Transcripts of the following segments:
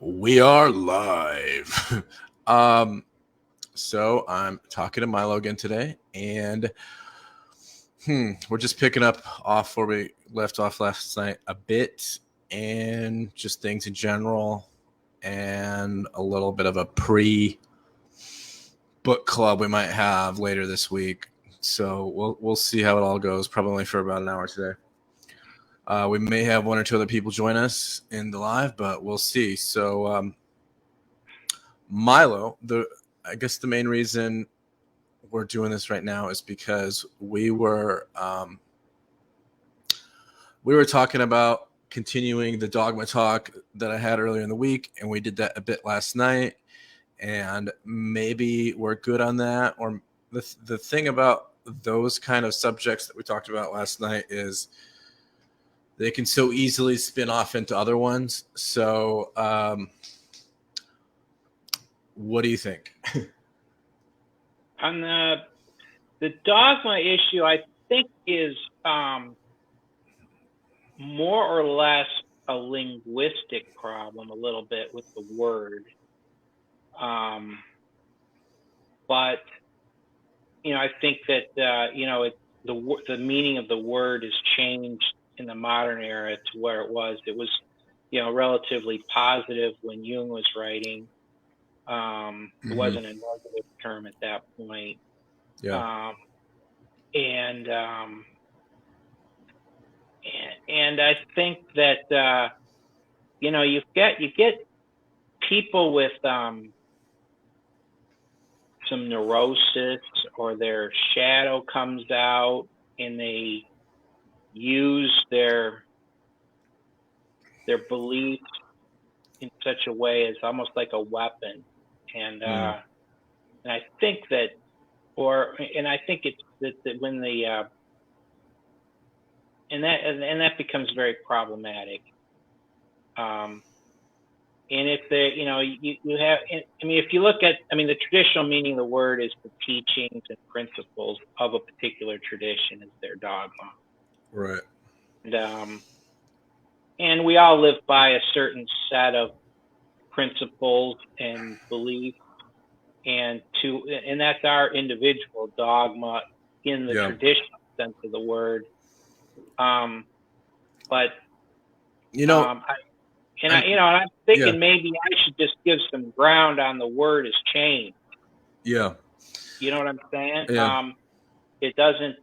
We are live. So I'm talking to Milo again today, and we're just picking up off where we left off last night a bit, and just things in general, and a little bit of a pre-book club we might have later this week. So we'll see how it all goes. Probably only for about an hour today. We may have one or two other people join us in the live, but we'll see. So, Milo, I guess the main reason we're doing this right now is because we were talking about continuing the dogma talk that I had earlier in the week, and we did that a bit last night. And maybe we're good on that. Or the thing about those kind of subjects that we talked about last night is they can so easily spin off into other ones. So, what do you think? On the dogma issue, I think is more or less a linguistic problem, a little bit with the word. But I think that the meaning of the word has changed in the modern era to where it was. It was relatively positive when Jung was writing. It wasn't a negative term at that point. Yeah. And I think that you get people with some neurosis, or their shadow comes out, and they use their beliefs in such a way as almost like a weapon. And I think that, I think it's that when and that becomes very problematic. And if you have, if you look at, the traditional meaning of the word is the teachings and principles of a particular tradition is their dogma. Right. And we all live by a certain set of principles and beliefs, and that's our individual dogma in the traditional sense of the word. But I'm thinking maybe I should just give some ground on the word as change. Yeah. You know what I'm saying? Yeah. It doesn't,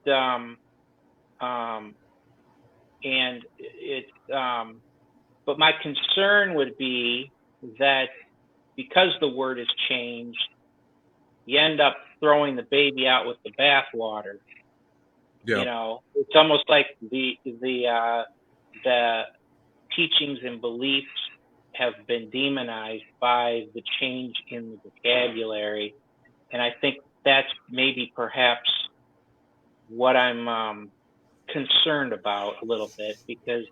and it's, but my concern would be that because the word has changed, you end up throwing the baby out with the bathwater. Yeah. It's almost like the teachings and beliefs have been demonized by the change in the vocabulary. And I think that's maybe perhaps what I'm concerned about a little bit, because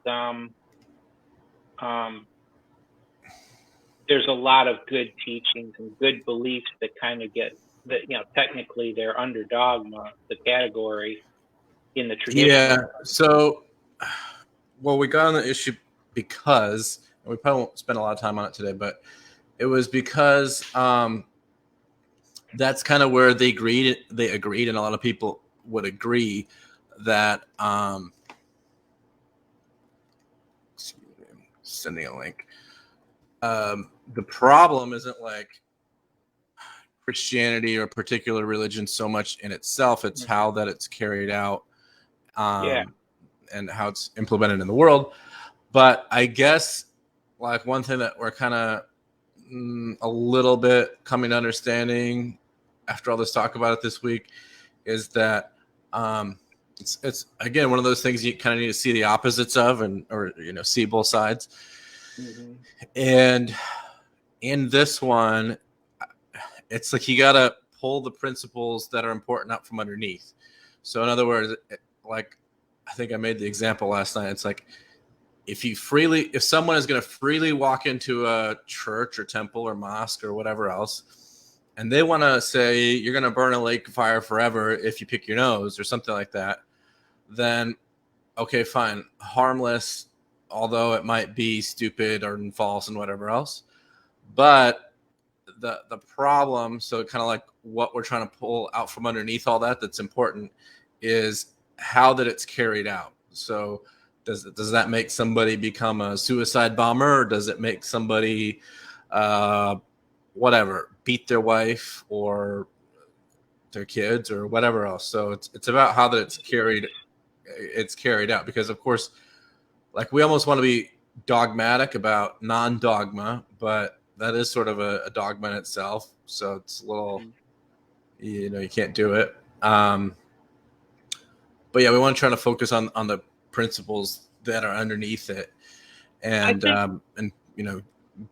there's a lot of good teachings and good beliefs that kind of get that, technically they're under dogma, the category in the tradition. Yeah. So, we got on the issue because, and we probably won't spend a lot of time on it today, but it was because that's kind of where they agreed, and a lot of people would agree that sending a link. The problem isn't like Christianity or a particular religion so much in itself. It's how that it's carried out, and how it's implemented in the world. But I guess like one thing that we're kind of a little bit coming to understanding after all this talk about it this week is that it's again one of those things you kind of need to see the opposites of, or see both sides. And in this one, it's like you gotta pull the principles that are important up from underneath. So in other words, like I think I made the example last night, it's like if someone is going to freely walk into a church or temple or mosque or whatever else, and they want to say you're going to burn a lake of fire forever if you pick your nose or something like that, then okay, fine, harmless, although it might be stupid or false and whatever else. But the problem, so kind of like what we're trying to pull out from underneath all that that's important, is how that it's carried out. So does that make somebody become a suicide bomber, or does it make somebody whatever, beat their wife or their kids or whatever else? So it's about how that it's carried out, because of course, like, we almost want to be dogmatic about non-dogma, but that is sort of a dogma in itself. So it's a little, you can't do it. But yeah, we want to try to focus on the principles that are underneath it, and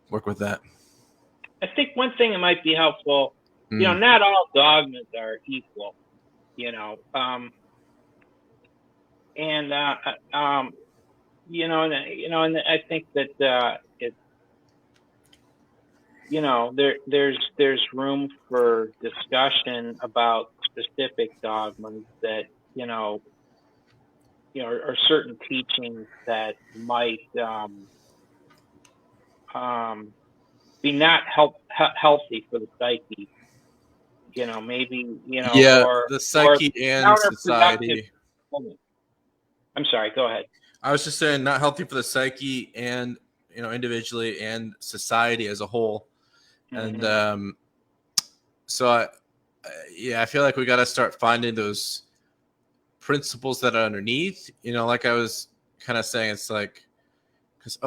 work with that. I think one thing that might be helpful, Mm. not all dogmas are equal, and and I think that there's room for discussion about specific dogmas that are certain teachings that might be not healthy for the psyche. Maybe Yeah, or the psyche and counterproductive. society. I'm sorry. Go ahead. I was just saying, not healthy for the psyche and individually and society as a whole. Mm-hmm. And so I feel like we got to start finding those principles that are underneath. Like I was kind of saying, it's like, because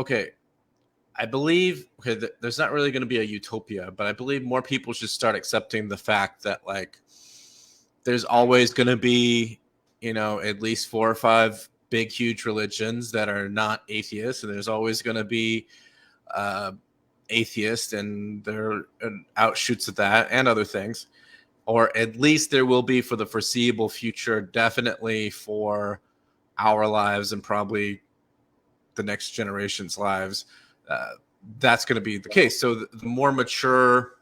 I believe there's not really going to be a utopia, but I believe more people should start accepting the fact that, like, there's always going to be at least 4 or 5 big, huge religions that are not atheists, and there's always going to be atheists, and there are outshoots of that and other things, or at least there will be for the foreseeable future, definitely for our lives and probably the next generation's lives. That's going to be the case. So the more mature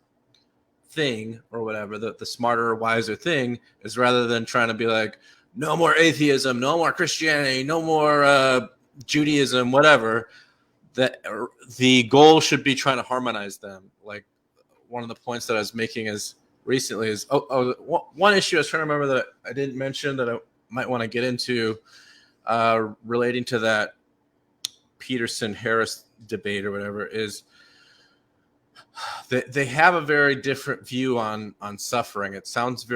thing, or whatever, the smarter, wiser thing, is, rather than trying to be like, no more atheism, no more Christianity, no more Judaism, whatever, that the goal should be trying to harmonize them. Like, one of the points that I was making recently is one issue I was trying to remember that I didn't mention that I might want to get into, relating to that Peterson Harris debate or whatever, is they have a very different view on suffering. It sounds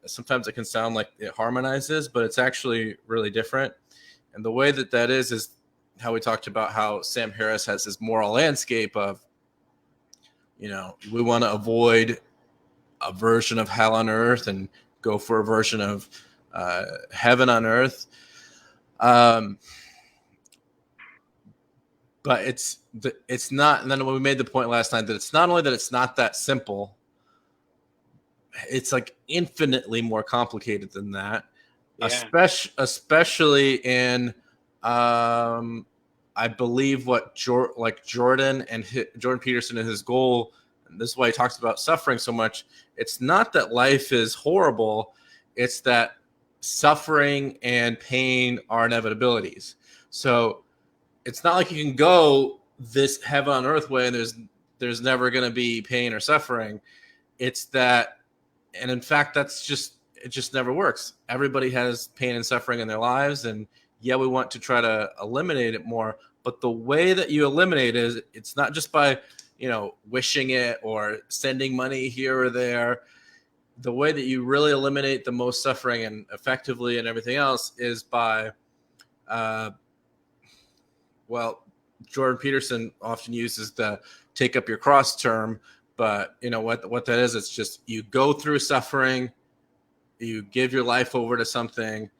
sometimes it can sound like it harmonizes, but it's actually really different. And the way that is how we talked about how Sam Harris has his moral landscape of, we want to avoid a version of hell on earth and go for a version of heaven on earth. But it's not. And then when we made the point last night that it's not only that it's not that simple, it's like infinitely more complicated than that. Yeah. Especially in, I believe what Jordan Peterson and his goal, and this is why he talks about suffering so much. It's not that life is horrible; it's that suffering and pain are inevitabilities. So it's not like you can go this heaven on earth way and there's never going to be pain or suffering. It's that, and in fact, it just never works. Everybody has pain and suffering in their lives, and yeah, we want to try to eliminate it more. But the way that you eliminate it is, it's not just by wishing it or sending money here or there. The way that you really eliminate the most suffering and effectively and everything else is by Jordan Peterson often uses the take up your cross term, but what that is, it's just you go through suffering, you give your life over to something,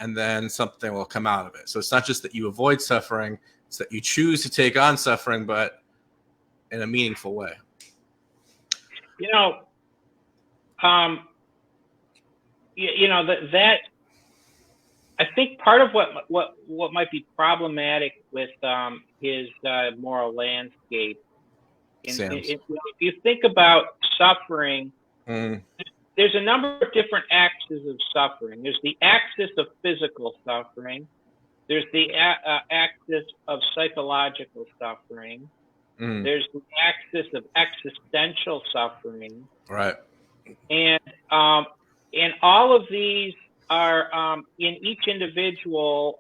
and then something will come out of it. So it's not just that you avoid suffering, it's that you choose to take on suffering, but in a meaningful way. That I think part of what might be problematic with his moral landscape, if you think about suffering, there's a number of different axes of suffering. There's the axis of physical suffering. There's the axis of psychological suffering. There's the axis of existential suffering, Right. and all of these are in each individual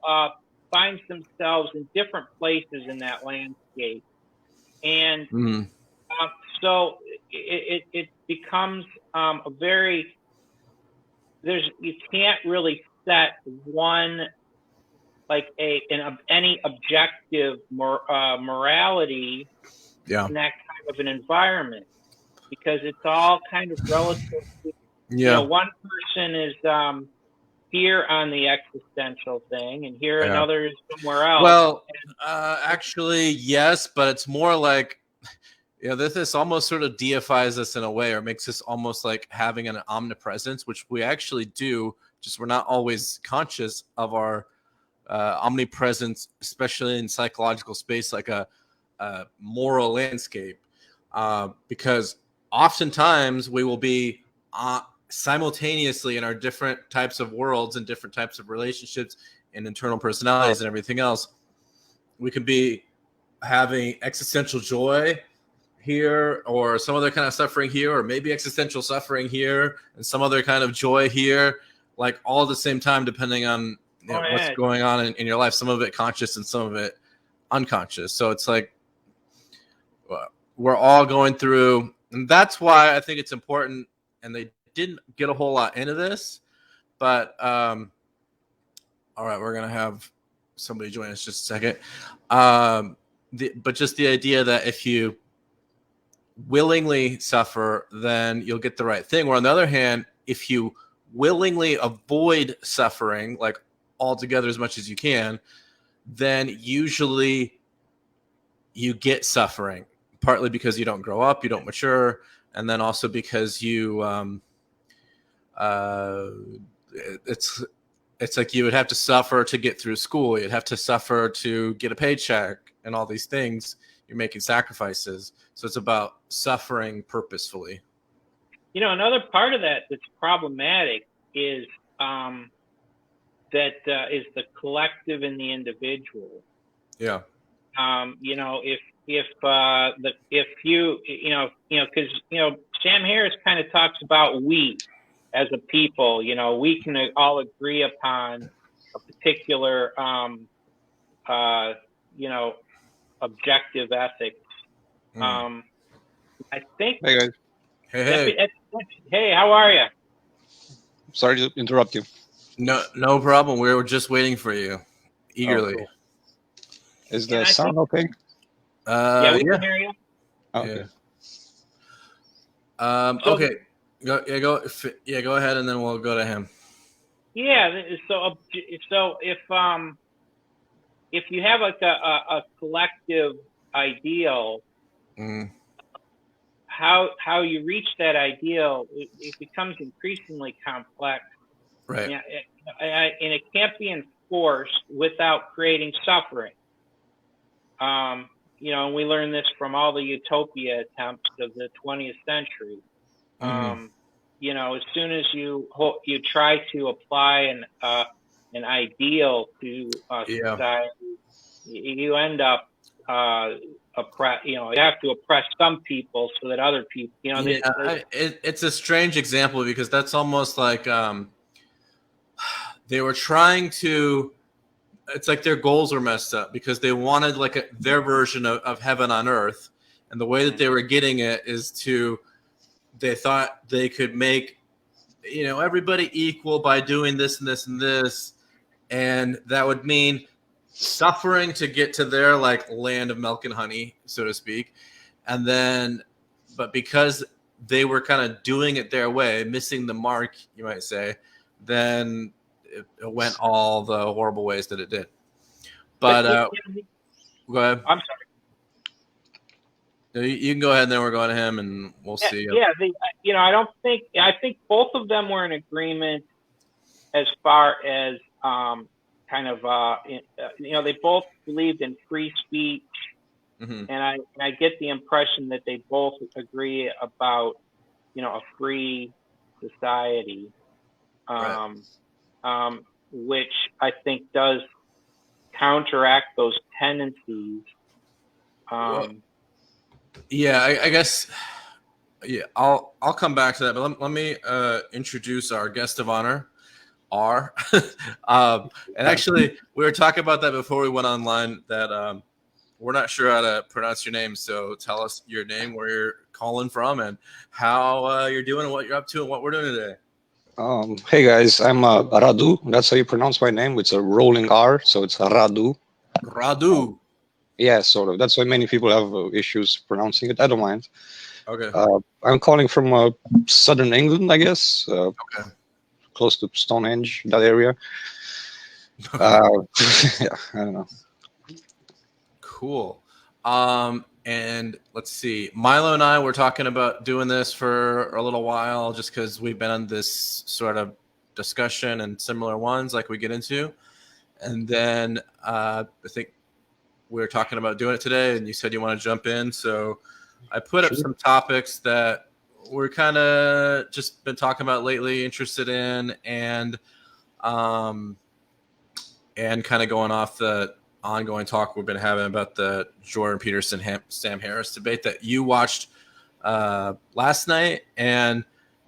finds themselves in different places in that landscape, and so it becomes a very you can't really set one like any objective morality in that kind of an environment, because it's all kind of relative. One person is here on the existential thing, and here another is somewhere else. Well, actually, yes, but it's more like, this almost sort of deifies us in a way, or makes us almost like having an omnipresence, which we actually do, just we're not always conscious of our omnipresence, especially in psychological space, like a moral landscape, because oftentimes we will be simultaneously in our different types of worlds and different types of relationships and internal personalities and everything else. We could be having existential joy here, or some other kind of suffering here, or maybe existential suffering here and some other kind of joy here, like all at the same time, depending on what's going on in your life. Some of it conscious and some of it unconscious. So it's like we're all going through, and that's why I think it's important. And they didn't get a whole lot into this, but all right, we're gonna have somebody join us just a second. But just the idea that if you willingly suffer, then you'll get the right thing. Or on the other hand, if you willingly avoid suffering, like altogether as much as you can, then usually you get suffering, partly because you don't grow up, you don't mature, and then also because you it's like you would have to suffer to get through school, you'd have to suffer to get a paycheck, and all these things. You're making sacrifices. So it's about suffering purposefully. Another part of that that's problematic is that is the collective and the individual. Yeah. Because Sam Harris kind of talks about we as a people. We can all agree upon a particular objective ethics. I think. Hey guys. Hey, how are you? Sorry to interrupt you. No problem. We were just waiting for you eagerly. Oh, cool. Is the sound okay? Yeah, we can hear you. Okay. Okay. Go ahead, and then we'll go to him. Yeah. So if you have like a collective ideal, how you reach that ideal, it becomes increasingly complex. Right. And it can't be enforced without creating suffering. And we learned this from all the utopia attempts of the 20th century. As soon as you try to apply an ideal to society, you end up you have to oppress some people so that other people, it's a strange example, because that's almost like they were trying to, it's like their goals were messed up, because they wanted like their version of heaven on earth. And the way that they were getting it is they thought they could make, everybody equal by doing this and this and this. And that would mean suffering to get to their like land of milk and honey, so to speak. And then, but because they were kind of doing it their way, missing the mark, you might say, then it went all the horrible ways that it did. But go ahead. I'm sorry. You can go ahead, and then we're going to him, and we'll see. I think both of them were in agreement as far as they both believed in free speech, and I get the impression that they both agree about a free society, which I think does counteract those tendencies. Yeah, I guess. Yeah, I'll come back to that, but let me introduce our guest of honor, R. And actually, we were talking about that before we went online. That we're not sure how to pronounce your name, so tell us your name, where you're calling from, and how you're doing, and what you're up to, and what we're doing today. Hey guys, I'm Radu. That's how you pronounce my name. It's a rolling R, so it's Radu. Radu. Yeah, sort of. That's why many people have issues pronouncing it. I don't mind. Okay. I'm calling from southern England, I guess, Okay. close to Stonehenge, that area. Yeah, I don't know. Cool. And let's see. Milo and I were talking about doing this for a little while, just because we've been on this sort of discussion and similar ones, like we get into. And then I think we were talking about doing it today, and you said you want to jump in. So I put up some topics that we're kind of just been talking about lately, interested in, and kind of going off the ongoing talk we've been having about the Jordan Peterson Sam Harris debate that you watched last night. And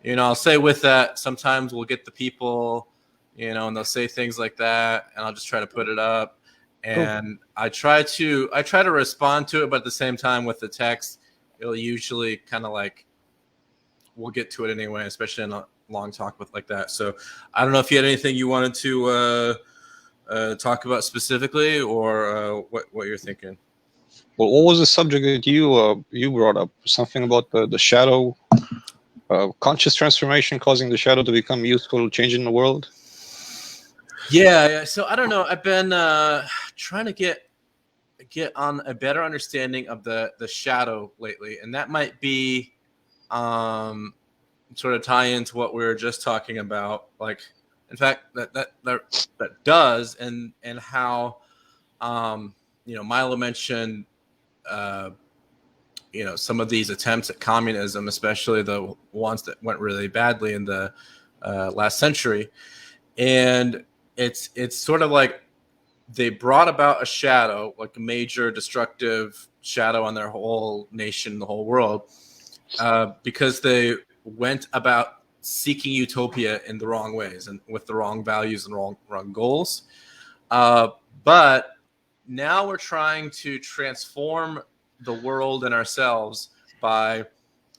I'll say with that, sometimes we'll get the people, and they'll say things like that, and I'll just try to put it up. And cool. I try to respond to it, but at the same time with the text, it'll usually kind of like we'll get to it anyway, especially in a long talk with like that. So I don't know if you had anything you wanted to talk about specifically, or what you're thinking. Well, what was the subject that you brought up? Something about the shadow, conscious transformation causing the shadow to become useful, changing the world. Yeah. So I don't know. I've been trying to get on a better understanding of the shadow lately, and that might be sort of tie into what we were just talking about. Like, in fact, that does, and how Milo mentioned some of these attempts at communism, especially the ones that went really badly in the last century, and it's sort of like they brought about a shadow, like a major destructive shadow on their whole nation, the whole world, because they went about seeking utopia in the wrong ways and with the wrong values and wrong goals. But now we're trying to transform the world and ourselves by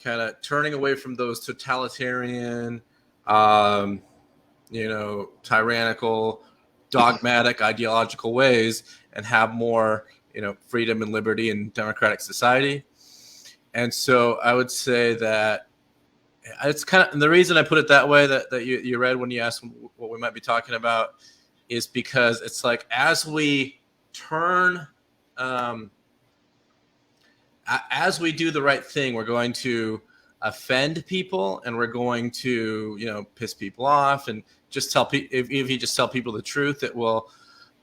kind of turning away from those totalitarian, tyrannical, dogmatic, ideological ways, and have more, freedom and liberty and democratic society. And so I would say that it's kind of, and the reason I put it that way, that you read when you asked what we might be talking about, is because it's like as we turn, as we do the right thing, we're going to offend people, and we're going to piss people off, and just tell people, if you just tell people the truth, it will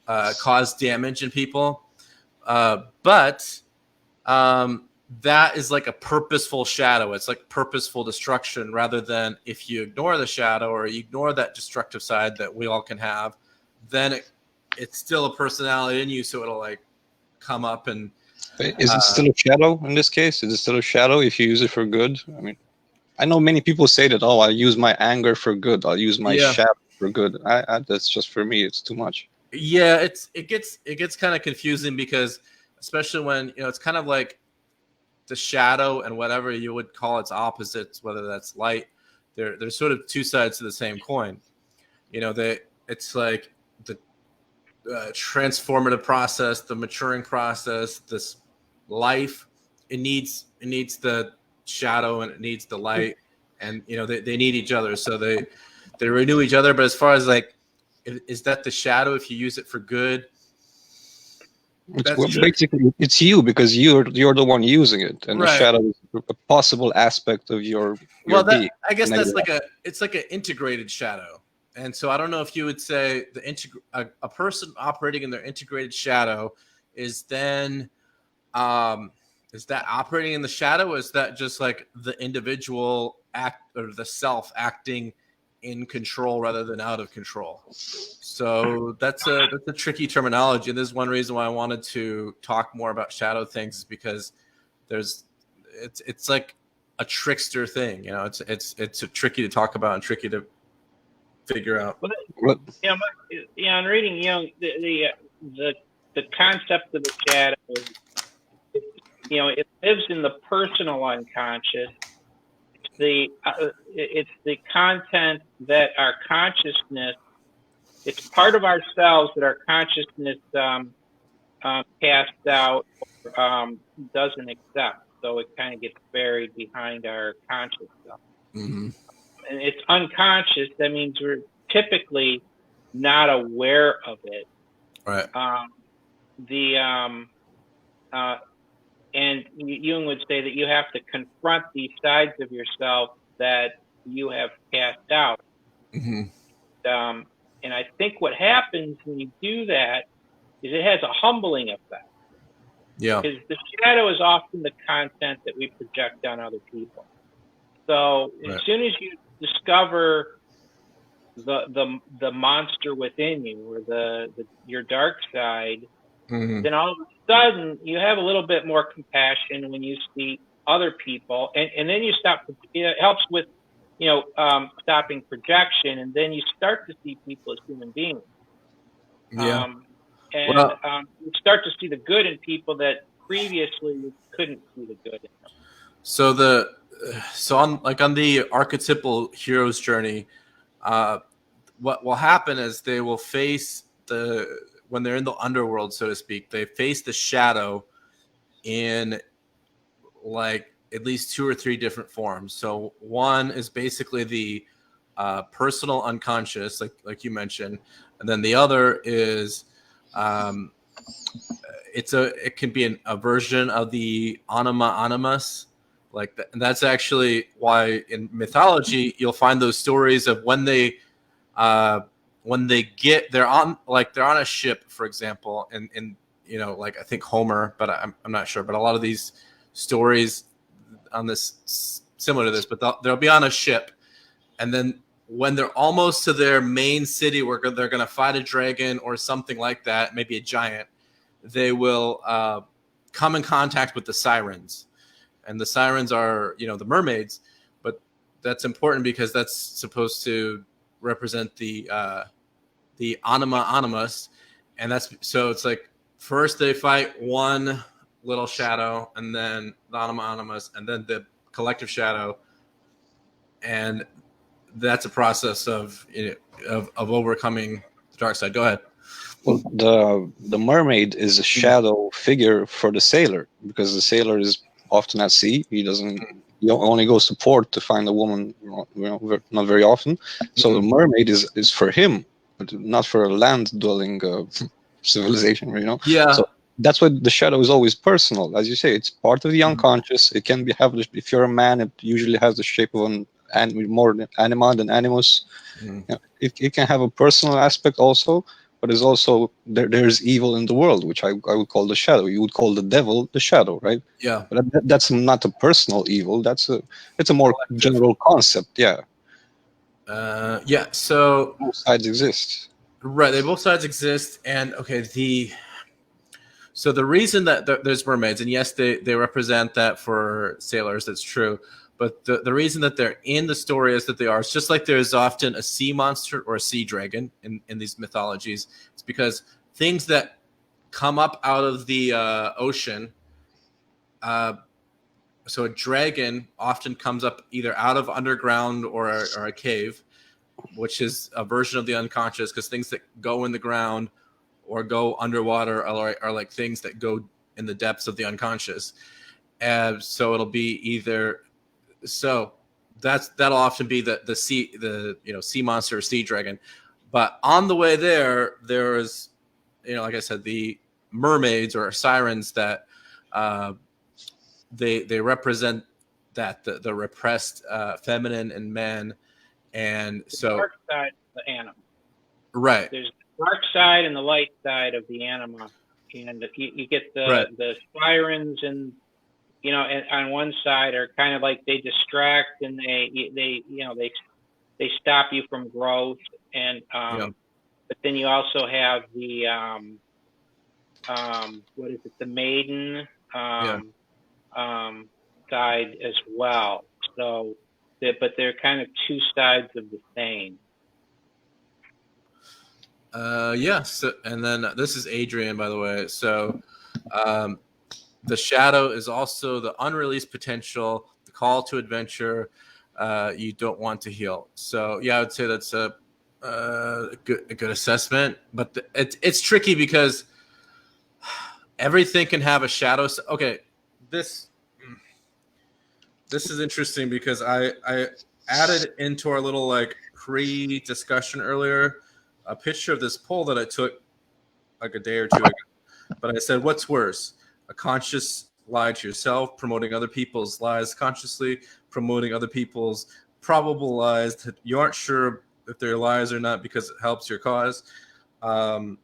cause damage in people. But that is like a purposeful shadow. It's like purposeful destruction, rather than if you ignore the shadow or you ignore that destructive side that we all can have, then it's still a personality in you. So it'll like come up and. Is it still a shadow in this case? Is it still a shadow if you use it for good? I mean, I know many people say that, I'll use my anger for good. I'll use my shadow for good. That's just, for me, it's too much. Yeah, it gets kind of confusing, because especially when, it's kind of like the shadow and whatever you would call its opposites, whether that's light, they're sort of two sides to the same coin. It's like the transformative process, the maturing process, this life, it needs the shadow and it needs the light, and they need each other, so they renew each other. But as far as like, is that the shadow if you use it for good? Basically, it's you, because you're the one using it, and right. The shadow is a possible aspect of your being. I guess that's like it's like an integrated shadow. And so I don't know if you would say a person operating in their integrated shadow is then is that operating in the shadow, or is that just like the individual act, or the self acting in control rather than out of control? So that's a tricky terminology, and this is one reason why I wanted to talk more about shadow things, is because there's it's like a trickster thing. You know, it's tricky to talk about and tricky to figure out. Well, I'm reading. The concept of the shadow. It lives in the personal unconscious. It's the content that our consciousness. It's part of ourselves that our consciousness casts out or doesn't accept. So it kind of gets buried behind our conscious self. Mm-hmm. And it's unconscious. That means we're typically not aware of it. Right. And Jung would say that you have to confront these sides of yourself that you have cast out. Mm-hmm. And I think what happens when you do that is it has a humbling effect. Yeah. Because the shadow is often the content that we project on other people. So as soon as you discover the monster within you, or your dark side, mm-hmm. then all of a sudden you have a little bit more compassion when you see other people, and then you stop. It helps with stopping projection, and then you start to see people as human beings. Yeah. You start to see the good in people that previously you couldn't see the good in them. So on the archetypal hero's journey, what will happen is they will face when they're in the underworld, so to speak, they face the shadow in like at least 2 or 3 different forms. So one is basically the personal unconscious, like you mentioned, and then the other is it can be a version of the anima animus, like that. And that's actually why in mythology you'll find those stories of when they're on a ship, for example, and like I think Homer, but I'm not sure, but a lot of these stories on this similar to this, but they'll be on a ship, and then when they're almost to their main city where they're going to fight a dragon or something like that, maybe a giant, they will come in contact with the sirens. And the sirens are, the mermaids, but that's important because that's supposed to represent the anima animus. And so it's like first they fight one little shadow, and then the anima animus, and then the collective shadow. And that's a process of overcoming the dark side. Go ahead. Well, the mermaid is a shadow figure for the sailor, because the sailor is often at sea. He only goes to port to find a woman, not very often. So the mermaid is for him, not for a land-dwelling civilization. Yeah. So that's why the shadow is always personal, as you say. It's part of the unconscious. It can if you're a man, it usually has the shape of more anima than animus. It can have a personal aspect also, but it's also there's evil in the world, which I would call the shadow. You would call the devil the shadow, right? Yeah. But that's not a personal evil. It's a more general concept. Yeah. Yeah. So both sides exist. Right. Both sides exist, and okay. So the reason that there's mermaids, and yes, they represent that for sailors. That's true. But the reason that they're in the story is that they are. It's just like there's often a sea monster or a sea dragon in these mythologies. It's because things that come up out of the ocean. So a dragon often comes up either out of underground or a cave, which is a version of the unconscious, because things that go in the ground or go underwater are like things that go in the depths of the unconscious. And so it'll be either. So that'll often be the sea monster or sea dragon. But on the way there is, like I said, the mermaids or sirens that they represent that the repressed feminine and men, and so dark side of the anima. Right. There's the dark side and the light side of the anima, and you get the sirens and. And on one side are kind of like they distract and they stop you from growth, and but then you also have the what is it, the maiden, side as well. So, but they're kind of two sides of the same. Yes, and then this is Adrian, by the way. So, the shadow is also the unreleased potential, the call to adventure. You don't want to heal. So, yeah, I would say that's a good assessment. But it's tricky because everything can have a shadow. Okay, this is interesting because I added into our little like pre-discussion earlier a picture of this poll that I took like a day or two ago. But I said, what's worse? A conscious lie to yourself, promoting other people's lies consciously, promoting other people's probable lies that you aren't sure if they're lies or not because it helps your cause. An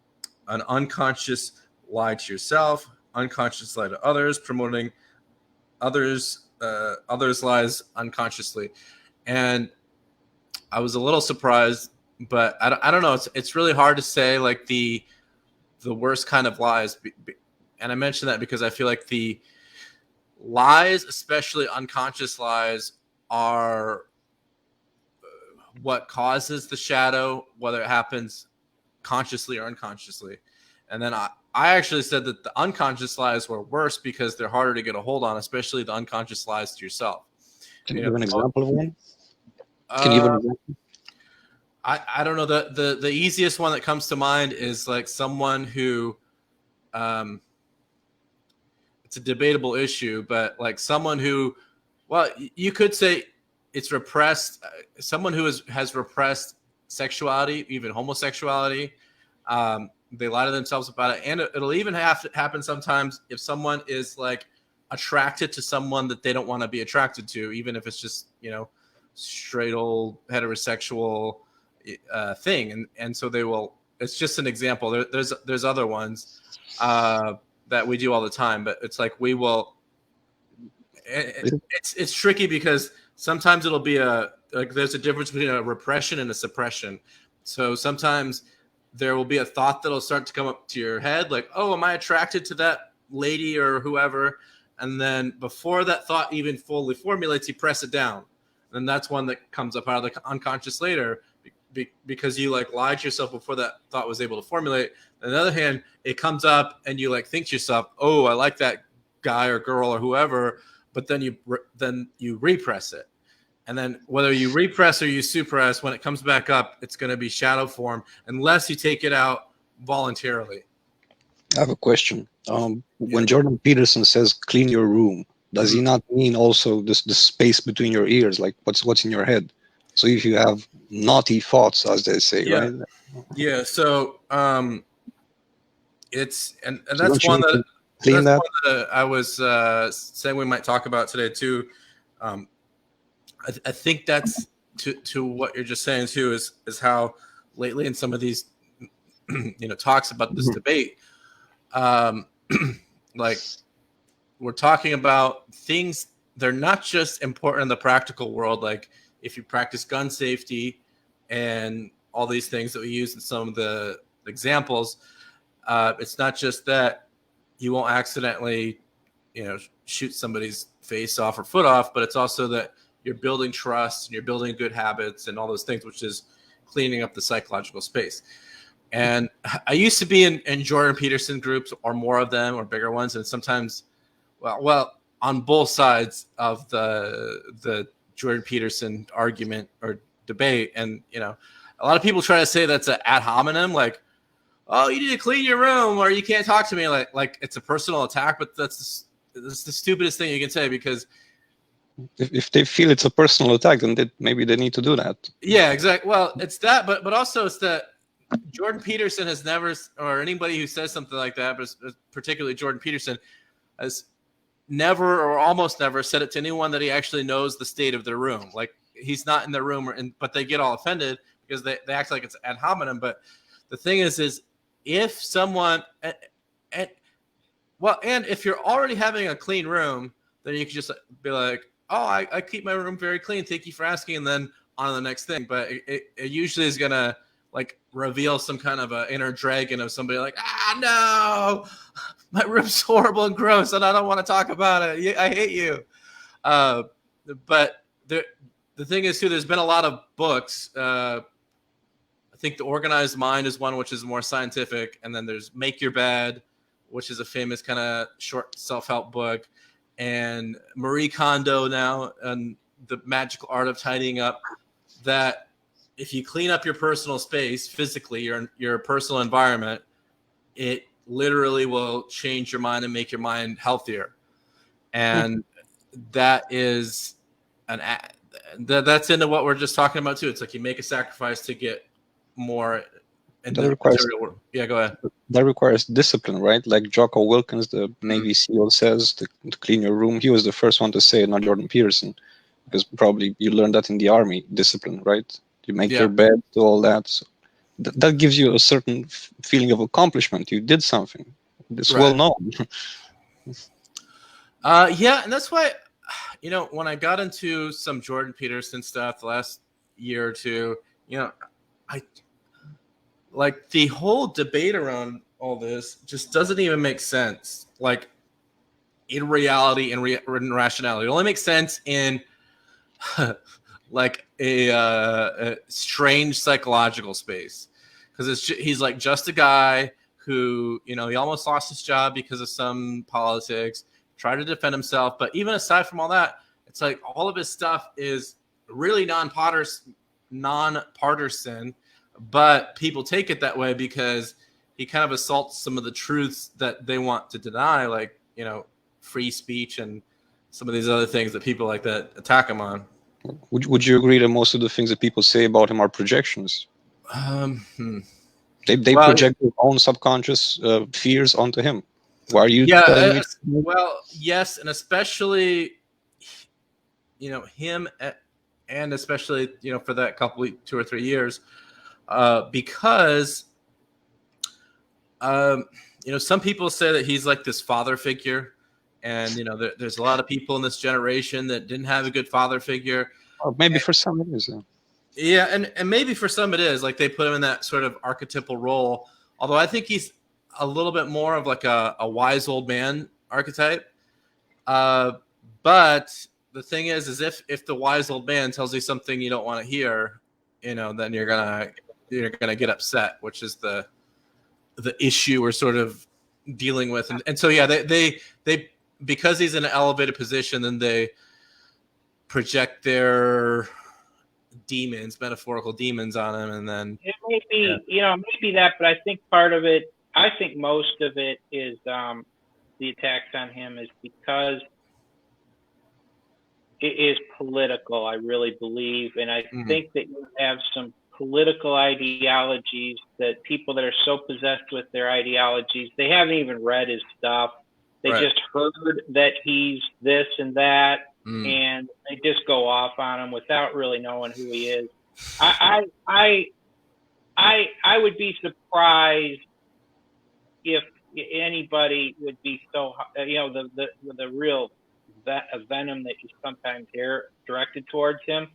unconscious lie to yourself, unconscious lie to others, promoting others' lies unconsciously. And I was a little surprised, but I don't know. It's really hard to say like the worst kind of lies. And I mention that because I feel like the lies, especially unconscious lies, are what causes the shadow, whether it happens consciously or unconsciously. And then I actually said that the unconscious lies were worse because they're harder to get a hold on, especially the unconscious lies to yourself. Can you give an example of one? Can you give an example? I don't know. The easiest one that comes to mind is like someone who, it's a debatable issue, but like someone who, well, you could say it's repressed. Someone who has repressed sexuality, even homosexuality. They lie to themselves about it, and it'll even have to happen sometimes if someone is like attracted to someone that they don't want to be attracted to, even if it's just straight old heterosexual thing, and so they will. It's just an example. There's other ones that we do all the time, but it's like we will. It's tricky because sometimes it'll be there's a difference between a repression and a suppression. So sometimes there will be a thought that'll start to come up to your head, like, oh, am I attracted to that lady or whoever? And then before that thought even fully formulates, you press it down. And that's one that comes up out of the unconscious later because you like lied to yourself before that thought was able to formulate. On the other hand, it comes up and you like think to yourself, oh, I like that guy or girl or whoever, but then you repress it. And then whether you repress or you suppress, when it comes back up, it's going to be shadow form unless you take it out voluntarily. I have a question. When Jordan Peterson says clean your room, does he not mean also the space between your ears, like what's in your head? So if you have naughty thoughts, as they say, right? Yeah. So it's and that's one that clean that. One that I was saying we might talk about today too. I think that's to what you're just saying too is how lately in some of these talks about this debate, like we're talking about things. They're not just important in the practical world, like if you practice gun safety and all these things that we use in some of the examples. It's not just that you won't accidentally shoot somebody's face off or foot off, but it's also that you're building trust and you're building good habits and all those things, which is cleaning up the psychological space. And I used to be in Jordan Peterson groups or more of them or bigger ones. And sometimes, well, on both sides of the Jordan Peterson argument or debate. And, a lot of people try to say that's an ad hominem, like, oh, you need to clean your room or you can't talk to me. Like it's a personal attack, but that's the stupidest thing you can say because if they feel it's a personal attack, then maybe they need to do that. Yeah, exactly. Well, it's that, but also it's that Jordan Peterson has never, or anybody who says something like that, but particularly Jordan Peterson, has never or almost never said it to anyone that he actually knows the state of their room. Like he's not in their room, but they get all offended because they act like it's ad hominem. But the thing is if someone, and if you're already having a clean room, then you can just be like, oh, I keep my room very clean. Thank you for asking. And then on to the next thing. But it usually is going to like reveal some kind of an inner dragon of somebody like, no, my room's horrible and gross and I don't want to talk about it. I hate you. But the thing is, too, there's been a lot of books. I think The Organized Mind is one, which is more scientific. And then there's Make Your Bed, which is a famous kind of short self-help book. And Marie Kondo now, and The Magical Art of Tidying Up, that if you clean up your personal space physically, your personal environment, it literally will change your mind and make your mind healthier. And that is that's into what we're just talking about too. It's like you make a sacrifice to get more in the material world. Yeah, go ahead. That requires discipline, right? Like Jocko Wilkins, the Navy SEAL, says to clean your room. He was the first one to say it, not Jordan Peterson, because probably you learned that in the army, discipline, right? You make your bed, do all that. So that gives you a certain feeling of accomplishment. You did something. It's well known. Yeah, and that's why, when I got into some Jordan Peterson stuff the last year or two, I like the whole debate around all this just doesn't even make sense. Like in reality and in rationality, it only makes sense in like a strange psychological space, because he's like just a guy who, he almost lost his job because of some politics, tried to defend himself. But even aside from all that, it's like all of his stuff is really non-partisan, but people take it that way because he kind of assaults some of the truths that they want to deny, like, free speech and some of these other things that people like that attack him on. Would you agree that most of the things that people say about him are projections? They project their own subconscious fears onto him. Why are you telling me? Well, yes, and especially, him, and especially, for that couple, 2 or 3 years, because, some people say that he's like this father figure. And, there's a lot of people in this generation that didn't have a good father figure. Or maybe for some it is. Yeah, and maybe for some it is. Like they put him in that sort of archetypal role. Although I think he's a little bit more of like a wise old man archetype. But the thing is if the wise old man tells you something you don't want to hear, then you're gonna get upset, which is the issue we're sort of dealing with. And so yeah, they because he's in an elevated position, then they project their demons, metaphorical demons on him. And then it may be, maybe that, but I think most of it is the attacks on him is because it is political, I really believe. And I think that you have some political ideologies that people that are so possessed with their ideologies, they haven't even read his stuff. They just heard that he's this and that, and they just go off on him without really knowing who he is. I would be surprised if anybody would be so, the real venom that you sometimes hear directed towards him.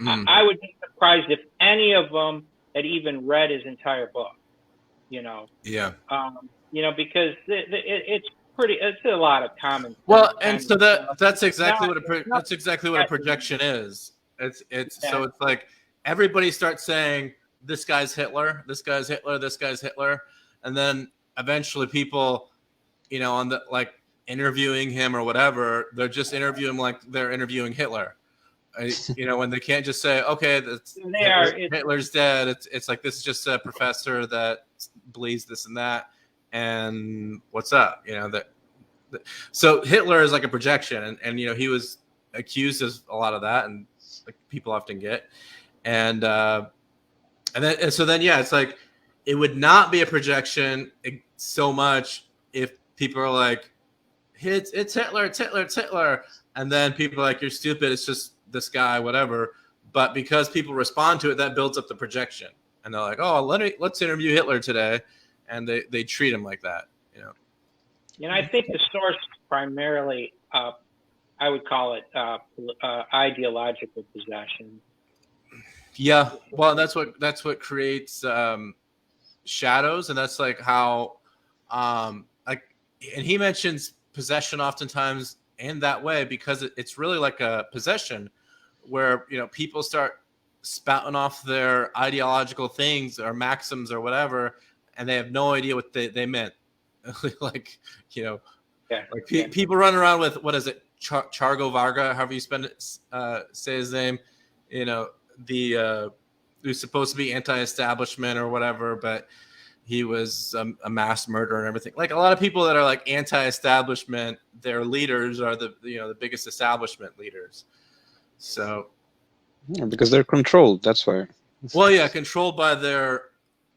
I would be surprised if any of them had even read his entire book. Because it's a lot of common. Well, and so that's exactly what a projection is. So it's like everybody starts saying this guy's Hitler, this guy's Hitler, this guy's Hitler, and then eventually people, on the like interviewing him or whatever, they're just interviewing him like they're interviewing Hitler. When they can't just say, okay, Hitler's dead. It's like, this is just a professor that believes this and that. And what's up? So Hitler is like a projection, and he was accused of a lot of that, and like people often get, and so then it's like it would not be a projection so much if people are like, it's Hitler, it's Hitler, it's Hitler, and then people are like, you're stupid, it's just this guy, whatever. But because people respond to it, that builds up the projection, and they're like, oh, let's interview Hitler today, and they treat him like that. I think the source primarily, I would call it ideological possession. Yeah, well, that's what creates shadows, and that's like how, and he mentions possession oftentimes in that way because it's really like a possession where, people start spouting off their ideological things or maxims or whatever, and they have no idea what they meant. Like, people run around with, what is it? Chargo Varga, however you say his name, who's supposed to be anti-establishment or whatever, but he was a mass murderer and everything. Like a lot of people that are like anti-establishment, their leaders are the biggest establishment leaders. So, because they're controlled. That's why. Well, yeah, controlled by their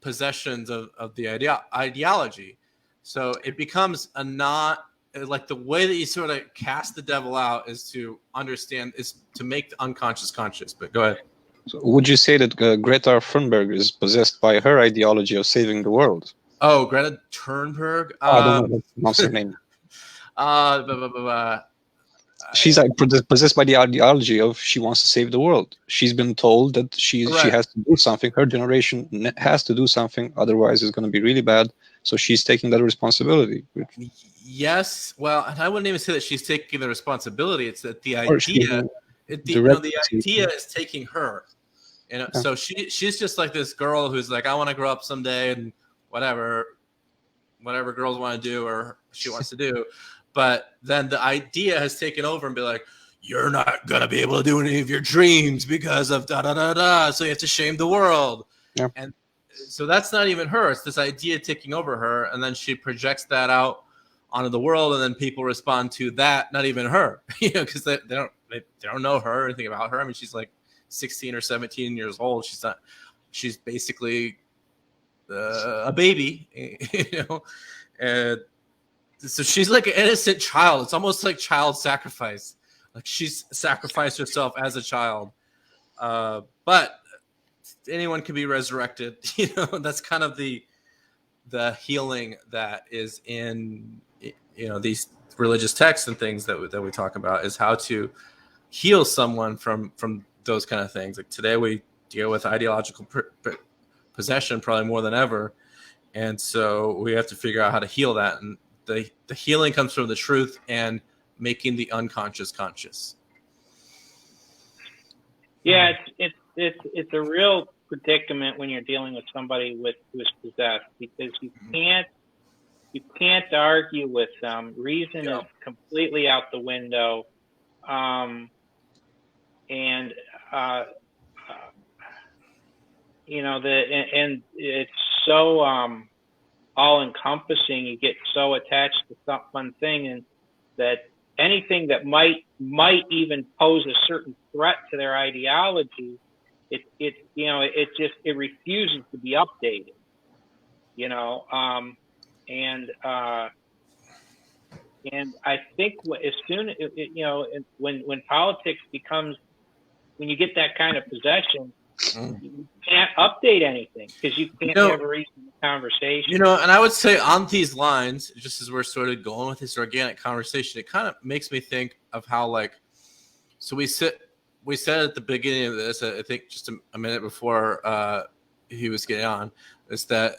possessions of the ideology. So it becomes like the way that you sort of cast the devil out is to make the unconscious conscious. But go ahead. So would you say that Greta Thunberg is possessed by her ideology of saving the world? Oh, Greta Thunberg? I don't know. That's her name. She's like possessed by the ideology of she wants to save the world. She's been told that she has to do something. Her generation has to do something, otherwise it's going to be really bad. So she's taking that responsibility. Yes, well, and I wouldn't even say that she's taking the responsibility. It's that the idea, the idea is taking her. So she's just like this girl who's like, I want to grow up someday and whatever girls want to do or she wants to do. But then the idea has taken over and be like, you're not going to be able to do any of your dreams because of da-da-da-da. So you have to shame the world. Yeah. And so that's not even her. It's this idea taking over her. And then she projects that out onto the world. And then people respond to that, not even her, because they don't know her or anything about her. I mean, she's like 16 or 17 years old. She's basically a baby, and so she's like an innocent child. It's almost like child sacrifice. Like she's sacrificed herself as a child. But anyone can be resurrected. That's kind of the healing that is in these religious texts and things that we talk about, is how to heal someone from those kind of things. Like today we deal with ideological possession probably more than ever, and so we have to figure out how to heal that. And the healing comes from the truth and making the unconscious conscious. Yeah, it's a real predicament when you're dealing with somebody who is possessed, because you can't argue with them. Reason is completely out the window, and it's so all encompassing. You get so attached to some one thing, and that anything that might even pose a certain threat to their ideology, it refuses to be updated. And I think as soon when politics becomes, when you get that kind of possession, you can't update anything because you can't have a reasonable conversation. And I would say on these lines, just as we're sort of going with this organic conversation, it kind of makes me think of how, so we said at the beginning of this, I think just a minute before he was getting on, is that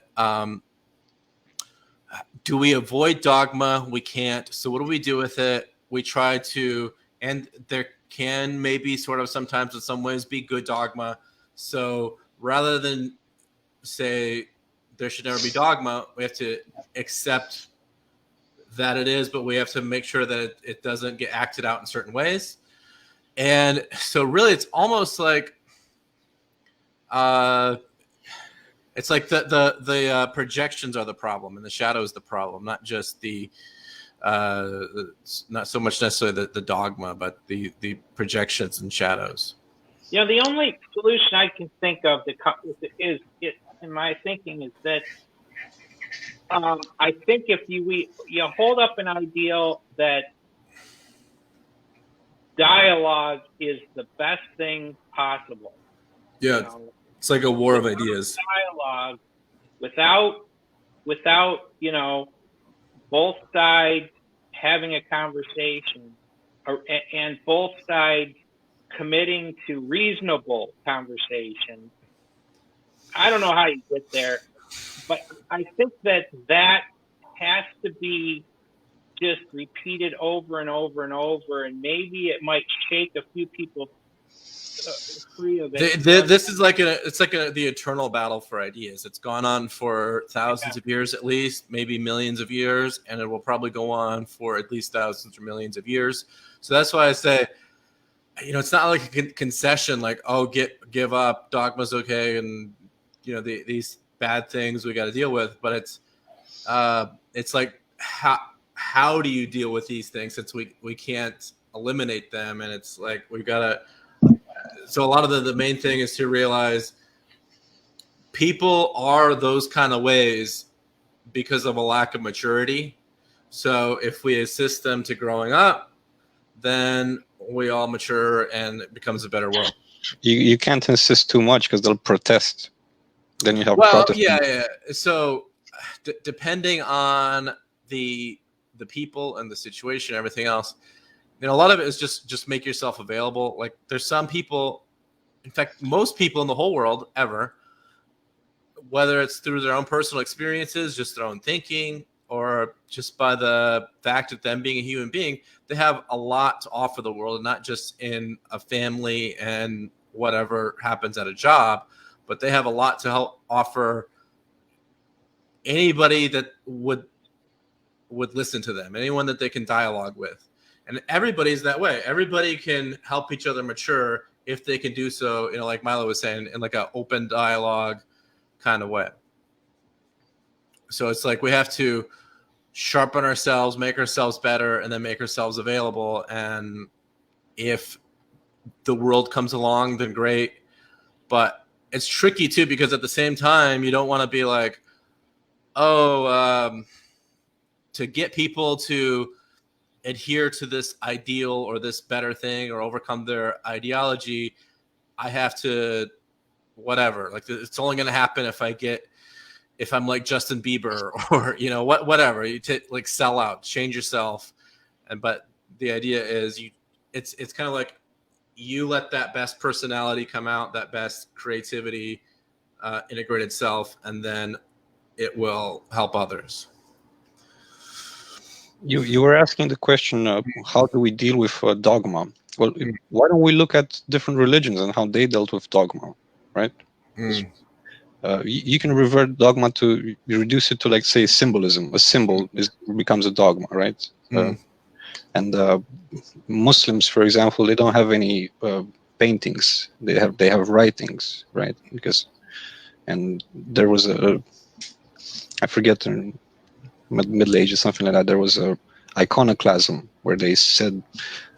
do we avoid dogma? We can't. So what do we do with it? We try to, and there can maybe sort of sometimes in some ways be good dogma. So rather than say there should never be dogma, we have to accept that it is, but we have to make sure that it doesn't get acted out in certain ways. And so really it's almost like it's like the projections are the problem and the shadow is the problem, not just not so much necessarily the dogma, but the projections and shadows. The only solution I can think of is in my thinking, is that I think if you hold up an ideal that dialogue is the best thing possible. Yeah, it's like a war of ideas. Dialogue without both sides having a conversation, and both sides committing to reasonable conversation. I don't know how you get there, but I think that has to be just repeated over and over and over, and maybe it might shake a few people free of it. This is like the eternal battle for ideas. It's gone on for thousands of years at least, maybe millions of years, and it will probably go on for at least thousands or millions of years. So that's why I say, it's not like a concession, like, oh, give up, dogma's okay, and these bad things we got to deal with. But it's like, how do you deal with these things, since we can't eliminate them, and it's like we've got to. So a lot of the main thing is to realize people are those kind of ways because of a lack of maturity. So if we assist them to growing up, then we all mature and it becomes a better world. You can't insist too much because they'll protest. Then you have yeah. So depending on the people and the situation, everything else, a lot of it is just make yourself available. Like, there's some people, in fact, most people in the whole world ever, whether it's through their own personal experiences, just their own thinking, or just by the fact of them being a human being, they have a lot to offer the world, and not just in a family and whatever happens at a job, but they have a lot to help offer anybody that would listen to them, anyone that they can dialogue with. And everybody's that way. Everybody can help each other mature if they can do so, like Milo was saying, in like an open dialogue kind of way. So it's like we have to sharpen ourselves, make ourselves better, and then make ourselves available. And if the world comes along, then great. But it's tricky too, because at the same time, you don't want to be like, to get people to adhere to this ideal or this better thing or overcome their ideology, I have to whatever. Like, it's only going to happen if I'm like Justin Bieber or whatever. You like sell out, change yourself, but the idea is it's kind of like you let that best personality come out, that best creativity, integrated self, and then it will help others. You were asking the question, how do we deal with dogma? Well, why don't we look at different religions and how they dealt with dogma, right? You can revert dogma to reduce it to, like, say, symbolism. A symbol becomes a dogma, right? And Muslims, for example, they don't have any paintings. They have writings, right? And there was I forget, in Middle Ages, something like that. There was a Iconoclasm where they said,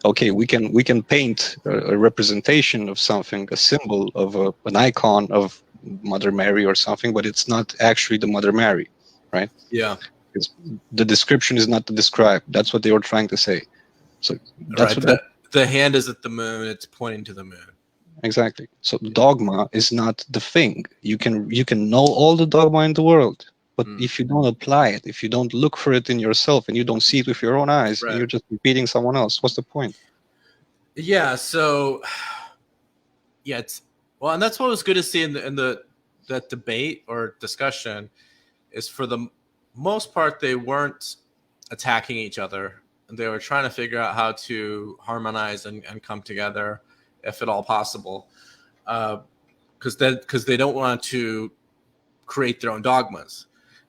okay, we can paint a representation of something, a symbol of an icon of Mother Mary or something, but it's not actually the Mother Mary, right? Yeah. Because the description is not to describe. That's what they were trying to say. So that's right. The hand is at the moon. It's pointing to the moon. Exactly. So dogma is not the thing. You can know all the dogma in the world, but if you don't apply it, if you don't look for it in yourself, and you don't see it with your own eyes, and you're just repeating someone else, what's the point? Yeah. So, yeah, and that's what was good to see in that debate or discussion, is for the most part they weren't attacking each other. They were trying to figure out how to harmonize and come together, if at all possible, because they don't want to create their own dogmas.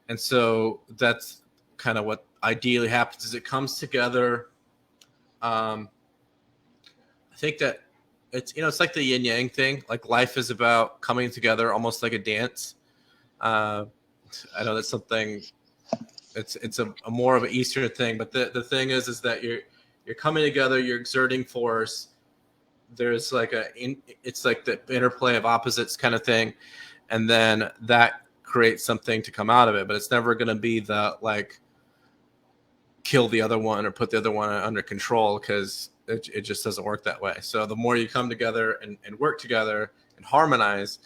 And so that's kind of what ideally happens, is it comes together. I think that it's like the yin yang thing. Like, life is about coming together, almost like a dance. I know that's something. It's a more of an Eastern thing, but the thing is that you're coming together, you're exerting force. There's like it's like the interplay of opposites kind of thing, and then that create something to come out of it, but it's never going to be the like kill the other one or put the other one under control, because it just doesn't work that way. So the more you come together and work together and harmonize,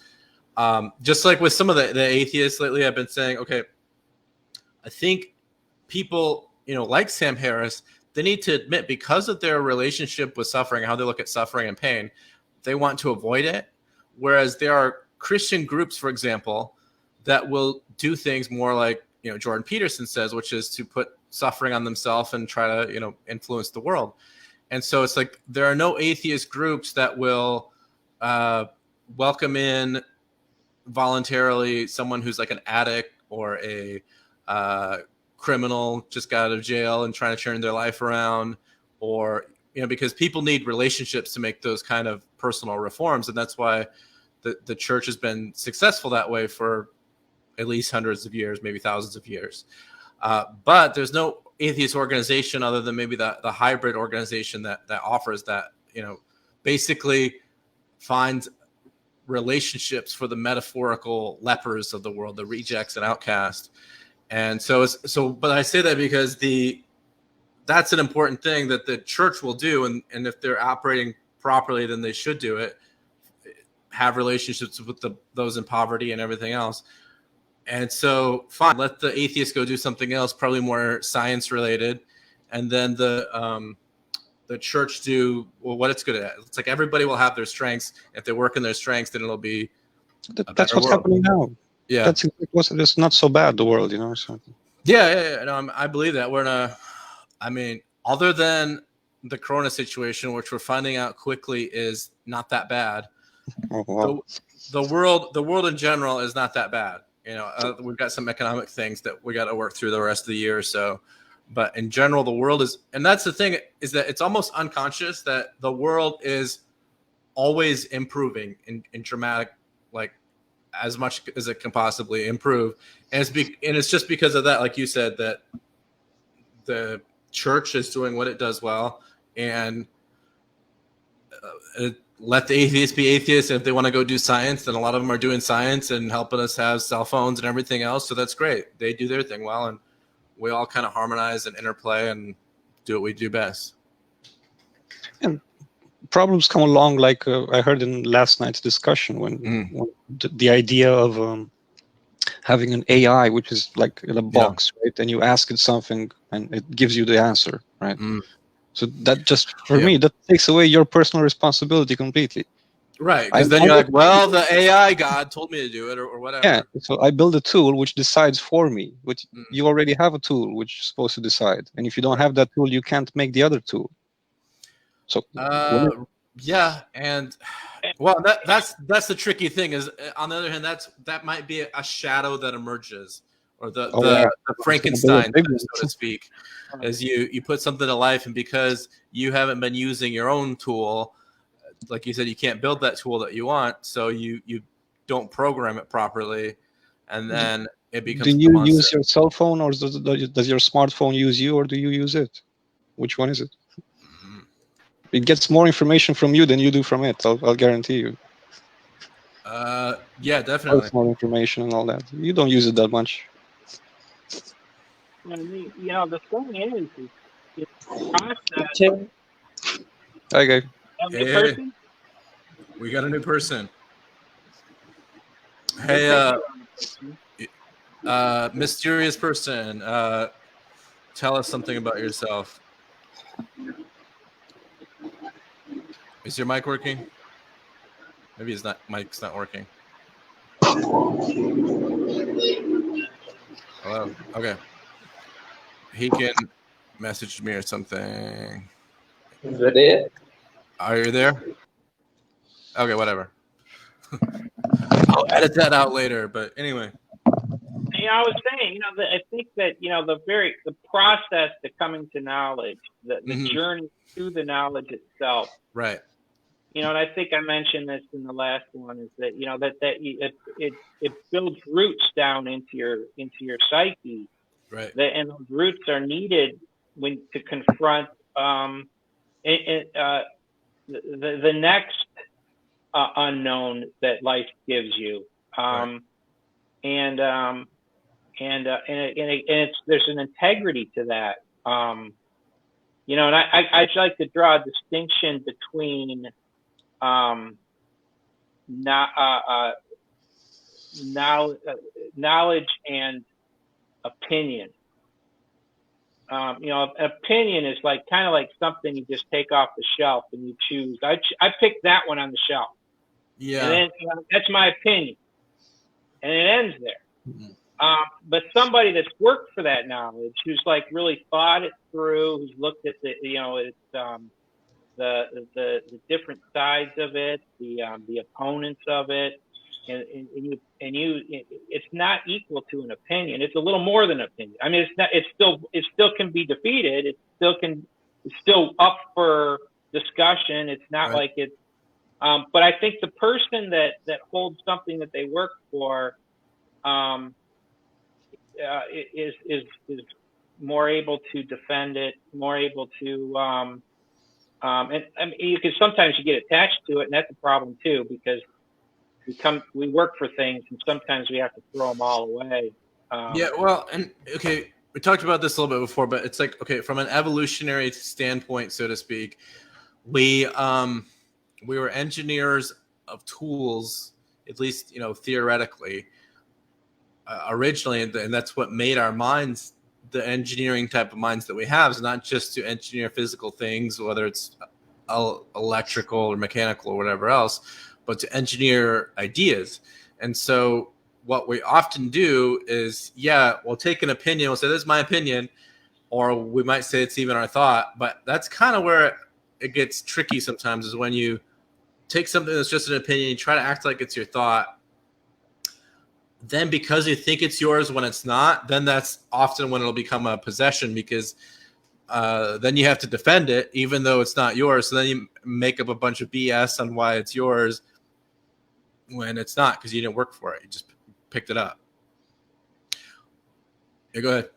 just like with some of the atheists lately, I've been saying, okay, I think people, like Sam Harris, they need to admit, because of their relationship with suffering, how they look at suffering and pain, they want to avoid it. Whereas there are Christian groups, for example, that will do things more like, Jordan Peterson says, which is to put suffering on themselves and try to influence the world. And so it's like there are no atheist groups that will welcome in voluntarily someone who's like an addict or a criminal just got out of jail and trying to turn their life around, or because people need relationships to make those kind of personal reforms. And that's why the church has been successful that way for at least hundreds of years, maybe thousands of years. But there's no atheist organization other than maybe the hybrid organization that offers that, basically finds relationships for the metaphorical lepers of the world, the rejects and outcasts. And but I say that because that's an important thing that the church will do. And if they're operating properly, then they should do it, have relationships with those in poverty and everything else. And so fine, let the atheists go do something else, probably more science related. And then the church do what it's good at. It's like everybody will have their strengths. If they work in their strengths, then it'll be that's what's happening now. Yeah, that's it's not so bad, the world, So. Yeah. No, I believe that we're other than the Corona situation, which we're finding out quickly is not that bad. Oh, wow. The world in general is not that bad. We've got some economic things that we got to work through the rest of the year or so. But in general, the world is, and that's the thing, is that it's almost unconscious that the world is always improving in dramatic, like as much as it can possibly improve. And it's just because of that, like you said, that the church is doing what it does well, and let the atheists be atheists. And if they want to go do science, then a lot of them are doing science and helping us have cell phones and everything else. So that's great. They do their thing well, and we all kind of harmonize and interplay and do what we do best. And problems come along, like I heard in last night's discussion when the idea of having an AI, which is like in a box, right? And you ask it something and it gives you the answer, right? So that just, for me, that takes away your personal responsibility completely. Right, because then you're like, well, the AI God told me to do it or whatever. Yeah, so I build a tool which decides for me, but you already have a tool which is supposed to decide. And if you don't have that tool, you can't make the other tool. So yeah, and well, that's the tricky thing is, on the other hand, that might be a shadow that emerges, or the Frankenstein, so to speak, as you put something to life, and because you haven't been using your own tool, like you said, you can't build that tool that you want, so you don't program it properly, and then it becomes. Do you use your cell phone, or does your smartphone use you, or do you use it? Which one is it? It gets more information from you than you do from it. I'll guarantee you. Yeah, definitely. More information and all that. You don't use it that much. The thing is it's process. Okay. Hey, we got a new person. Hey, mysterious person. Tell us something about yourself. Is your mic working? Maybe his mic's not working. Hello. Okay. He can message me or something. Is that it? Are you there? Okay, whatever. I'll edit that out later. But anyway. I was saying, I think that the process to coming to knowledge, the journey to the knowledge itself, right? And I think I mentioned this in the last one, is that it builds roots down into your psyche, right? And those roots are needed to confront the next unknown that life gives you, right. And there's an integrity to that, and I'd like to draw a distinction between knowledge and opinion. Opinion is kind of like something you just take off the shelf and you choose. I picked that one on the shelf. Yeah. And then that's my opinion, and it ends there. But somebody that's worked for that knowledge, who's like really thought it through, who's looked at the, it's the different sides of it, the opponents of it, it's not equal to an opinion. It's a little more than an opinion. I mean, it still can be defeated. It's still up for discussion. It's not like it's, but I think the person that holds something that they work for, is more able to defend it, more able to, and I mean, sometimes you get attached to it, and that's a problem too, because we work for things, and sometimes we have to throw them all away. Yeah, well, and okay, we talked about this a little bit before, but it's like, okay, from an evolutionary standpoint, so to speak, we were engineers of tools, at least theoretically, originally, and that's what made our minds the engineering type of minds that we have, is not just to engineer physical things, whether it's electrical or mechanical or whatever else, but to engineer ideas. And so what we often do is, we'll take an opinion, we'll say, this is my opinion, or we might say it's even our thought, but that's kind of where it gets tricky sometimes, is when you take something that's just an opinion, you try to act like it's your thought, then because you think it's yours when it's not, then that's often when it'll become a possession, because then you have to defend it even though it's not yours. So then you make up a bunch of BS on why it's yours when it's not, because you didn't work for it. You just picked it up. Yeah, go ahead.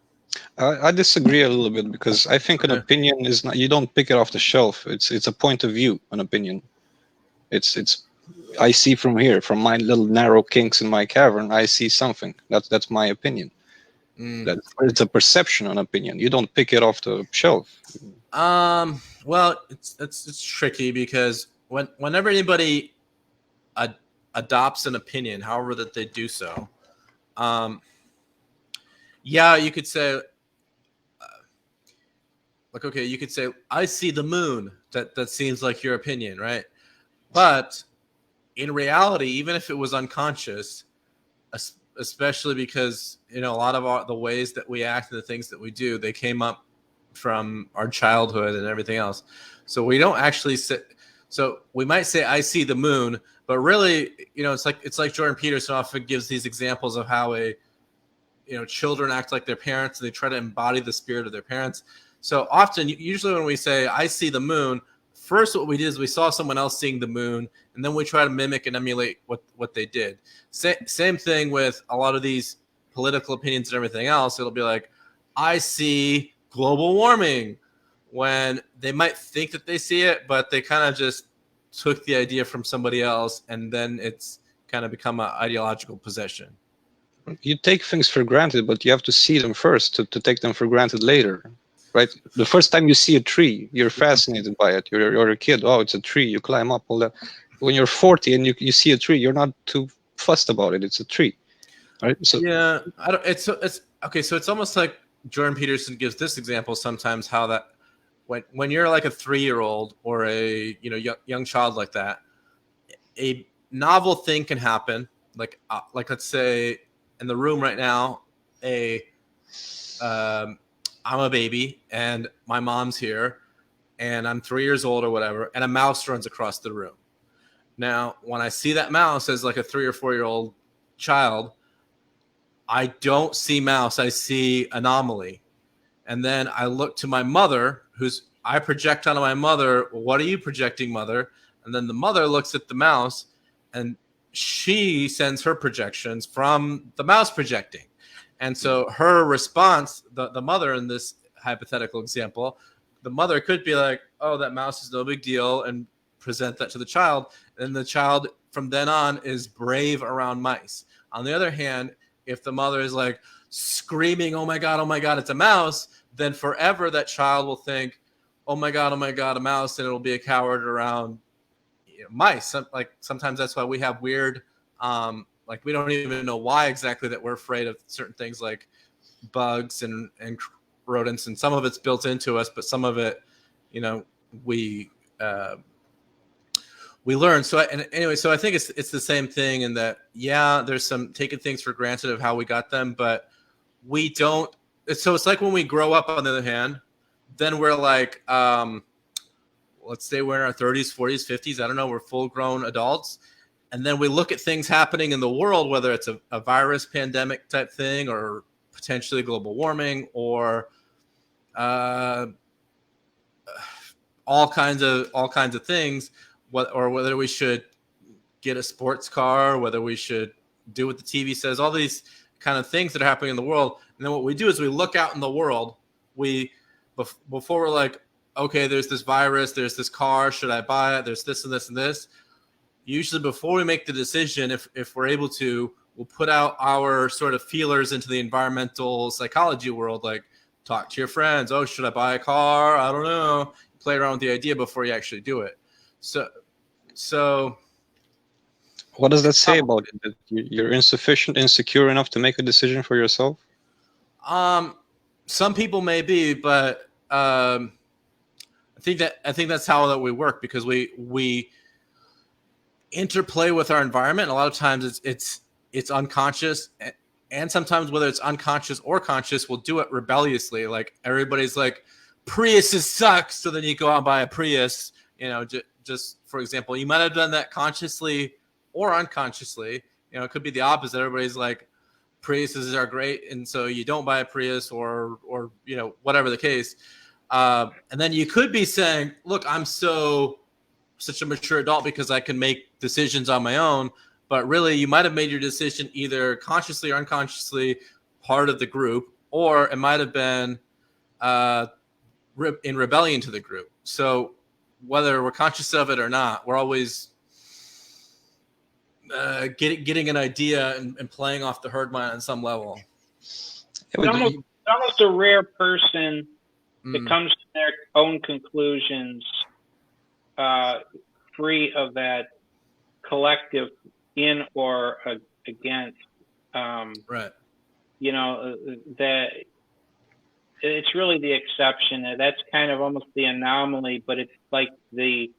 I disagree a little bit, because I think an opinion is not, you don't pick it off the shelf. It's a point of view, an opinion. It's I see from here, from my little narrow kinks in my cavern, I see something. That's my opinion. It's a perception, an opinion. You don't pick it off the shelf. Well, it's tricky, because whenever anybody adopts an opinion, however that they do so, you could say, you could say, I see the moon. That seems like your opinion, right? But in reality, even if it was unconscious, especially because a lot of the ways that we act and the things that we do, they came up from our childhood and everything else. So we don't actually sit. So we might say, I see the moon, but really, it's like Jordan Peterson often gives these examples of how children act like their parents, and they try to embody the spirit of their parents. So often, usually when we say, I see the moon, first what we did is we saw someone else seeing the moon, and then we try to mimic and emulate what they did. Same thing with a lot of these political opinions and everything else. It'll be like, I see global warming, when they might think that they see it, but they kind of just took the idea from somebody else, and then it's kind of become an ideological possession. You take things for granted, but you have to see them first to take them for granted later, right? The first time you see a tree, you're fascinated by it. You're a kid. Oh, it's a tree. You climb up all that. When you're 40 and you see a tree, you're not too fussed about it. It's a tree, right? So it's okay. So it's almost like Jordan Peterson gives this example sometimes, how that when you're like a 3-year-old or a young child like that, a novel thing can happen. Like let's say in the room right now, I'm a baby and my mom's here, and I'm 3 years old or whatever, and a mouse runs across the room. Now, when I see that mouse as like a 3 or 4-year-old child, I don't see mouse, I see anomaly. And then I look to my mother, I project onto my mother, what are you projecting, mother? And then the mother looks at the mouse, and she sends her projections from the mouse projecting. And so her response, the mother in this hypothetical example, the mother could be like, oh, that mouse is no big deal, and present that to the child. And the child from then on is brave around mice. On the other hand, if the mother is like screaming, oh my God, it's a mouse, then forever that child will think, oh my God, a mouse, and it'll be a coward around mice. Like sometimes that's why we have weird, like we don't even know why exactly that we're afraid of certain things like bugs and rodents, and some of it's built into us, but some of it, we we learn. So anyway, so I think it's the same thing in that, yeah, there's some taking things for granted of how we got them, but we don't. So it's like when we grow up, on the other hand, then we're like, let's say we're in our 30s, 40s, 50s. I don't know. We're full grown adults. And then we look at things happening in the world, whether it's a virus pandemic type thing or potentially global warming or all kinds of things, or whether we should get a sports car, whether we should do what the TV says, all these kind of things that are happening in the world. And then what we do is we look out in the world. Before we're like, okay, there's this virus, there's this car, should I buy it? There's this and this and this. Usually before we make the decision, if we're able to, we'll put out our sort of feelers into the environmental psychology world, like talk to your friends. Oh, should I buy a car? I don't know. Play around with the idea before you actually do it. So what does that say about it? That you're insufficient, insecure enough to make a decision for yourself? Some people may be, but I think that's how that we work, because we interplay with our environment. And a lot of times it's unconscious, and sometimes whether it's unconscious or conscious, we'll do it rebelliously. Like everybody's like, Priuses suck, so then you go out and buy a Prius. Just for example, you might have done that consciously or unconsciously. It could be the opposite. Everybody's like, Priuses are great, and so you don't buy a Prius, or whatever the case. And then you could be saying, look, I'm such a mature adult because I can make decisions on my own. But really, you might have made your decision either consciously or unconsciously part of the group, or it might have been in rebellion to the group. So whether we're conscious of it or not, we're always getting an idea and playing off the herd mind on some level. It's almost a rare person that comes to their own conclusions free of that collective in or against. Right. That it's really the exception. That's kind of almost the anomaly, but it's like the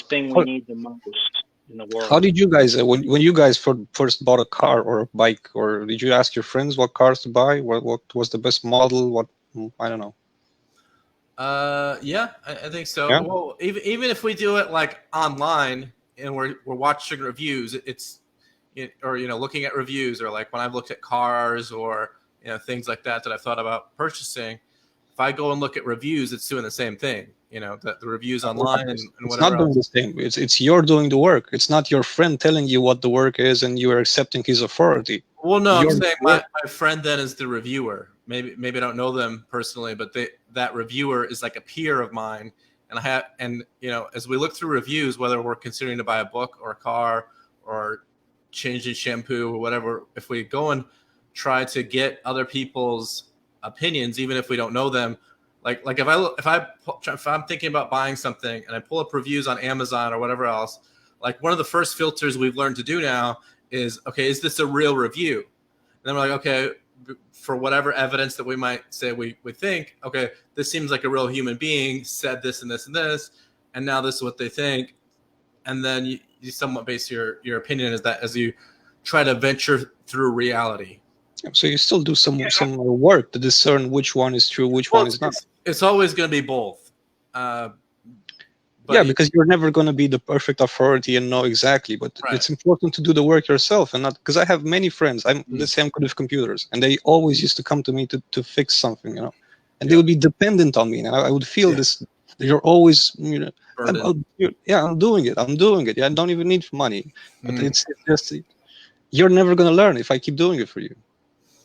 thing we need the most in the world. How did you guys, when you guys first bought a car or a bike, or did you ask your friends what cars to buy? What was the best model? What, I don't know. Yeah, I think so. Yeah? Well, even if we do it like online and we're watching reviews, or looking at reviews, or like when I've looked at cars or things like that I've thought about purchasing, if I go and look at reviews, it's doing the same thing. The reviews online and whatever. It's not doing the same. It's you're doing the work. It's not your friend telling you what the work is and you are accepting his authority. Well, no, I'm saying my friend then is the reviewer. Maybe I don't know them personally, but that reviewer is like a peer of mine. And as we look through reviews, whether we're considering to buy a book or a car or changing shampoo or whatever, if we go and try to get other people's opinions, even if we don't know them, like if I'm thinking about buying something and I pull up reviews on Amazon or whatever else, like one of the first filters we've learned to do now is, okay, is this a real review? And then we're like, okay, for whatever evidence that we might say we think, okay, this seems like a real human being said this and this and this, and now this is what they think. And then you somewhat base your opinion as you try to venture through reality. So you still do some work to discern which one is true, which one is not. It's always going to be both. Because you're never going to be the perfect authority and know exactly. But right. It's important to do the work yourself, and not because I have many friends. Let's say I'm good with computers, and they always used to come to me to fix something, and they would be dependent on me, and I would feel this. You're always, I'm doing it. Yeah, I don't even need money, but it's just you're never going to learn if I keep doing it for you.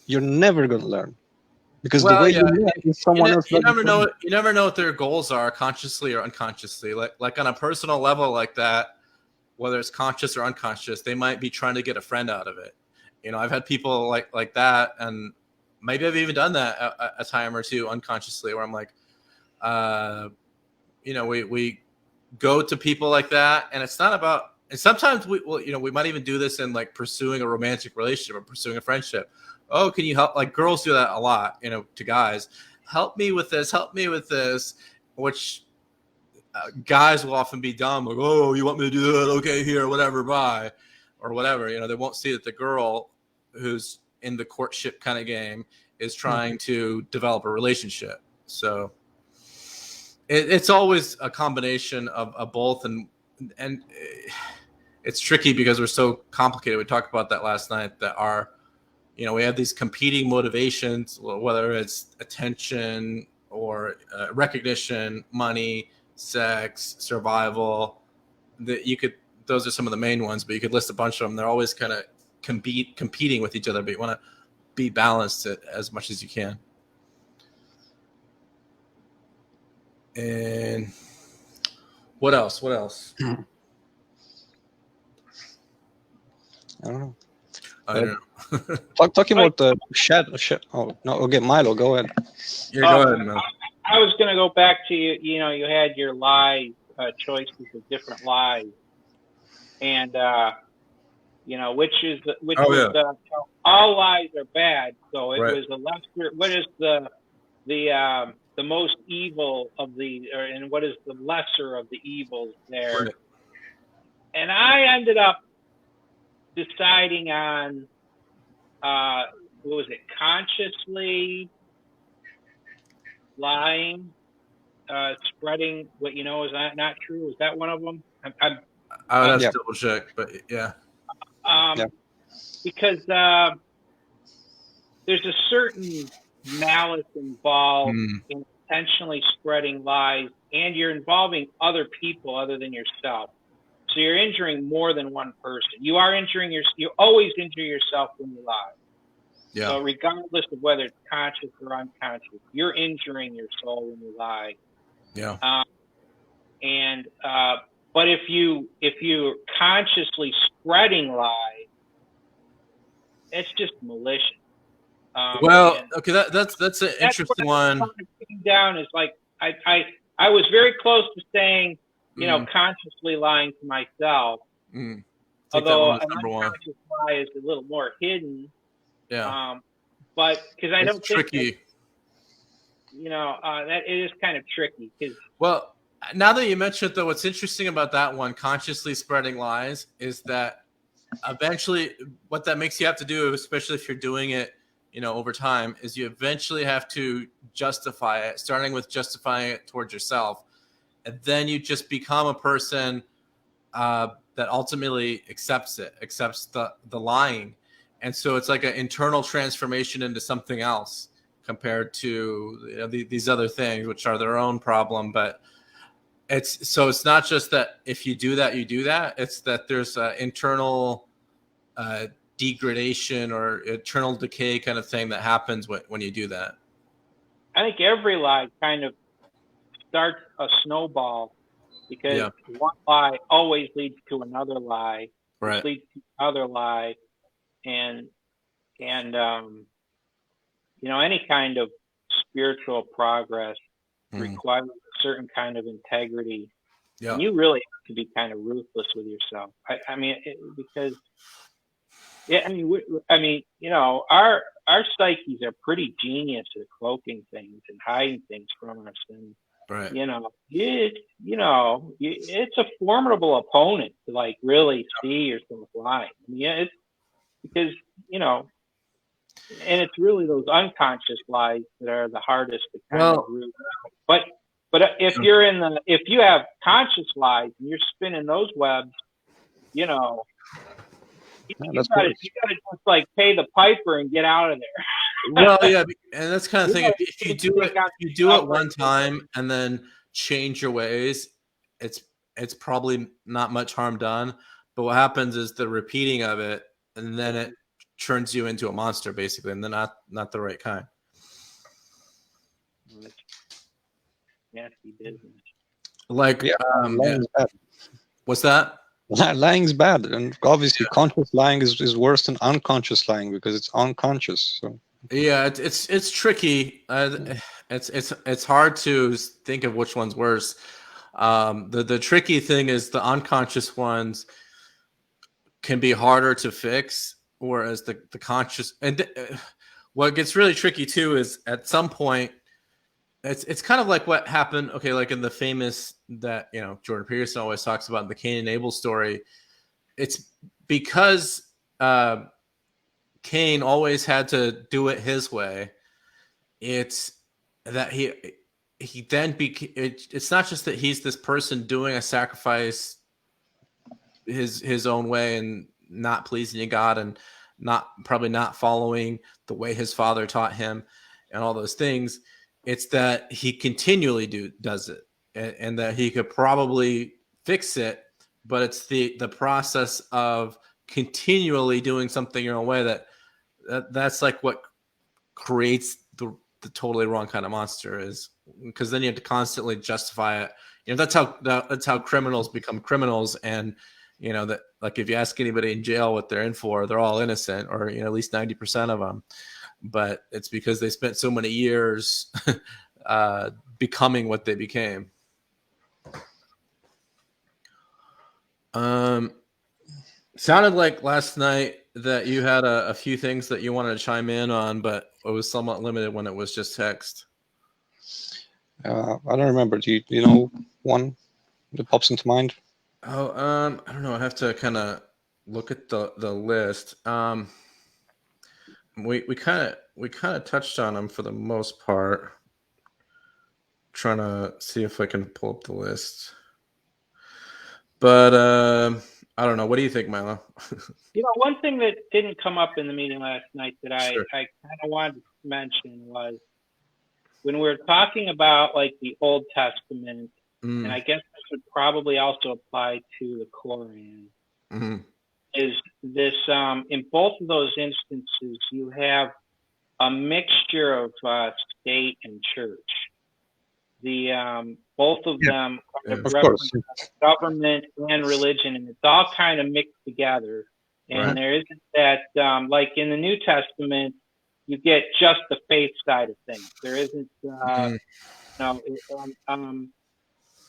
You're never going to learn. Because the way you learn is someone else. You never know what their goals are, consciously or unconsciously. Like on a personal level like that, whether it's conscious or unconscious, they might be trying to get a friend out of it. I've had people like that, and maybe I've even done that a time or two unconsciously, where I'm like, we go to people like that, and it's not about. And sometimes we might even do this in like pursuing a romantic relationship or pursuing a friendship. Oh, can you help? Like girls do that a lot, to guys. Help me with this, which guys will often be dumb, like, oh, you want me to do that? Okay, here, whatever, bye, or whatever. They won't see that the girl who's in the courtship kind of game is trying to develop a relationship. So it's always a combination of both, and it's tricky because we're so complicated. We talked about that last night, that we have these competing motivations, whether it's attention or recognition, money, sex, survival. Those are some of the main ones, but you could list a bunch of them. They're always kind of competing with each other, but you want to be balanced as much as you can. And what else? I don't know. I don't know. Talking about the shadow. Oh no, okay, Milo, go ahead. Yeah, go ahead, Mel. I was going to go back to you had your lie choices of different lies, and which all lies are bad. So it was a lesser. What is the most evil of and what is the lesser of the evils there? Right. And I ended up deciding on what was it? Consciously lying, spreading what is not true. Is that one of them? I would have to double check, but yeah. Because there's a certain malice involved in intentionally spreading lies, and you're involving other people other than yourself. So you're injuring more than one person. You always injure yourself when you lie. Yeah. So regardless of whether it's conscious or unconscious, you're injuring your soul when you lie. Yeah. But if you're consciously spreading lies, it's just malicious. Okay, that's an interesting one. Down is like I was very close to saying, consciously lying to myself. Although an unconscious lie is a little more hidden. Yeah. But because I don't think tricky. That it is kind of tricky. Well, now that you mention it, though, what's interesting about that one, consciously spreading lies, is that eventually what that makes you have to do, especially if you're doing it, over time, is you eventually have to justify it, starting with justifying it towards yourself. And then you just become a person that ultimately accepts the lying. And so it's like an internal transformation into something else compared to these other things, which are their own problem. But it's not just that if you do that, you do that. It's that there's an internal degradation or internal decay kind of thing that happens when you do that. I think every lie kind of starts a snowball, because one lie always leads to another lie, which leads to another lie, and any kind of spiritual progress requires a certain kind of integrity. Yeah. And you really have to be kind of ruthless with yourself. Our psyches are pretty genius at cloaking things and hiding things from us, and it's a formidable opponent to really see yourself lying. It's because and it's really those unconscious lies that are the hardest to kind of root out. But if you have conscious lies and you're spinning those webs, you got to just pay the piper and get out of there. Well, yeah, and that's kind of thing. If you do it one time and then change your ways, it's probably not much harm done. But what happens is the repeating of it, and then it turns you into a monster, basically, and they're not the right kind. Nasty business. What's that? Lying's bad, and obviously conscious lying is worse than unconscious lying because it's unconscious. So yeah, it's tricky. It's hard to think of which one's worse. The tricky thing is the unconscious ones can be harder to fix, whereas the conscious, and what gets really tricky too is at some point it's kind of like what happened. Okay, like in the famous that Jordan Peterson always talks about the Cain and Abel story. It's because Cain always had to do it his way. It's that he then it's not just that he's this person doing a sacrifice his own way and not pleasing God and probably not following the way his father taught him and all those things. It's that he continually does it and that he could probably fix it, but it's the process of continually doing something your own way that's like what creates the totally wrong kind of monster, is because then you have to constantly justify it. That's how criminals become criminals. And that, like, if you ask anybody in jail what they're in for, they're all innocent, or at least 90% of them. But it's because they spent so many years becoming what they became. Sounded like last night that you had a few things that you wanted to chime in on, but it was somewhat limited when it was just text. I don't remember. Do you know one that pops into mind? Oh, I don't know. I have to kind of look at the list. We kind of touched on them for the most part. Trying to see if I can pull up the list, but I don't know. What do you think, Milo? One thing that didn't come up in the meeting last night that Sure. I kind of wanted to mention was when we were talking about like the Old Testament, and I guess this would probably also apply to the Koran. Is this in both of those instances you have a mixture of state and church. The both of them represent government and religion, and it's all kind of mixed together. And there isn't that like in the New Testament, you get just the faith side of things. There isn't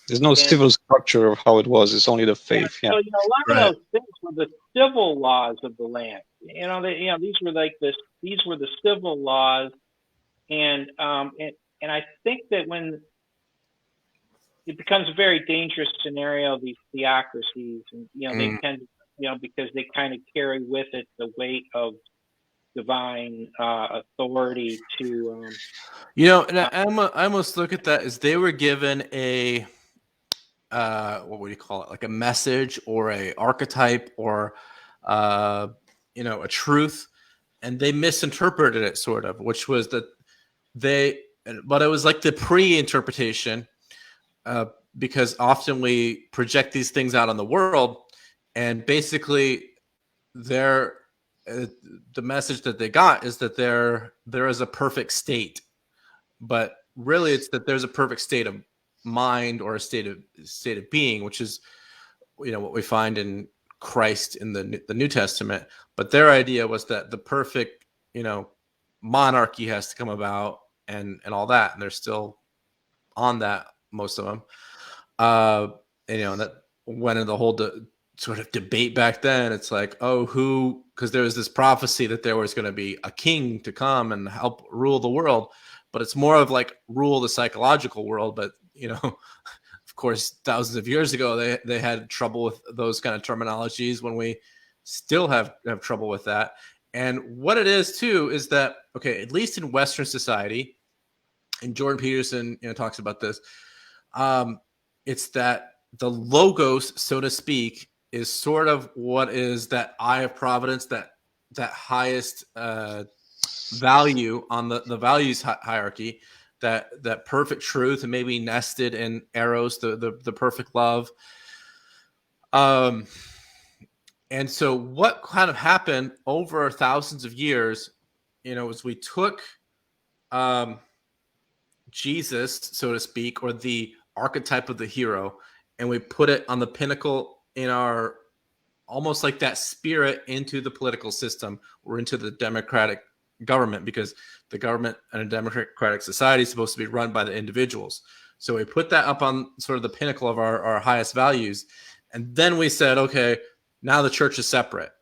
there's no civil structure of how it was. It's only the faith. So, a lot of those things were the civil laws of the land. These were the civil laws, and I think that when it becomes a very dangerous scenario, these theocracies, and they tend to, because they kind of carry with it the weight of divine authority to. And I almost look at that as they were given a. What would you call it? Like a message or a archetype or, a truth, and they misinterpreted it sort of, which was that but it was like the pre-interpretation, because often we project these things out on the world, and basically the message that they got is that there is a perfect state, but really it's that there's a perfect state of mind or a state of being, which is what we find in Christ in the New Testament. But their idea was that the perfect monarchy has to come about and all that, and they're still on that, most of them. That went into the whole sort of debate back then. It's like, because there was this prophecy that there was going to be a king to come and help rule the world, but it's more of like rule the psychological world. But of course, thousands of years ago, they had trouble with those kind of terminologies, when we still have trouble with that. And what it is too is that, okay, at least in Western society, and Jordan Peterson talks about this, it's that the logos, so to speak, is sort of what is that eye of providence, that highest value on the values hierarchy, that perfect truth, and maybe nested in eros, the perfect love. And so what kind of happened over thousands of years, is we took Jesus, so to speak, or the archetype of the hero, and we put it on the pinnacle in our, almost like that spirit, into the political system or into the democratic government, because the government in a democratic society is supposed to be run by the individuals. So we put that up on sort of the pinnacle of our highest values. And then we said, okay, now the church is separate.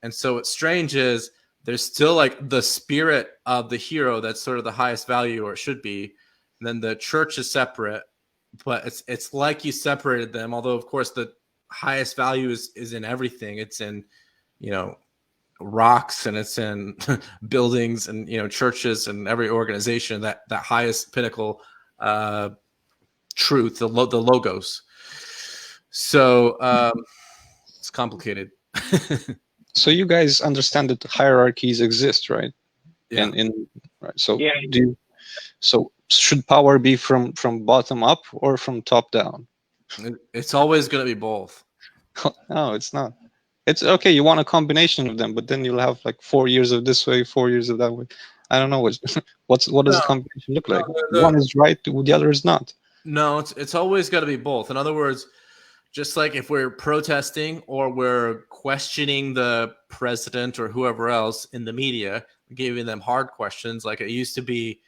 And so what's strange is there's still like the spirit of the hero, that's sort of the highest value, or it should be. and then the church is separate. But it's like you separated them. Although, of course, the highest value is in everything. It's in, rocks, and it's in buildings, and churches, and every organization. That highest pinnacle truth, the logos. So it's complicated. So you guys understand that hierarchies exist, right? Yeah. Right. So Yeah. So should power be from bottom up or from top down? It's always going to be both. No, it's not. It's okay. You want a combination of them, but then you'll have like 4 years of this way, 4 years of that way. I don't know what does a combination look like? One is right, the other is not. No, it's always got to be both. In other words, just like if we're protesting or we're questioning the president or whoever else in the media, giving them hard questions, like it used to be,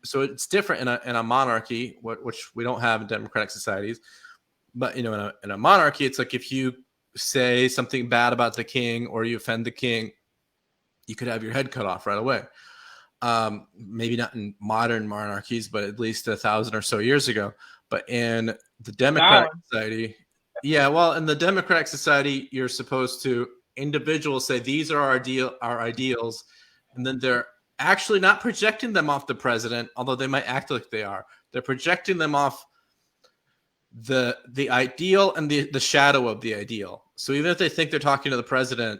so it's different in a monarchy, which we don't have in democratic societies. But in a monarchy, it's like if you say something bad about the king or you offend the king, you could have your head cut off right away. Maybe not in modern monarchies, but at least 1,000 or so years ago. But in the democratic society, in the democratic society, you're supposed to individuals say these are our ideals, and then they're actually not projecting them off the president, although they might act like they are. They're projecting them off the ideal and the shadow of the ideal. So even if they think they're talking to the president,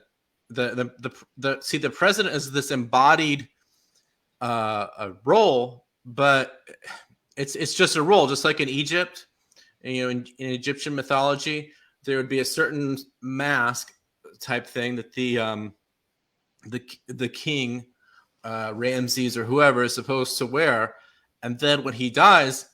the president is this embodied a role, but it's just a role, just like in Egypt. In Egyptian mythology, there would be a certain mask type thing that the king, Ramses or whoever, is supposed to wear, and then when he dies,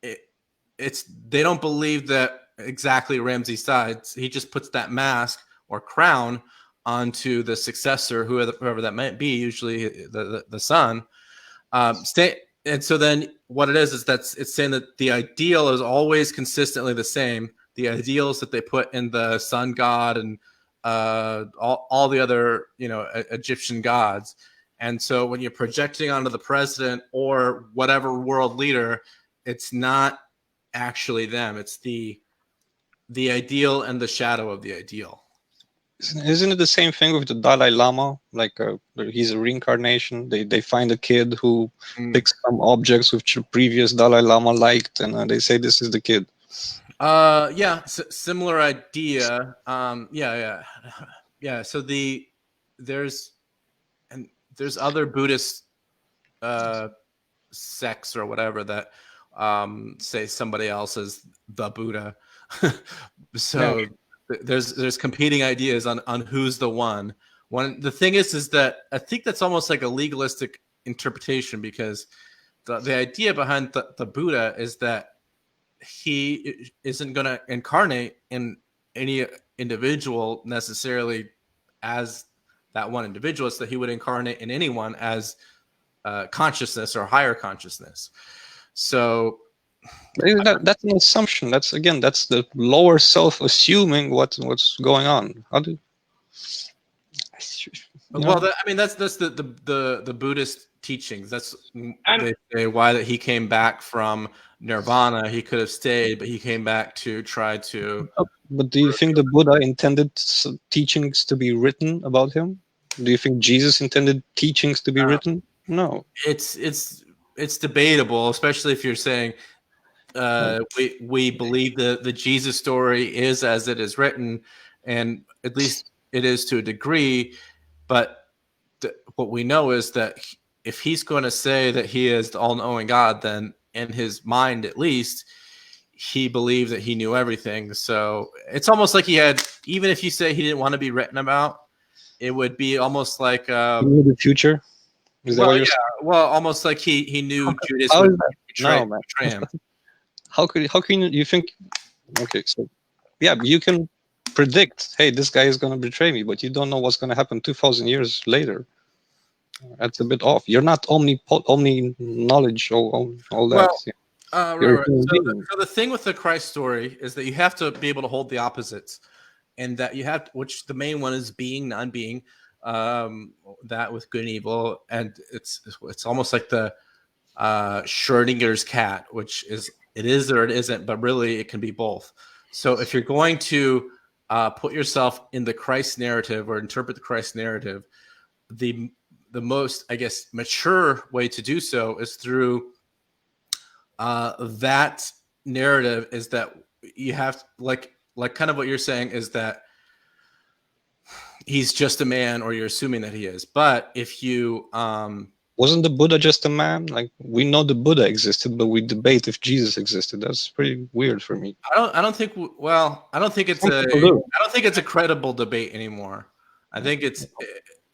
they don't believe that exactly Ramses died. He just puts that mask or crown onto the successor, whoever that might be, usually the son. And so then what it is it's saying that the ideal is always consistently the same. The ideals that they put in the sun god and all the other Egyptian gods. And so when you're projecting onto the president or whatever world leader, it's not actually them. It's the ideal and the shadow of the ideal. Isn't it the same thing with the Dalai Lama? Like he's a reincarnation. They find a kid who picks some objects which the previous Dalai Lama liked, and they say this is the kid. Similar idea. So there's other Buddhist sects or whatever that say somebody else is the Buddha. So there's competing ideas on who's the one. The thing is that I think that's almost like a legalistic interpretation, because the idea behind the Buddha is that he isn't going to incarnate in any individual necessarily as that one individual. It's that he would incarnate in anyone as consciousness or higher consciousness. So that's an assumption. That's the lower self assuming what's going on. How do? That's the Buddhist teachings. That's they say why that he came back from nirvana. He could have stayed, but he came back to try to. But do you think the Buddha intended teachings to be written about him? Do you think Jesus intended teachings to be written? No. It's debatable, especially if you're saying we believe the Jesus story is as it is written, and at least it is to a degree. But what we know is that if he's going to say that he is the all-knowing God, then in his mind, at least, he believed that he knew everything. So it's almost like he had, even if you say he didn't want to be written about, it would be almost like the future. Is that what you're saying? Well, almost like he knew Judas would betray him. How can you think? Okay, so you can predict, hey, this guy is going to betray me, but you don't know what's going to happen 2,000 years later. That's a bit off. You're not omni knowledge, all that. Right. So the thing with the Christ story is that you have to be able to hold the opposites, and that you have, which the main one is being, non-being, that with good and evil, and it's almost like the Schrodinger's cat, which is it is or it isn't, but really it can be both. So if you're going to put yourself in the Christ narrative or interpret the Christ narrative, the most, I guess, mature way to do so is through that narrative. Is that you have like kind of what you're saying is that he's just a man, or you're assuming that he is. But if you wasn't the Buddha just a man? Like, we know the Buddha existed, but we debate if Jesus existed. That's pretty weird for me. I don't think. Well, I don't think it's I don't think it's a credible debate anymore. I think it's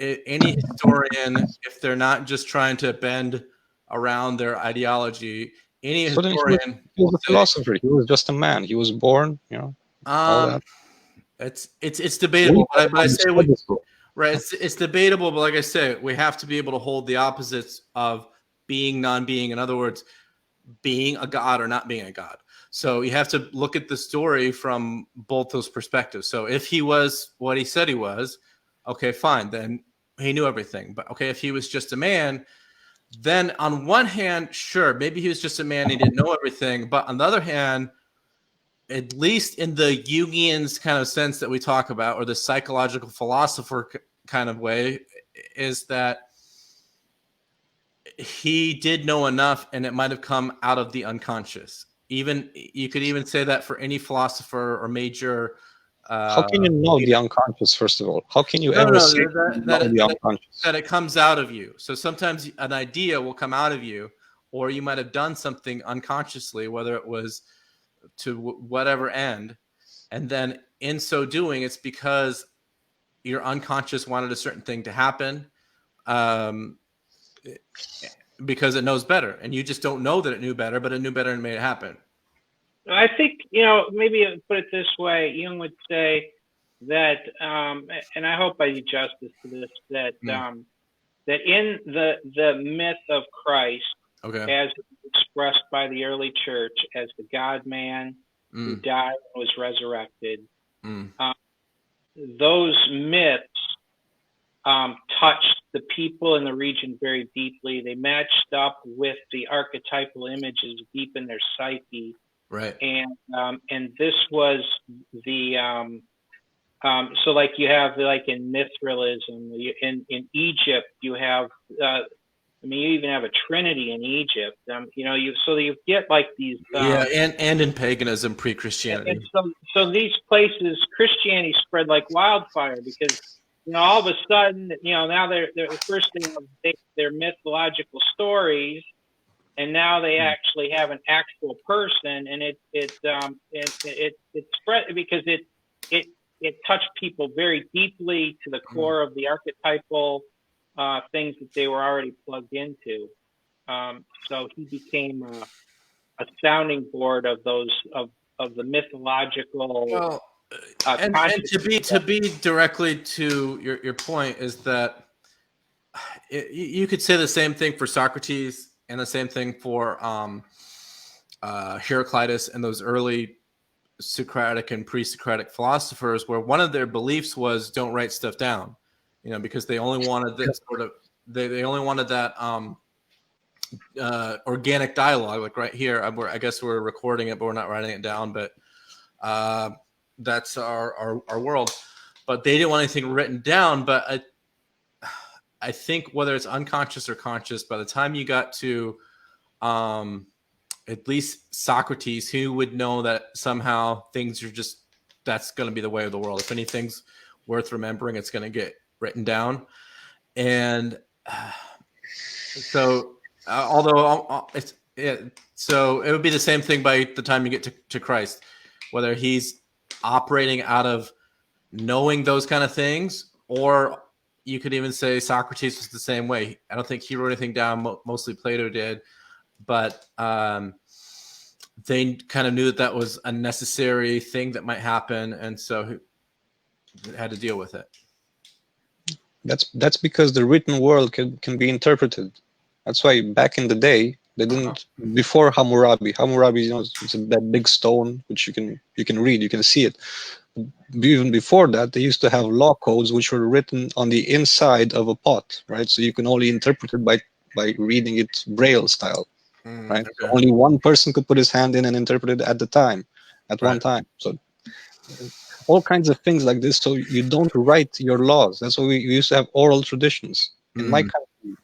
any historian, if they're not just trying to bend around their ideology, any historian. He was a philosopher. He was just a man. He was born. You know. All that. It's debatable, but I say right. It's debatable, but like I said, we have to be able to hold the opposites of being, non-being. In other words, being a god or not being a god. So you have to look at the story from both those perspectives. So if he was what he said he was, okay, fine, then he knew everything. But okay, if he was just a man, then on one hand, sure, maybe he was just a man, he didn't know everything. But on the other hand, at least in the Jungian kind of sense that we talk about, or the psychological philosopher kind of way, is that he did know enough, and it might have come out of the unconscious. Even you could even say that for any philosopher or major. How can you know the unconscious? First of all, how can you ever say the unconscious? That it comes out of you. So sometimes an idea will come out of you, or you might have done something unconsciously, whether it was to whatever end, and then in so doing, it's because your unconscious wanted a certain thing to happen, because it knows better, and you just don't know that it knew better, but it knew better and made it happen. I think, maybe put it this way, Jung would say that, and I hope I do justice to this, that that in the myth of Christ, as expressed by the early church as the God-man who died and was resurrected, those myths touched the people in the region very deeply. They matched up with the archetypal images deep in their psyche. Right. And this was the so like you have like in Mithralism, in Egypt you have you even have a Trinity in Egypt. You get like these and in paganism, pre-Christianity. So these places, Christianity spread like wildfire, because all of a sudden now they're the first thing they're mythological stories. And now they actually have an actual person, and it spread because it touched people very deeply to the core of the archetypal things that they were already plugged into. So he became a sounding board of those of the mythological. Well, and to be directly to your point is that you could say the same thing for Socrates. And the same thing for Heraclitus and those early Socratic and pre-Socratic philosophers, where one of their beliefs was don't write stuff down, because they only wanted this sort of they only wanted that organic dialogue, like right here. I guess we're recording it, but we're not writing it down. But that's our world. But they didn't want anything written down. But I think whether it's unconscious or conscious, by the time you got to at least Socrates, who would know that somehow things are just, that's going to be the way of the world. If anything's worth remembering, it's going to get written down. And so so it would be the same thing by the time you get to Christ, whether he's operating out of knowing those kind of things, or you could even say Socrates was the same way. I don't think he wrote anything down. Mostly Plato did, but they kind of knew that was a necessary thing that might happen, and so he had to deal with it. That's because the written world can be interpreted. That's why back in the day they didn't. Before Hammurabi, it's that big stone which you can read, you can see it. Even before that, they used to have law codes which were written on the inside of a pot, right? So you can only interpret it by reading it Braille style. right? So Okay. only one person could put his hand in and interpret it at one time. So all kinds of things like this. So you don't write your laws. That's why we used to have oral traditions. In my country,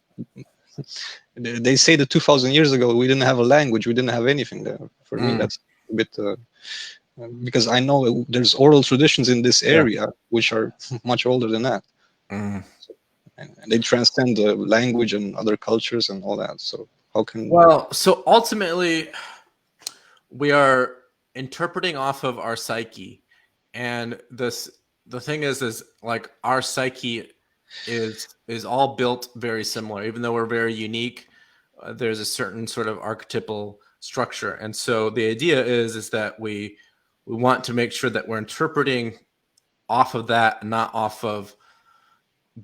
they say that 2,000 years ago we didn't have a language, we didn't have anything there. For me, that's a bit because I know there's oral traditions in this area which are much older than that. And they transcend the language and other cultures and all that. So how can so ultimately we are interpreting off of our psyche, and the thing is like our psyche is all built very similar, even though we're very unique. There's a certain sort of archetypal structure, and so the idea is that we want to make sure that we're interpreting off of that, not off of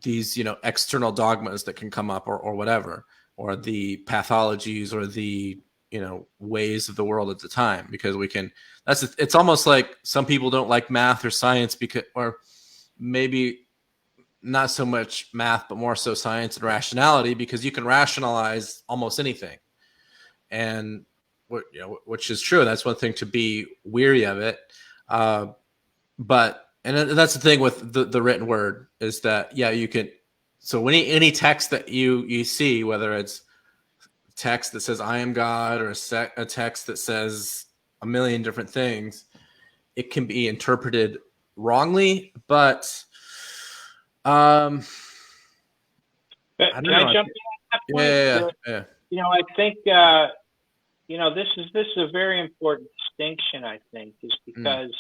these external dogmas that can come up, or whatever, or the pathologies, or the ways of the world at the time, because it's almost like some people don't like math or science, because, or maybe not so much math but more so science and rationality, because you can rationalize almost anything, and which is true. That's one thing to be weary of it, but that's the thing with the written word, is that you can. So when any text that you see, whether it's text that says I am God, or a text that says a million different things, it can be interpreted wrongly. But Can I jump in at that point? Yeah. I think this is a very important distinction. I think is because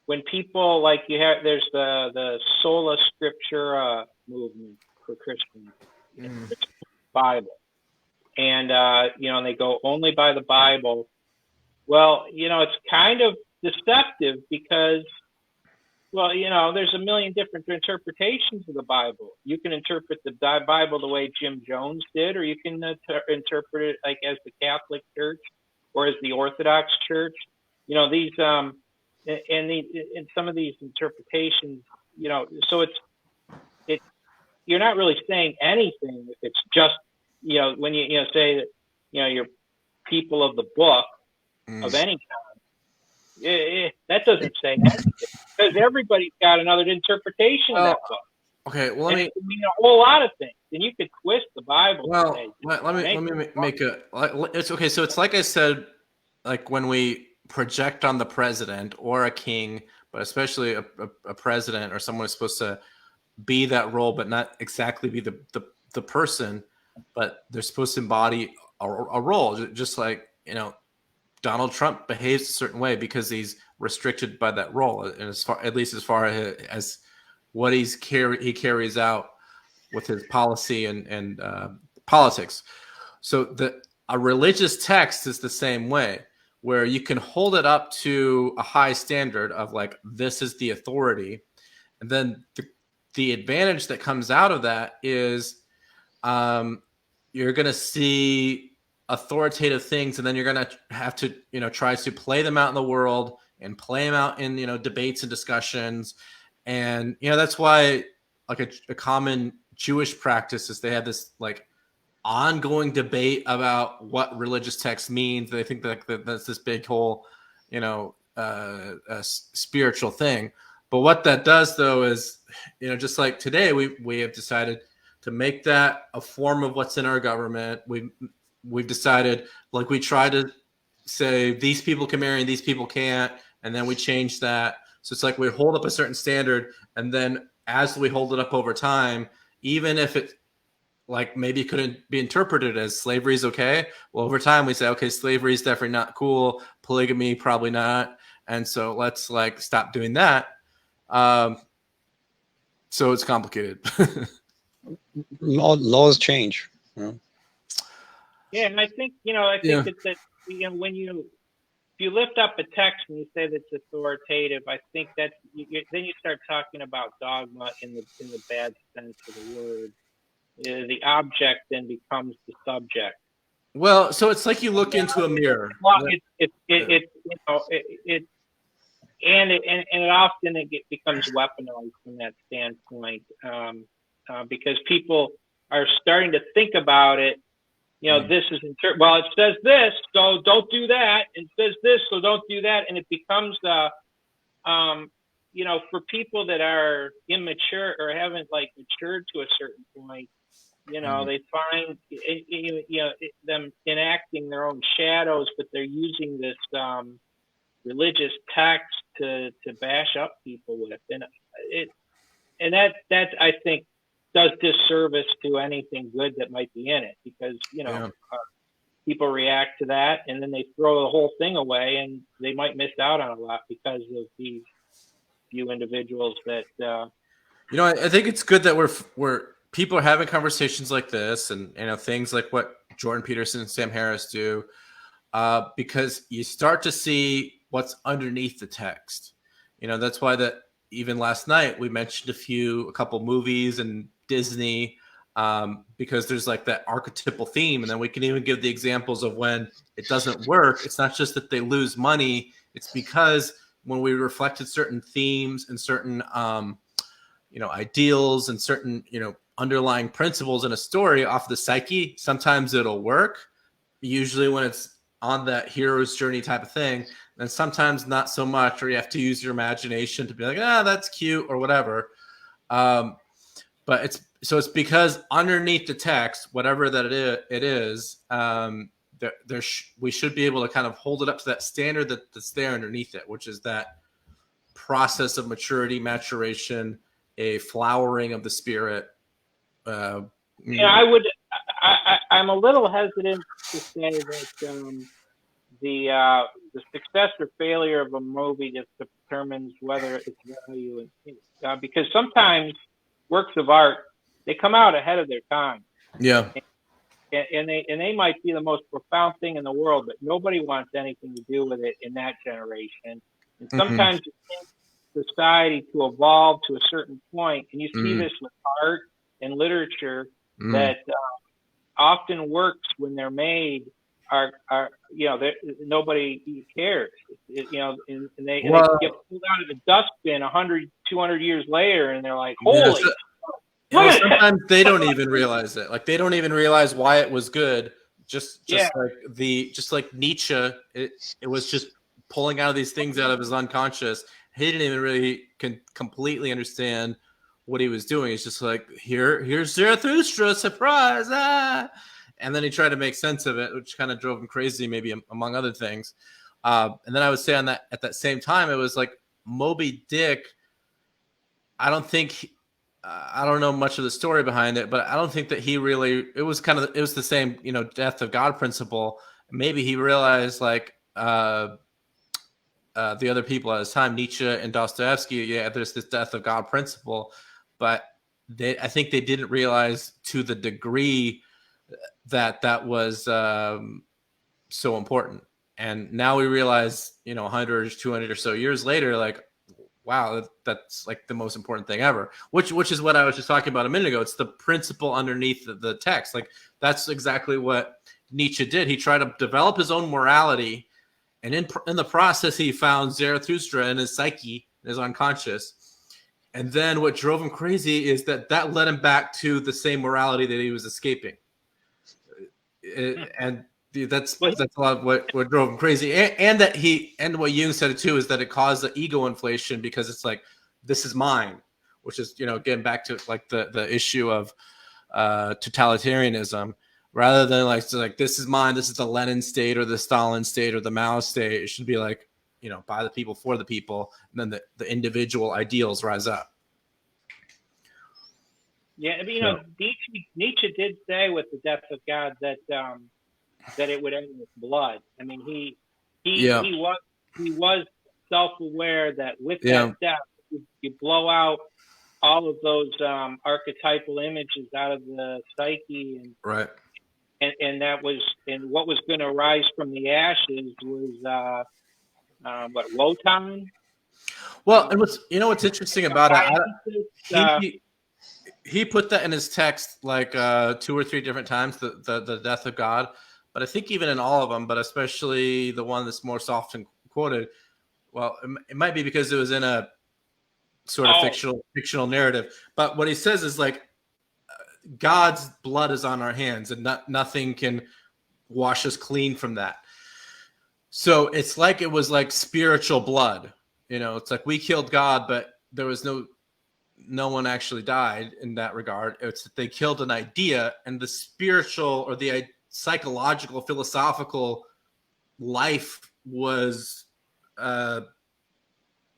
when people there's the sola scriptura movement for Christians, Bible. And, and they go only by the Bible. Well, it's kind of deceptive because, there's a million different interpretations of the Bible. You can interpret the Bible the way Jim Jones did, or you can interpret it like as the Catholic Church or as the Orthodox Church. These, and some of these interpretations, so you're not really saying anything if it's just, when you say that, you're people of the book of any kind, that doesn't say anything, because everybody's got another interpretation of that book. Okay, well, let me mean a whole lot of things, and you could twist the Bible. Well, let me make it's okay. So it's like I said, like when we project on the president or a king, but especially a president or someone who's supposed to be that role, but not exactly be the person, but they're supposed to embody a role. Just like, Donald Trump behaves a certain way because he's restricted by that role, and at least as far as what he carries out with his policy and politics. So a religious text is the same way, where you can hold it up to a high standard of like, this is the authority, and then the advantage that comes out of that is you're going to see authoritative things, and then you're going to have to try to play them out in the world and play them out in debates and discussions. And that's why like a common Jewish practice is they have this like ongoing debate about what religious text means. They think that that's this big whole spiritual thing. But what that does, though, is, just like today, we have decided to make that a form of what's in our government. We've decided, like, we try to say these people can marry and these people can't, and then we change that. So it's like we hold up a certain standard, and then as we hold it up over time, even if it like maybe couldn't be interpreted as slavery is okay, well, over time we say, okay, slavery is definitely not cool, polygamy probably not, and so let's like stop doing that. So it's complicated. Laws change. Yeah, and I think that when if you lift up a text and you say that's authoritative, I think that then you start talking about dogma in the bad sense of the word. The object then becomes the subject. Well, so it's like you look into a mirror. Well, it often becomes weaponized from that standpoint, because people are starting to think about it this is well, it says this, so don't do that. It says this, so don't do that, and it becomes for people that are immature or haven't matured to a certain point, they find them enacting their own shadows, but they're using this religious text to bash up people with, and that I think does disservice to anything good that might be in it, because people react to that and then they throw the whole thing away, and they might miss out on a lot because of these few individuals that I think it's good that we're people are having conversations like this, and things like what Jordan Peterson and Sam Harris do, because you start to see what's underneath the text. That's why that even last night we mentioned a couple movies and Disney, because there's that archetypal theme, and then we can even give the examples of when it doesn't work. It's not just that they lose money; it's because when we reflected certain themes and certain ideals and certain underlying principles in a story off the psyche, sometimes it'll work. Usually when it's on that hero's journey type of thing, and sometimes not so much, or you have to use your imagination to be like, that's cute or whatever. But it's because underneath the text, whatever that it is, we should be able to kind of hold it up to that standard that's there underneath it, which is that process of maturity, maturation, a flowering of the spirit. I'm a little hesitant to say that the success or failure of a movie just determines whether its value, because sometimes works of art, they come out ahead of their time. Yeah. And they might be the most profound thing in the world, but nobody wants anything to do with it in that generation. And sometimes it takes society to evolve to a certain point, and you see this with art and literature, that often works when they're made are nobody cares, and they get pulled out of the dustbin 100, 200 years later, and they're like, holy. Sometimes they don't even realize it. They don't even realize why it was good. Just like Nietzsche, it was just pulling out of these things out of his unconscious. He didn't even really completely understand what he was doing. It's just here's Zarathustra, surprise, and then he tried to make sense of it, which kind of drove him crazy, maybe among other things. And then I would say at that same time, it was Moby Dick. I don't think. I don't know much of the story behind it, but I don't think that he really. It was the same, death of God principle. Maybe he realized the other people at his time, Nietzsche and Dostoevsky. Yeah, there's this death of God principle, but I think they didn't realize to the degree that was so important. And now we realize, 100 or 200 or so years later, wow, that's the most important thing ever, which is what I was just talking about a minute ago. It's the principle underneath the text. That's exactly what Nietzsche did. He tried to develop his own morality, and in the process, he found Zarathustra in his psyche, in his unconscious. And then what drove him crazy is that led him back to the same morality that he was escaping. And that's a lot of what drove him crazy, and what Jung said it too, is that it caused the ego inflation, because it's this is mine, which is getting back to the issue of totalitarianism, rather than this is mine, this is the Lenin state or the Stalin state or the Mao state. It should be by the people, for the people, and then the individual ideals rise up. Yeah, Nietzsche did say with the death of God that it would end with blood. I mean, he was self-aware that with that death, you blow out all of those archetypal images out of the psyche, and right. And that was, and what was going to rise from the ashes was Wotan. Well, and what's interesting about it, he put that in his text 2 or 3 different times, the death of God. But I think even in all of them, but especially the one that's most often quoted, well, it might be because it was in a sort of fictional narrative. But what he says is God's blood is on our hands, and nothing can wash us clean from that. So it's like it was like spiritual blood. It's like we killed God, but there was no one actually died in that regard. It's that they killed an idea, and the spiritual or the psychological, philosophical life was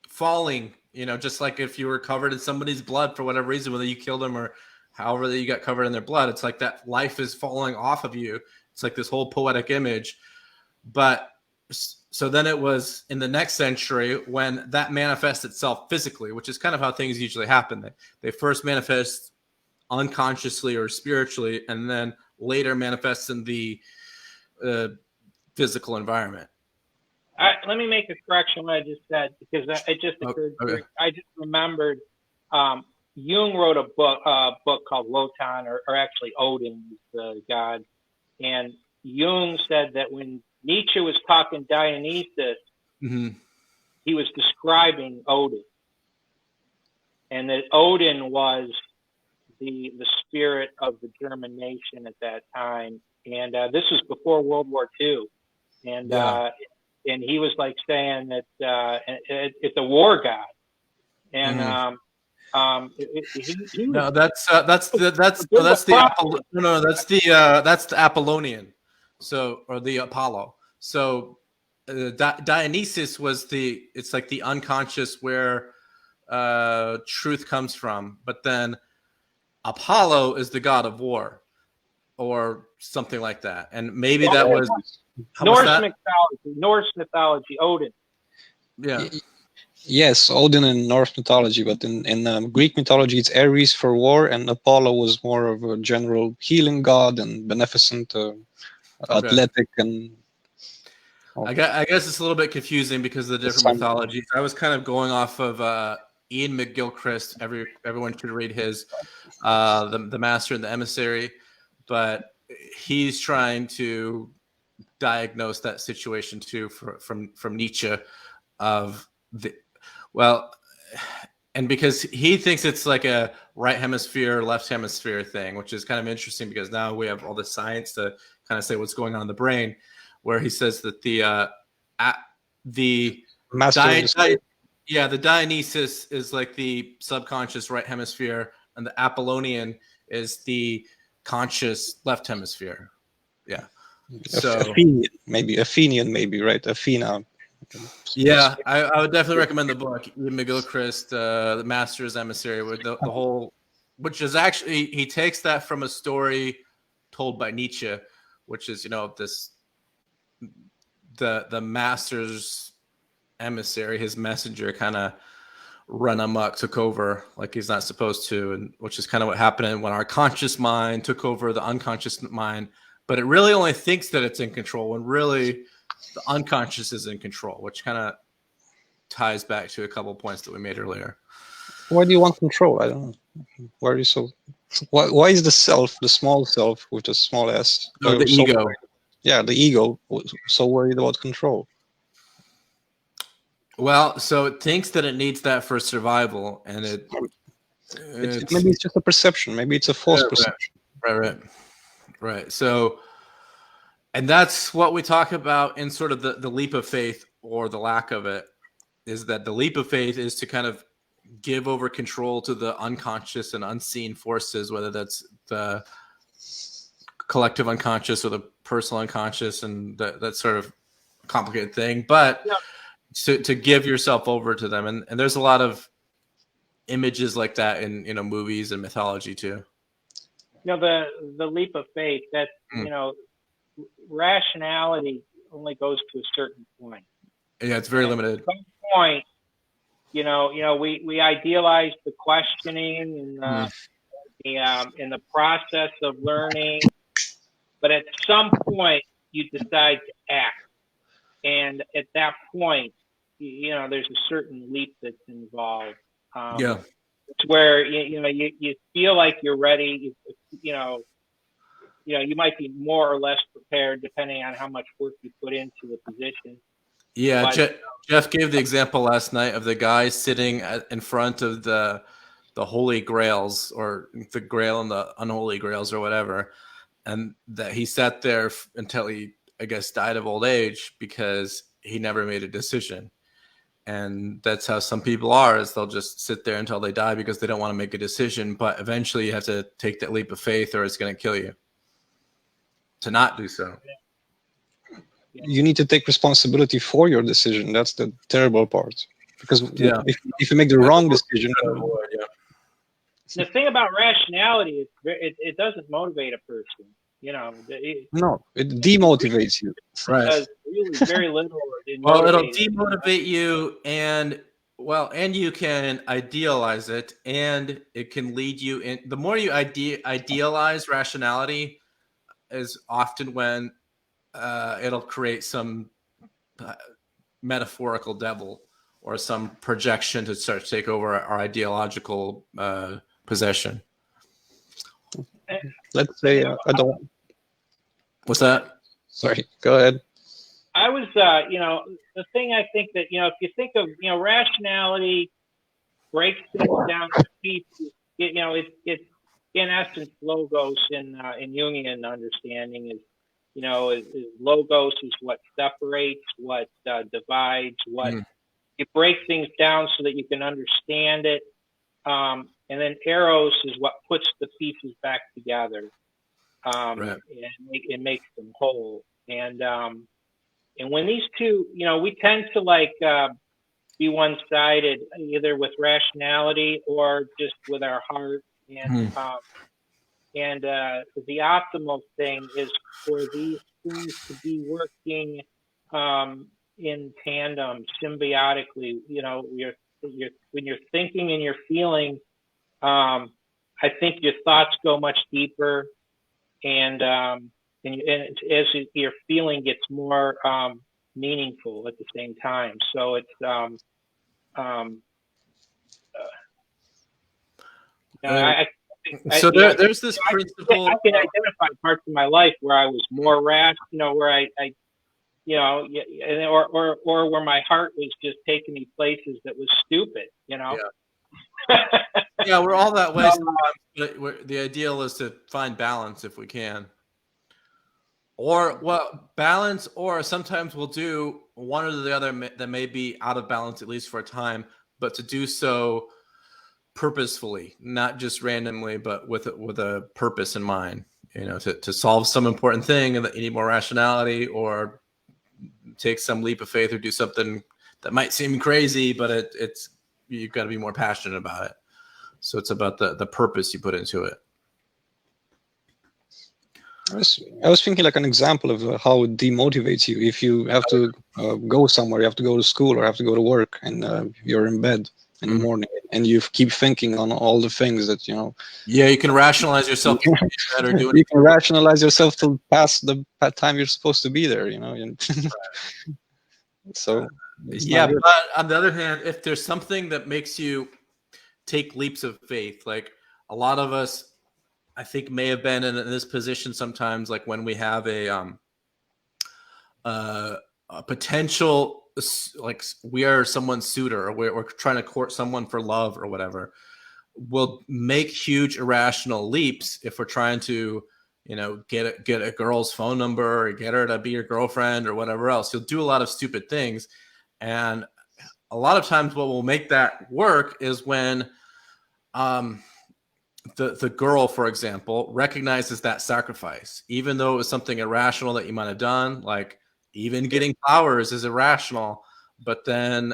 falling. Just like if you were covered in somebody's blood for whatever reason, whether you killed them or however you got covered in their blood, it's like that life is falling off of you. It's like this whole poetic image. But so then it was in the next century when that manifests itself physically, which is kind of how things usually happen. They first manifest unconsciously or spiritually, and then later manifests in the physical environment. Let me make a correction what I just said, because it just occurred. Okay. I just remembered Jung wrote a book called Wotan, or actually Odin, the god. And Jung said that when Nietzsche was talking Dionysus, he was describing Odin. And that Odin was the spirit of the German nation at that time. And this was before World War II. And and he was like saying that it's a war god. And that's the Apollonian, so, or the Apollo. So Dionysus was it's like the unconscious where truth comes from, but then Apollo is the god of war, or something like that. And maybe that was Norse mythology, Odin. Yeah. Yes, Odin in Norse mythology, but in Greek mythology, it's Ares for war, and Apollo was more of a general healing god and beneficent, athletic, and. I guess it's a little bit confusing because of the different mythologies. I was kind of going off of Ian McGilchrist. Everyone should read his the Master and the Emissary, but he's trying to diagnose that situation too from Nietzsche of and because he thinks it's like a right hemisphere, left hemisphere thing, which is kind of interesting because now we have all the science to kind of say what's going on in the brain, where he says that the Dionysus is like the subconscious right hemisphere, and the Apollonian is the conscious left hemisphere. Yeah. So Athenian, maybe, right? Athena. Yeah, I would definitely recommend the book, Ian McGilchrist, The Master's Emissary, with the whole, which is actually, he takes that from a story told by Nietzsche, which is, the Master's Emissary, his messenger, kind of run amok, took over like he's not supposed to, and which is kind of what happened when our conscious mind took over the unconscious mind, but it really only thinks that it's in control when really the unconscious is in control, which kind of ties back to a couple of points that we made earlier. Why do you want control? I don't know. Why are you so? Why is the self, the small self with a small s? No, the ego. Yeah, the ego. So worried about control. Well, so it thinks that it needs that for survival, and maybe it's just a perception. Maybe it's a false perception. Right. So. And that's what we talk about in sort of the leap of faith, or the lack of it, is that the leap of faith is to kind of give over control to the unconscious and unseen forces, whether that's the collective unconscious or the personal unconscious, and that sort of complicated thing. But to give yourself over to them. And there's a lot of images like that in movies and mythology too. The leap of faith, that's rationality only goes to a certain point. Yeah, it's very limited. At some point, we idealize the questioning and in the process of learning, but at some point you decide to act, and at that point, there's a certain leap that's involved. It's where you feel like you're ready. You might be more or less prepared depending on how much work you put into the position. Yeah, Jeff gave the example last night of the guy sitting in front of the the holy grails, or the grail and the unholy grails, or whatever, and that he sat there until he, I guess, died of old age because he never made a decision. And that's how some people are, is they'll just sit there until they die because they don't want to make a decision. But eventually you have to take that leap of faith, or it's going to kill you to not do so. You need to take responsibility for your decision. That's the terrible part. Because if you make the wrong decision... The thing about rationality is it doesn't motivate a person. No, it demotivates you. Right. It does really very little. Well, it'll demotivate you, and you can idealize it, and it can lead you in. The more you idealize rationality, is often when it'll create some metaphorical devil or some projection to start to take over our ideological possession. Let's say I don't. What's that? Sorry, go ahead. I was, the thing I think that, if you think of, rationality breaks things down to pieces, it's in essence, logos in Jungian understanding is logos is what separates, what divides, what it breaks things down so that you can understand it. And then eros is what puts the pieces back together. Right. And it makes them whole. And when these two, we tend to be one-sided, either with rationality or just with our heart. And the optimal thing is for these things to be working in tandem, symbiotically. When you're thinking and you're feeling, I think your thoughts go much deeper. And as your feeling gets more meaningful at the same time. So it's there's this principle. I can identify parts of my life where I was more rash, where I or where my heart was just taking me places that was stupid, Yeah. Yeah, we're all that way. But the ideal is to find balance if we can. Or balance, or sometimes we'll do one or the other that may be out of balance, at least for a time, but to do so purposefully, not just randomly, but with a purpose in mind. To solve some important thing, and that you need more rationality, or take some leap of faith, or do something that might seem crazy, but it's you've got to be more passionate about it. So it's about the purpose you put into it. I was thinking like an example of how it demotivates you. If you have to go somewhere, you have to go to school or have to go to work, and you're in bed in the morning, and you keep thinking on all the things that Yeah, you can rationalize yourself. You can rationalize yourself to pass the time you're supposed to be there. So but on the other hand, if there's something that makes you take leaps of faith, like a lot of us, I think, may have been in this position sometimes, like when we have a potential, like we are someone's suitor, or we're trying to court someone for love or whatever. We'll make huge irrational leaps if we're trying to, get a girl's phone number, or get her to be your girlfriend, or whatever else. You'll do a lot of stupid things, and a lot of times what will make that work is when the girl, for example, recognizes that sacrifice, even though it was something irrational that you might have done, like even getting flowers is irrational, but then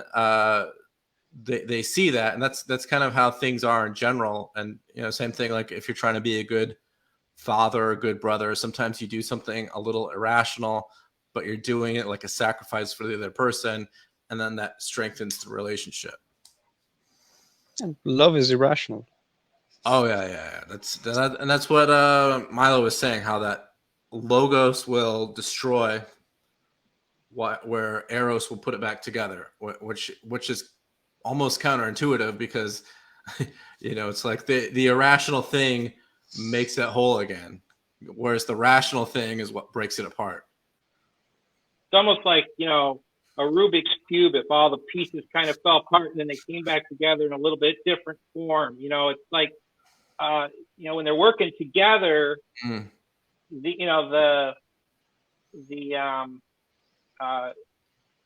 they see that, and that's kind of how things are in general. And same thing, like if you're trying to be a good father or a good brother, sometimes you do something a little irrational, but you're doing it like a sacrifice for the other person, and then that strengthens the relationship. Love is irrational. Oh yeah. That's what Milo was saying, how that logos will destroy where eros will put it back together, which is almost counterintuitive, because it's like the irrational thing makes it whole again, whereas the rational thing is what breaks it apart. It's almost like Rubik's Cube if all the pieces kind of fell apart and then they came back together in a little bit different form. It's like, when they're working together, the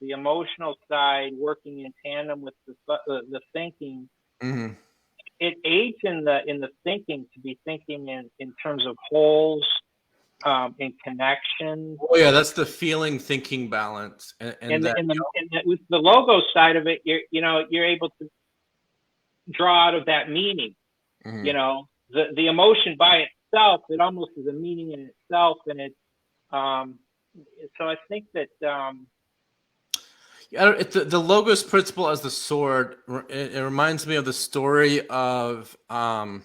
emotional side working in tandem with the thinking, it aids in the thinking to be thinking in terms of wholes, in connection. Oh yeah, that's the feeling thinking balance, and with the logo side of it, you're able to draw out of that meaning. The emotion by itself, it almost is a meaning in itself, and it. So I think that. The logos principle as the sword, it reminds me of the story of I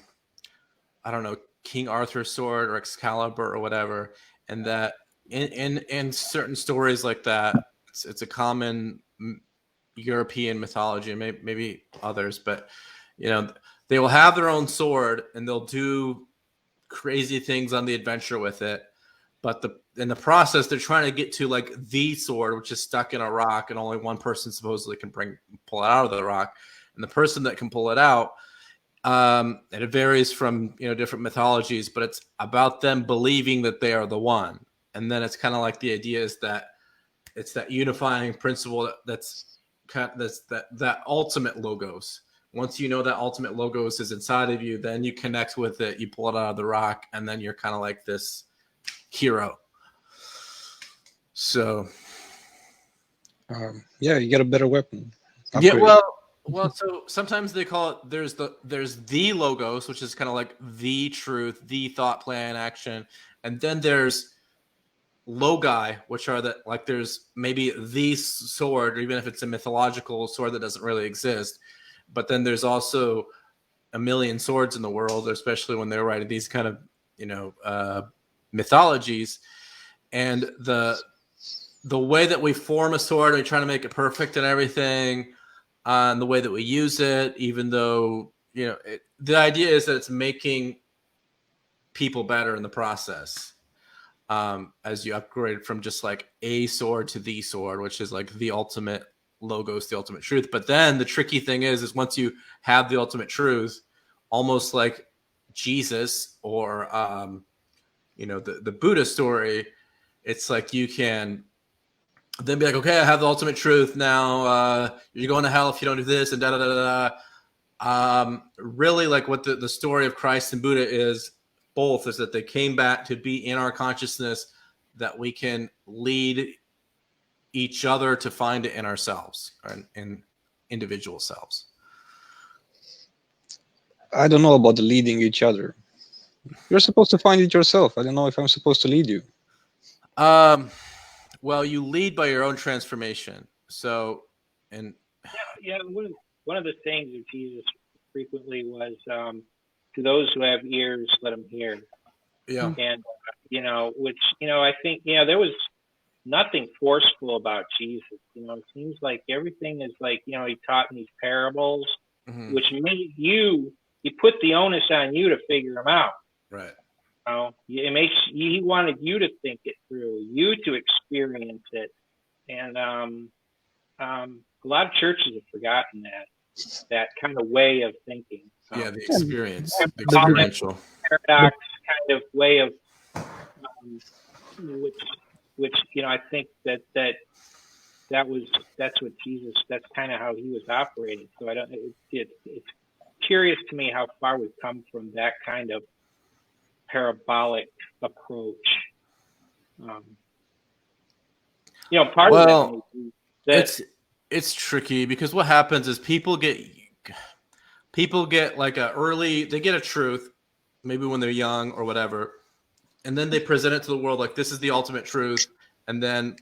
don't know, King Arthur's sword or Excalibur or whatever, and that in certain stories like that, it's a common European mythology and maybe others, but they will have their own sword and they'll do crazy things on the adventure with it, but in the process they're trying to get to like the sword, which is stuck in a rock, and only one person supposedly can pull it out of the rock, and the person that can pull it out, and it varies from different mythologies, but it's about them believing that they are the one. And then it's kind of like the idea is that it's that unifying principle that's that ultimate logos. Once you know that ultimate logos is inside of you, then you connect with it, you pull it out of the rock, and then you're kind of like this hero. So you get a better weapon. Well, so sometimes they call it, there's the logos, which is kind of like the truth, the thought, plan, action, and then there's logi, which are there's maybe the sword, or even if it's a mythological sword that doesn't really exist, but then there's also a million swords in the world, especially when they're writing these kind of mythologies, and the way that we form a sword, we try to make it perfect and everything. On the way that we use it, even though the idea is that it's making people better in the process, as you upgrade from just like a sword to the sword, which is like the ultimate logos, the ultimate truth. But then the tricky thing is once you have the ultimate truth, almost like Jesus or the Buddha story, it's like you can then be like, okay, I have the ultimate truth now. You're going to hell if you don't do this, and da da da da. Really, like what the story of Christ and Buddha is that they came back to be in our consciousness, that we can lead each other to find it in ourselves, or in individual selves. I don't know about the leading each other. You're supposed to find it yourself. I don't know if I'm supposed to lead you. Well, you lead by your own transformation. So, one of the sayings of Jesus frequently was, "To those who have ears, let them hear." Yeah, and which I think there was nothing forceful about Jesus. It seems like everything is like he taught in these parables, which made he put the onus on you to figure them out. Right. He wanted you to think it through, you to experience it, and a lot of churches have forgotten that kind of way of thinking. The experience, the experiential paradox kind of way of which I think that's what Jesus, that's kind of how he was operating. So it's curious to me how far we've come from that kind of parabolic approach. Part of it's tricky, because what happens is people get like they get a truth, maybe when they're young or whatever, and then they present it to the world like this is the ultimate truth, and then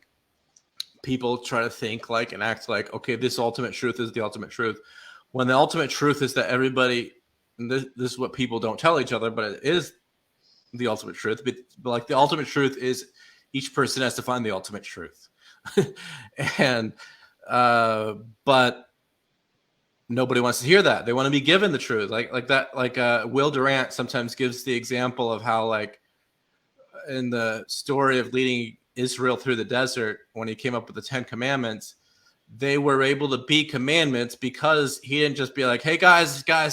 people try to think like and act like, okay, this ultimate truth is the ultimate truth, when the ultimate truth is that everybody, and this is what people don't tell each other, but it is the ultimate truth. But like the ultimate truth is each person has to find the ultimate truth. And but nobody wants to hear that. They want to be given the truth, like that. Like Will Durant sometimes gives the example of how, like, in the story of leading Israel through the desert, when he came up with the 10 Commandments, they were able to be commandments because he didn't just be like, hey, guys, I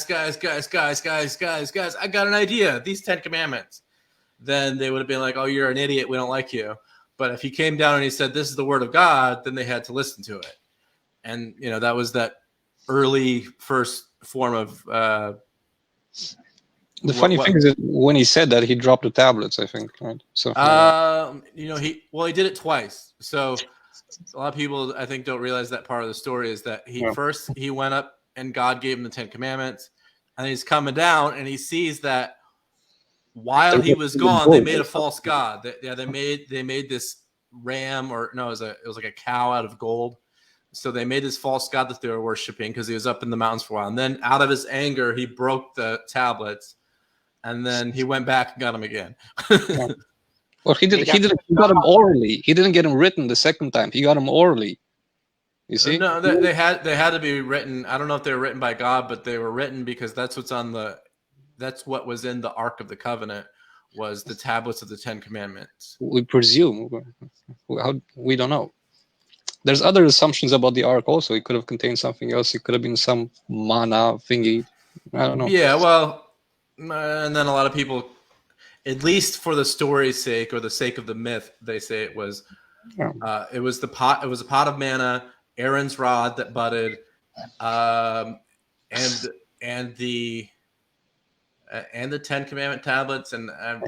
got an idea. These 10 commandments. Then they would have been like, oh, you're an idiot. We don't like you. But if he came down and he said, this is the word of God, then they had to listen to it. And, that was that early first form of. The funny thing is that when he said that, he dropped the tablets, I think. Right? He did it twice. So a lot of people, I think, don't realize that part of the story is that he went up and God gave him the 10 commandments. And he's coming down and he sees that while he was gone, they made a false god. They made this ram, it was like a cow out of gold. So they made this false god that they were worshiping because he was up in the mountains for a while. And then out of his anger, he broke the tablets, and then he went back and got them again. Well, he got them orally. He didn't get them written the second time. He got them orally. You see? No, they had to be written. I don't know if they were written by God, but they were written because that's what was in the Ark of the Covenant, was the tablets of the 10 Commandments. We presume. We don't know. There's other assumptions about the Ark also. It could have contained something else. It could have been some mana thingy. I don't know. Yeah, well, and then a lot of people, at least for the story's sake or the sake of the myth, they say it was it was a pot of manna, Aaron's rod that budded, and the 10 Commandment tablets, and I'm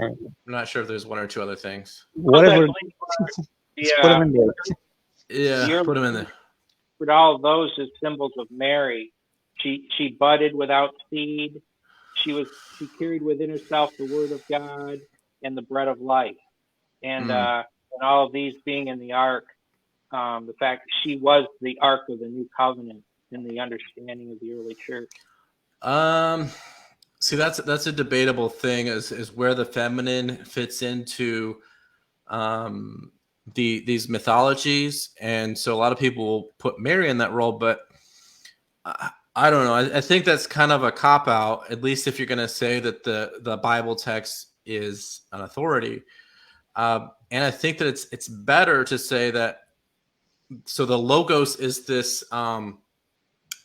not sure if there's one or two other things. Whatever. Yeah. Put them in there. Yeah, put them in there. But all of those as symbols of Mary. She budded without seed. She carried within herself the word of God and the bread of life. And all of these being in the ark, the fact that she was the ark of the new covenant in the understanding of the early church. See, that's a debatable thing is where the feminine fits into these mythologies. And so a lot of people will put Mary in that role, but I don't know. I think that's kind of a cop-out, at least if you're going to say that the Bible text is an authority. And I think that it's better to say that, so the Logos is this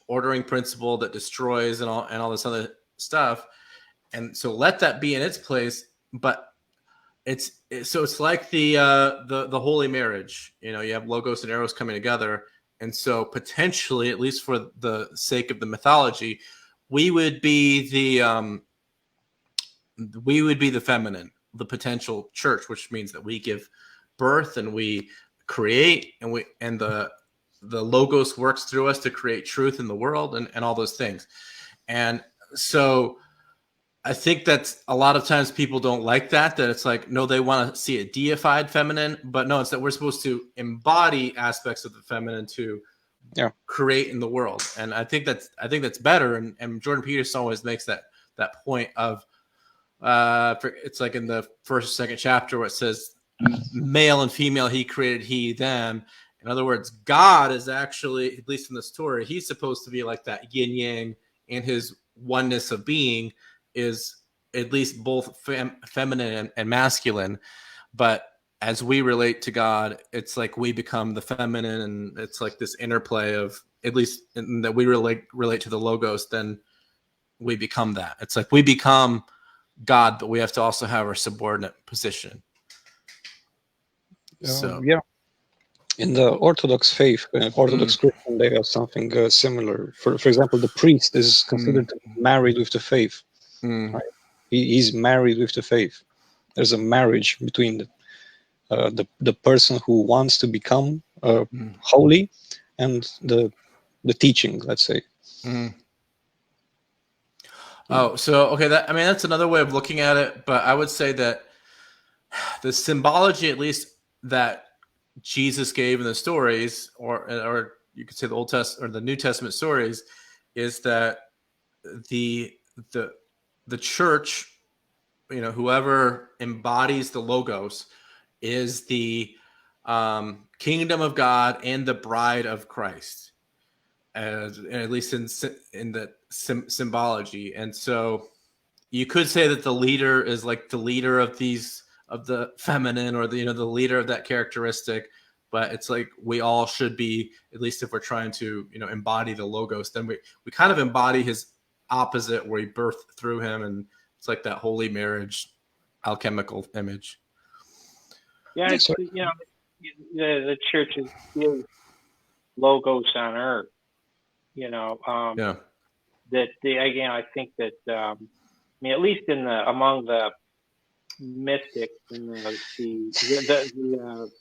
ordering principle that destroys and all this other stuff. And so let that be in its place, but it's like the holy marriage. You have Logos and Eros coming together. And so potentially, at least for the sake of the mythology, we would be the feminine, the potential church, which means that we give birth and we create and the Logos works through us to create truth in the world and all those things. And so I think that's a lot of times people don't like that it's like, no, they want to see a deified feminine, but no, it's that we're supposed to embody aspects of the feminine to create in the world. And I think that's better. And Jordan Peterson always makes that point of, it's like in the first or second chapter where it says male and female, he created he, them. In other words, God is actually, at least in the story, he's supposed to be like that yin yang, and his oneness of being is at least both feminine and masculine. But as we relate to God, it's like we become the feminine, and it's like this interplay of, at least that we relate to the Logos, then we become that. It's like we become God, but we have to also have our subordinate position. In the Orthodox faith, Orthodox Christian, they have something similar. For example, the priest is considered married with the faith. Right? He's married with the faith. There's a marriage between the person who wants to become holy and the teaching, let's say. Oh, so okay, that's another way of looking at it. But I would say that the symbology, at least that Jesus gave in the stories, or you could say the Old Testament or the New Testament stories, is that the church, whoever embodies the Logos, is the kingdom of God and the bride of Christ, at least in the symbology. And so you could say that the leader is like the leader of the feminine, or the leader of that characteristic, but it's like we all should be, at least if we're trying to, embody the Logos, then we kind of embody his opposite, where we birth through him, and it's like that holy marriage alchemical image. Yeah, it's, the church is Logos on earth. That I think that at least among the mystics and the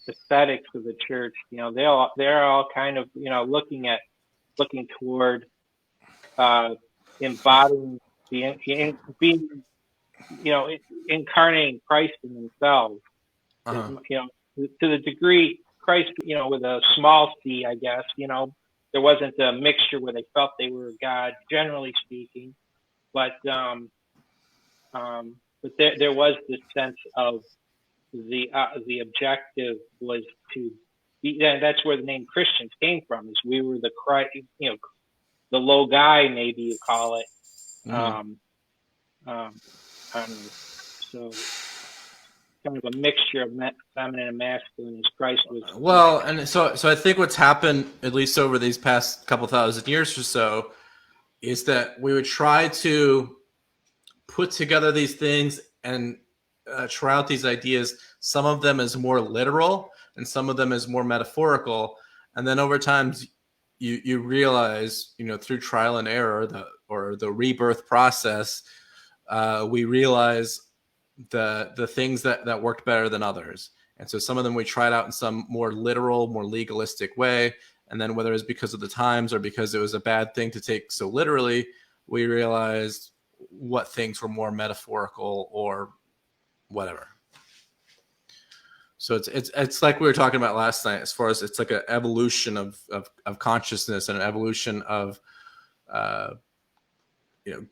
aesthetics of the church, they're all kind of looking toward embodying incarnating Christ in themselves. To the degree Christ, with a small c, I guess, there wasn't a mixture where they felt they were God, generally speaking, but there was this sense of the objective was to be. That's where the name Christians came from. Is we were the Christ, the low guy, maybe you call it. I don't know. So kind of a mixture of feminine and masculine, as Christ was. Well, and so I think what's happened, at least over these past couple thousand years or so, is that we would try to put together these things and try out these ideas, some of them as more literal and some of them as more metaphorical. And then over time, you realize, through trial and error, the rebirth process, we realize the things that worked better than others. And so some of them we tried out in some more literal, more legalistic way. And then whether it's because of the times or because it was a bad thing to take so literally, we realized what things were more metaphorical or whatever. So it's like we were talking about last night, as far as it's like an evolution of consciousness and an evolution of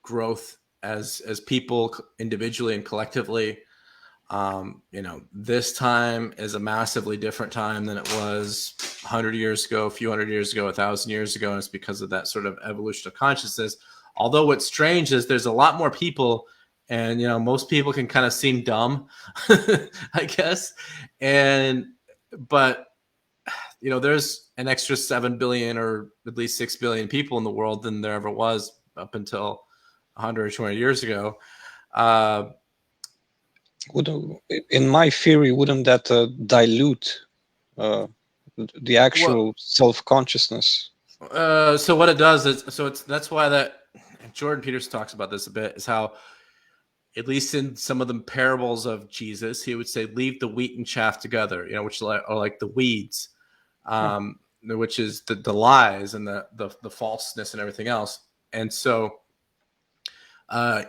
growth as people individually and collectively. This time is a massively different time than it was 100 years ago, a few hundred years ago, 1,000 years ago, and it's because of that sort of evolution of consciousness. Although what's strange is there's a lot more people, and most people can kind of seem dumb, I guess. But there's an extra 7 billion or at least 6 billion people in the world than there ever was up until 100 or 200 years ago. In my theory, wouldn't that dilute the actual self-consciousness? So what it does is, that's why that Jordan Peterson talks about this a bit, is how, at least in some of the parables of Jesus, he would say, leave the wheat and chaff together, which are like the weeds, which is the lies and the falseness and everything else. And so,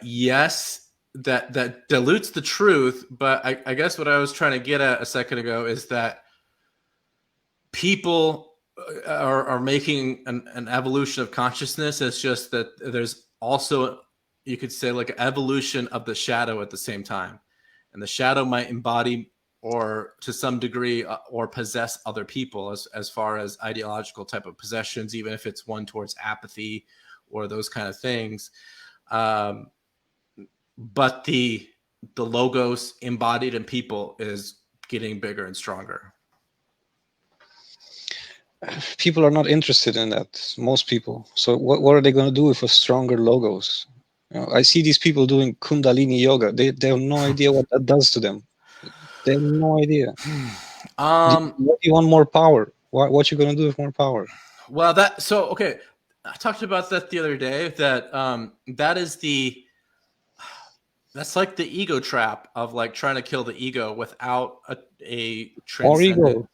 yes, that dilutes the truth. But I guess what I was trying to get at a second ago is that people are making an evolution of consciousness. It's just that there's also, you could say, like an evolution of the shadow at the same time. And the shadow might embody, or to some degree, or possess other people as far as ideological type of possessions, even if it's one towards apathy or those kind of things. But the Logos embodied in people is getting bigger and stronger. People are not interested in that, most people. So what are they going to do with a stronger Logos? I see these people doing Kundalini yoga. They have no idea what that does to them. They have no idea. Do you want more power? What you going to do with more power? Well, okay. I talked about that the other day, that that's like the ego trap of like trying to kill the ego without a transcendent.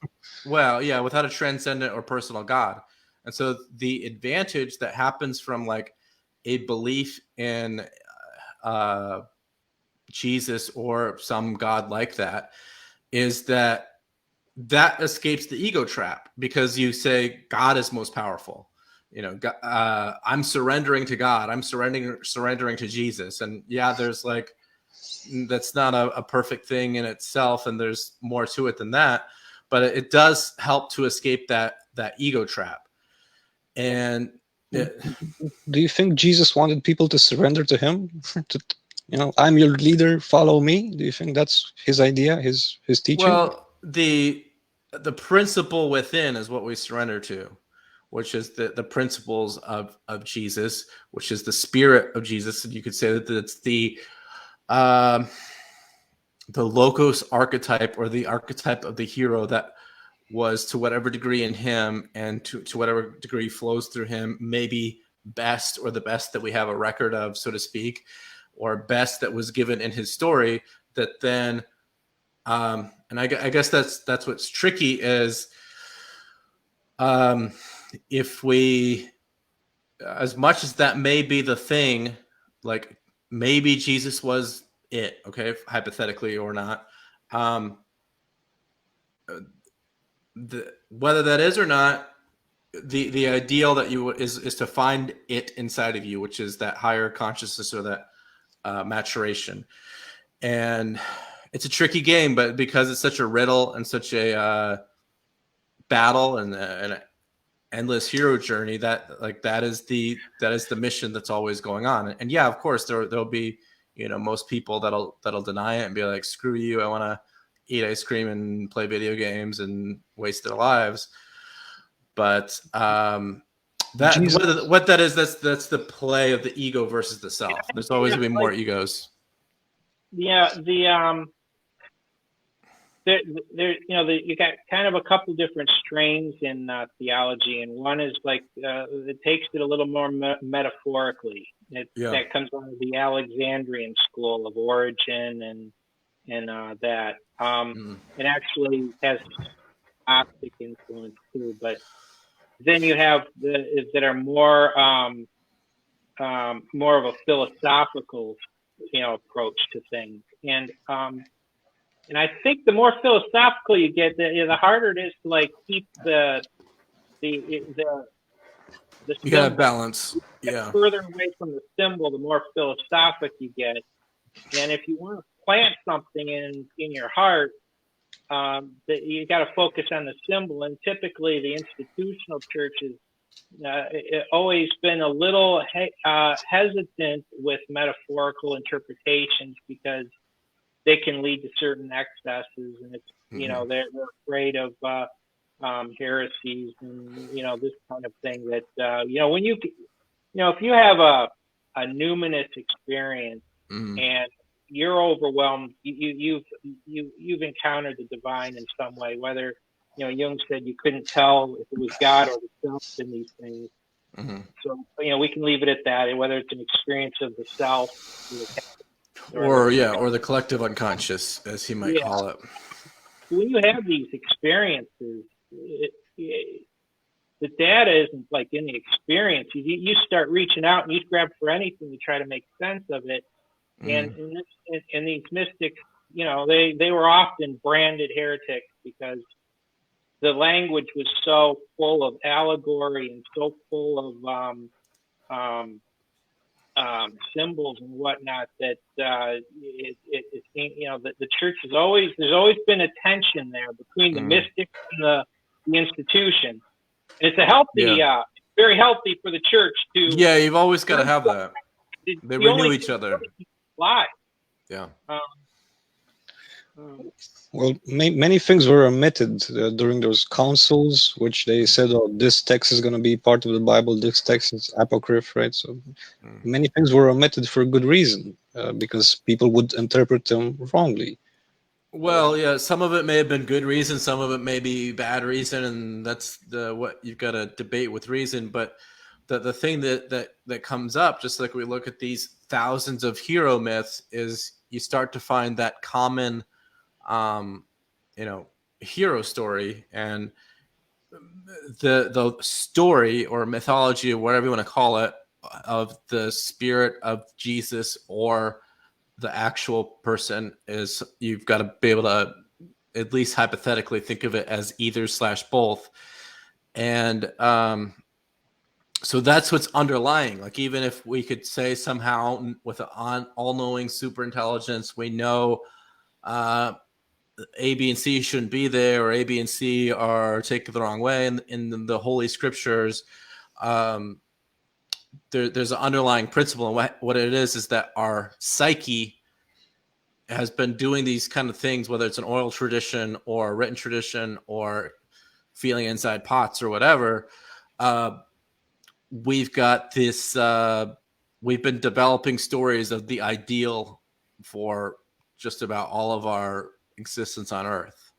Well, yeah, without a transcendent or personal God. And so the advantage that happens from like a belief in Jesus or some God like that is that escapes the ego trap, because you say God is most powerful. I'm surrendering to God. I'm surrendering to Jesus. And yeah, there's like, that's not a perfect thing in itself, and there's more to it than that. But it does help to escape that ego trap. And do you think Jesus wanted people to surrender to him? I'm your leader, follow me. Do you think that's his idea, his teaching? Well, the the principle within is what we surrender to, which is the principles of Jesus, which is the spirit of Jesus. And you could say that it's the logos archetype, or the archetype of the hero that was, to whatever degree in him and to whatever degree flows through him, maybe best, or the best that we have a record of, so to speak, or best that was given in his story, that then and I guess that's what's tricky is if we, as much as that may be the thing, like maybe Jesus was it, okay, hypothetically or not, whether that is or not, the ideal that you is to find it inside of you, which is that higher consciousness, or that maturation. And it's a tricky game, but because it's such a riddle and such a battle and an endless hero journey, that is the mission that's always going on. And yeah, of course there'll be, most people that'll deny it and be like, screw you, I want to eat ice cream and play video games and waste their lives. But what that is, that's the play of the ego versus the self. There's always going to be more egos. Yeah, you got kind of a couple different strains in theology, and one is like it takes it a little more metaphorically. That comes out of the Alexandrian school of Origen and that. It actually has optic influence too, but then you have that are more of a philosophical, approach to things, and I think the more philosophical you get, the harder it is to like keep the you gotta balance. The further away from the symbol, the more philosophic you get. And if you want to plant something in your heart, that you got to focus on the symbol. And typically, the institutional churches always been a little hesitant with metaphorical interpretations, because they can lead to certain excesses, and it's they're afraid of heresies and this kind of thing. That when if you have a numinous experience and you're overwhelmed, you've encountered the divine in some way. Whether Jung said you couldn't tell if it was God or the self in these things. So we can leave it at that. Whether it's an experience of the self, or the collective unconscious, as he might call it. When you have these experiences, the data isn't like in the experience. You start reaching out and you grab for anything to try to make sense of it. And these mystics, they were often branded heretics because the language was so full of allegory and so full of symbols and whatnot that the church is there's always been a tension there between the mystics and the institution. And it's a healthy, very healthy for the church to. Yeah, you've always got to have that. They renew each other. Live. Yeah. Well, many things were omitted during those councils, which they said, "Oh, this text is going to be part of the Bible. This text is apocryph," right? So many things were omitted for good reason, because people would interpret them wrongly. Well, yeah, some of it may have been good reason, some of it may be bad reason, and that's what you've got to debate with reason. But the thing that comes up, just like we look at these thousands of hero myths, is you start to find that common hero story, and the story or mythology or whatever you want to call it of the spirit of Jesus or the actual person is, you've got to be able to at least hypothetically think of it as either/both. And so that's what's underlying. Like, even if we could say somehow with an all-knowing super intelligence, we know A, B, and C shouldn't be there, or A, B, and C are taken the wrong way in the Holy Scriptures, there's an underlying principle, and what it is that our psyche has been doing these kind of things, whether it's an oral tradition or a written tradition or feeling inside pots or whatever, we've got this, we've been developing stories of the ideal for just about all of our existence on Earth.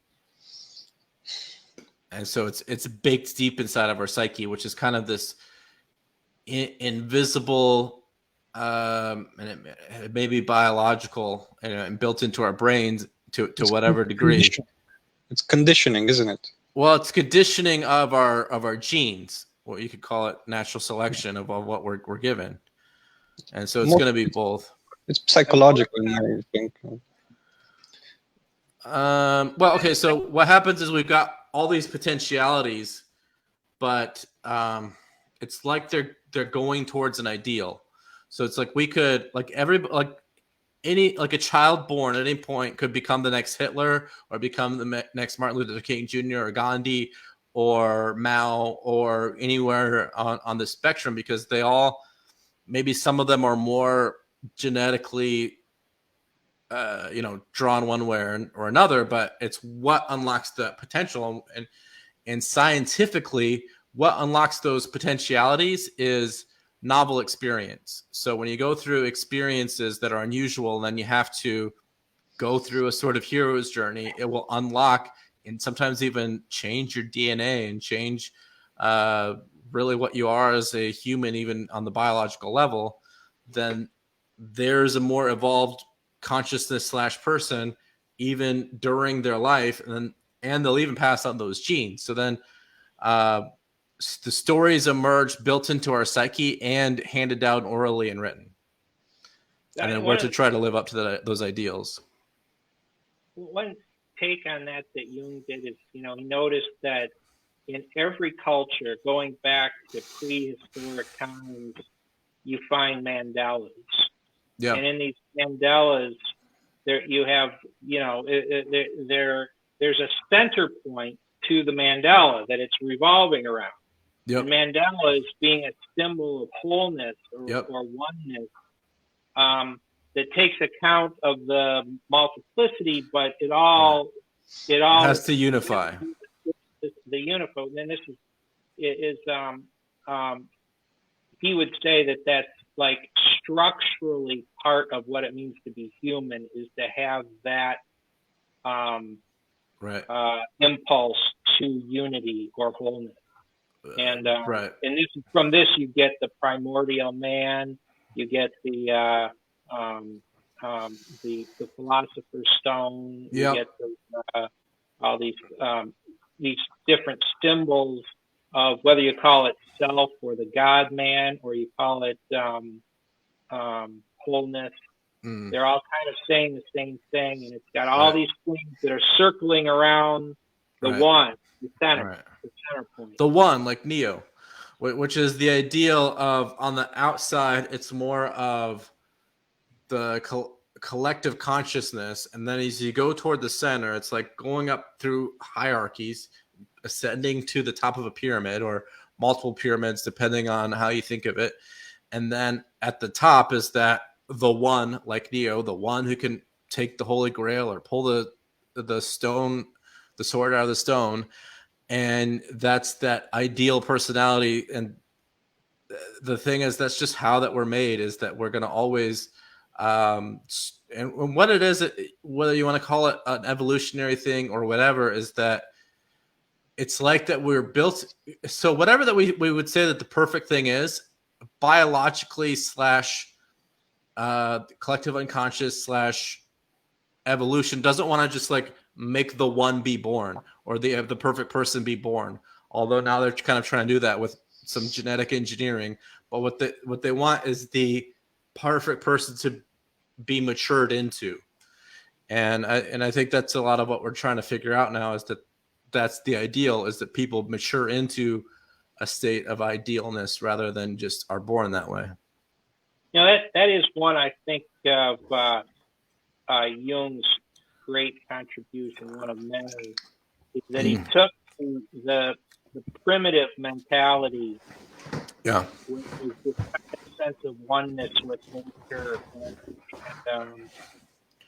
And so it's baked deep inside of our psyche, which is kind of this invisible, and it may be biological and built into our brains to whatever degree. It's conditioning, isn't it? Well, it's conditioning of our genes. Well, you could call it natural selection of what we're given. And so it's going to be both. It's psychological, I think. Well, okay. So what happens is we've got all these potentialities, but it's like they're going towards an ideal. So it's like we could, like a child born at any point could become the next Hitler or become the next Martin Luther King Jr. or Gandhi or Mao or anywhere on the spectrum, because they all, maybe some of them are more genetically drawn one way or another, but it's what unlocks the potential. And scientifically, what unlocks those potentialities is novel experience. So when you go through experiences that are unusual, then you have to go through a sort of hero's journey. It will unlock and sometimes even change your DNA and change really what you are as a human, even on the biological level. Then there's a more evolved consciousness / person even during their life, and they'll even pass on those genes. So then the stories emerge built into our psyche and handed down orally and written, and then we're to try to live up to those ideals. One take on that Jung did is, he noticed that in every culture, going back to prehistoric times, you find mandalas. Yeah. And in these mandalas, there you have, there's a center point to the mandala that it's revolving around. Yep. The mandala is being a symbol of wholeness or oneness, that takes account of the multiplicity, but it all has to unify. The unify. And then this is he would say that that's like structurally part of what it means to be human, is to have that impulse to unity or wholeness. And and from this you get the primordial man, you get the philosopher's stone, you get all these different symbols of whether you call it self or the God man, or you call it wholeness. They're all kind of saying the same thing, and it's got all these things that are circling around the one, the center, the center point. The one, like Neo, which is the ideal of, on the outside, it's more of the collective consciousness, and then as you go toward the center, it's like going up through hierarchies, ascending to the top of a pyramid or multiple pyramids, depending on how you think of it. And then at the top is that the one, like Neo, the one who can take the Holy Grail or pull the stone, the sword out of the stone. And that's that ideal personality. And the thing is, that's just how that we're made, is that we're going to always, and what it is, whether you want to call it an evolutionary thing or whatever, is that it's like that we're built. So whatever that we would say that the perfect thing is, biologically / collective unconscious / evolution doesn't want to just like make the one be born or the perfect person be born. Although now they're kind of trying to do that with some genetic engineering. But what they want is the perfect person to be matured into. And I think that's a lot of what we're trying to figure out now, is that that's the ideal, is that people mature into a state of idealness rather than just are born that way. That is one, I think, of Jung's great contribution, one of many, is that he took the primitive mentality, with this sense of oneness with nature,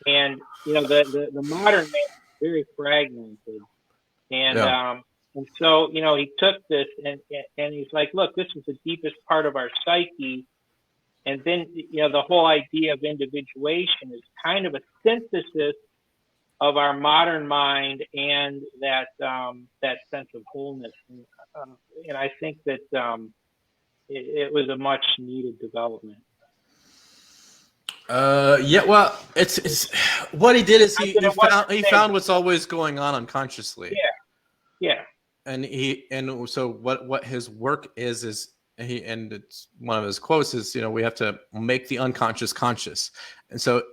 And the modern man is very fragmented, and so he took this and he's like, look, this is the deepest part of our psyche. And then the whole idea of individuation is kind of a synthesis of our modern mind and that sense of wholeness. And I think that it was a much needed development. Well, it's what he did is he found what's always going on unconsciously. Yeah. And so what his work is and it's one of his quotes is, we have to make the unconscious conscious. And so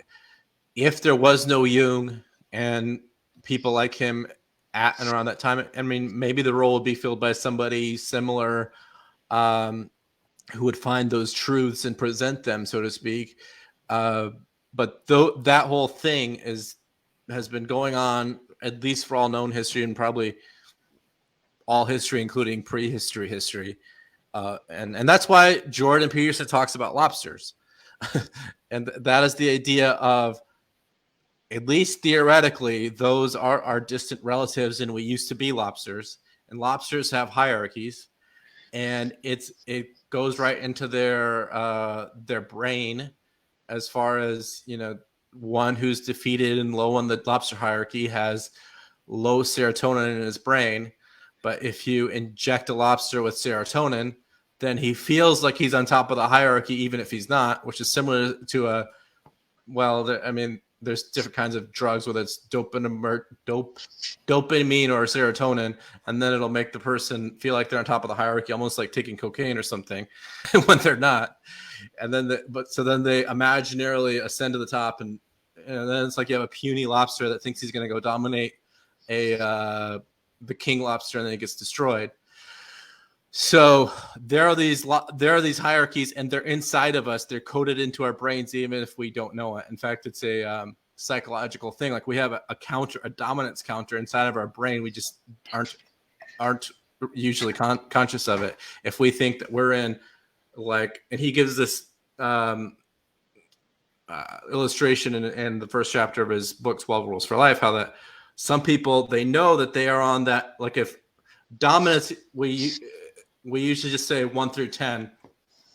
if there was no Jung and people like him at and around that time, I mean, maybe the role would be filled by somebody similar, who would find those truths and present them, so to speak. But that whole thing has been going on, at least for all known history, and probably all history, including prehistory history. And that's why Jordan Peterson talks about lobsters. And that is the idea of, at least theoretically, those are our distant relatives, and we used to be lobsters. And lobsters have hierarchies, and it goes right into their brain, as far as, one who's defeated and low on the lobster hierarchy has low serotonin in his brain. But if you inject a lobster with serotonin, then he feels like he's on top of the hierarchy, even if he's not, which is similar to there's different kinds of drugs, whether it's dopamine or serotonin, and then it'll make the person feel like they're on top of the hierarchy, almost like taking cocaine or something, when they're not. And then then they imaginarily ascend to the top, and then it's like you have a puny lobster that thinks he's going to go dominate the king lobster, and then he gets destroyed. So there are these hierarchies, and they're inside of us. They're coded into our brains, even if we don't know it. In fact, it's a psychological thing. Like, we have a dominance counter inside of our brain. We just aren't usually conscious of it. If we think that we're in, and he gives this illustration in the first chapter of his book, 12 Rules for Life, how that some people, they know that they are on that, like, if dominance, we usually just say 1 through 10.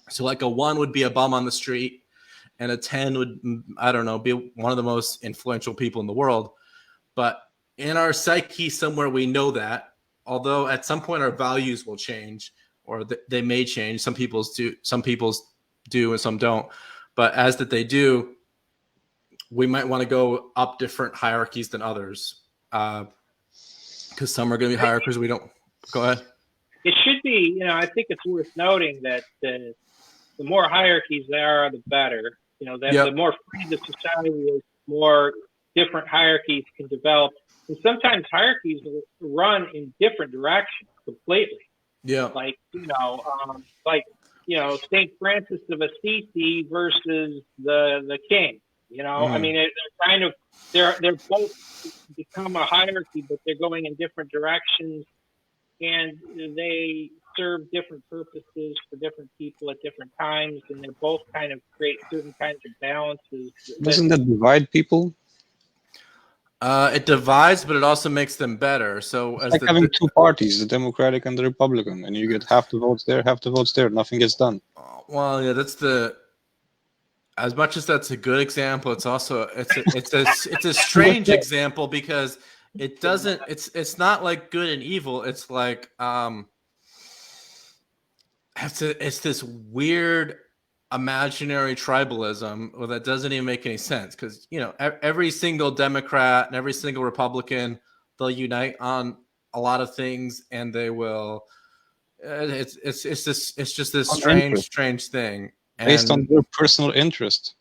So like a 1 would be a bum on the street, and a 10 would, I don't know, be one of the most influential people in the world. But in our psyche somewhere, we know that, although at some point our values will change, or they may change. Some people's do and some don't. But as that they do, we might want to go up different hierarchies than others, because some are going to be higher because we don't. Go ahead. It should be, I think it's worth noting that the more hierarchies there are, the better. The more free the society is, the more different hierarchies can develop. And sometimes hierarchies run in different directions completely. Yeah. St. Francis of Assisi versus the king. I mean, they're both become a hierarchy, but they're going in different directions. And they serve different purposes for different people at different times, and they both kind of create certain kinds of balances. Doesn't that divide people? It divides, but it also makes them better. So it's like having two parties, the Democratic and the Republican, and you get half the votes there, half the votes there. Nothing gets done. Well, yeah, as much as that's a good example, it's also it's a strange example, because it doesn't. It's not like good and evil. It's like it's this weird imaginary tribalism that doesn't even make any sense. Because every single Democrat and every single Republican, they'll unite on a lot of things, and they will. It's just this strange thing based on their personal interest.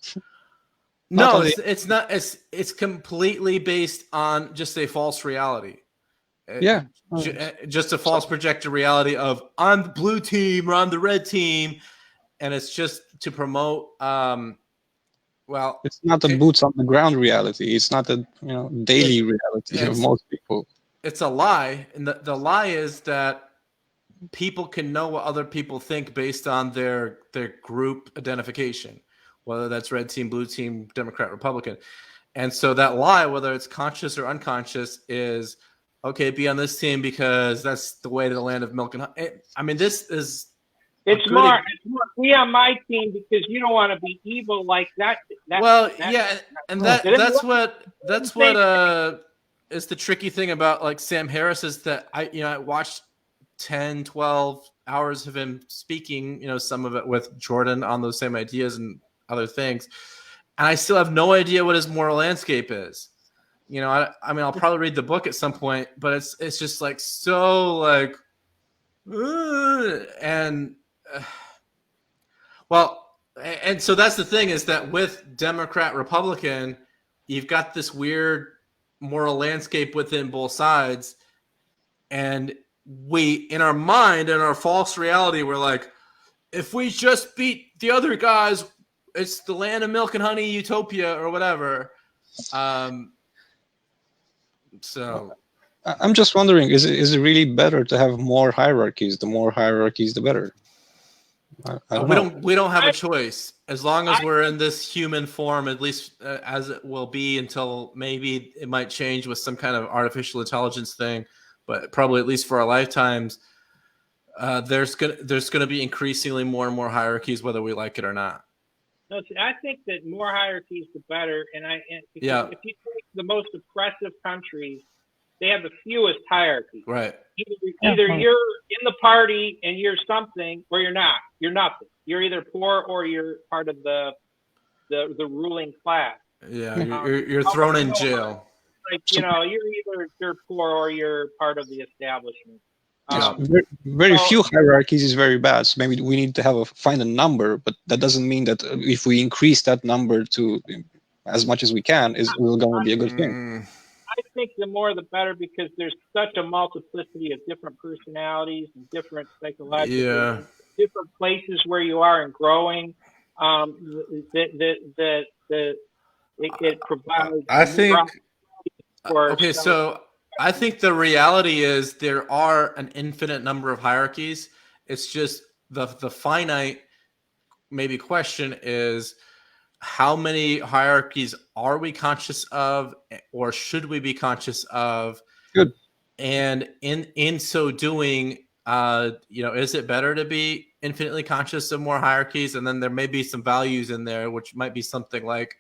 No, it's not. It's completely based on just a false reality. Yeah, just a false projected reality of I'm the blue team or I'm the red team, and it's just to promote. Well, it's not the boots on the ground reality. It's not the daily reality of most people. It's a lie, and the lie is that people can know what other people think based on their group identification, whether that's red team, blue team, Democrat, Republican. And so that lie, whether it's conscious or unconscious, is okay, be on this team because that's the way to the land of milk and honey. I mean, this is it's more be on my team because you don't want to be evil like that. That's what is the tricky thing about like Sam Harris is that I watched 10, 12 hours of him speaking, some of it with Jordan on those same ideas and other things. And I still have no idea what his moral landscape is. I mean, I'll probably read the book at some point, but it's just like so like, and so that's the thing is that with Democrat, Republican, you've got this weird moral landscape within both sides, and we, in our mind, in our false reality, we're like, if we just beat the other guys, it's the land of milk and honey utopia or whatever. So I'm just wondering, is it really better to have more hierarchies? The more hierarchies, the better. We don't have a choice as long as we're in this human form, at least as it will be until maybe it might change with some kind of artificial intelligence thing, but probably at least for our lifetimes, there's gonna be increasingly more and more hierarchies, whether we like it or not. No, I think that more hierarchies the better, if you take the most oppressive countries, they have the fewest hierarchies. Right. Either you're in the party and you're something, or you're not. You're nothing. You're either poor or you're part of the ruling class. Yeah, you're thrown in jail. Like you're poor or you're part of the establishment. Very few hierarchies is very bad. So maybe we need to find a number, but that doesn't mean that if we increase that number to as much as we can, it's going to be a good thing. I think the more the better because there's such a multiplicity of different personalities and different psychological, different places where you are and growing. It provides. I think. So I think the reality is there are an infinite number of hierarchies. It's just the finite maybe question is how many hierarchies are we conscious of or should we be conscious of? Good. And in so doing, is it better to be infinitely conscious of more hierarchies? And then there may be some values in there, which might be something like,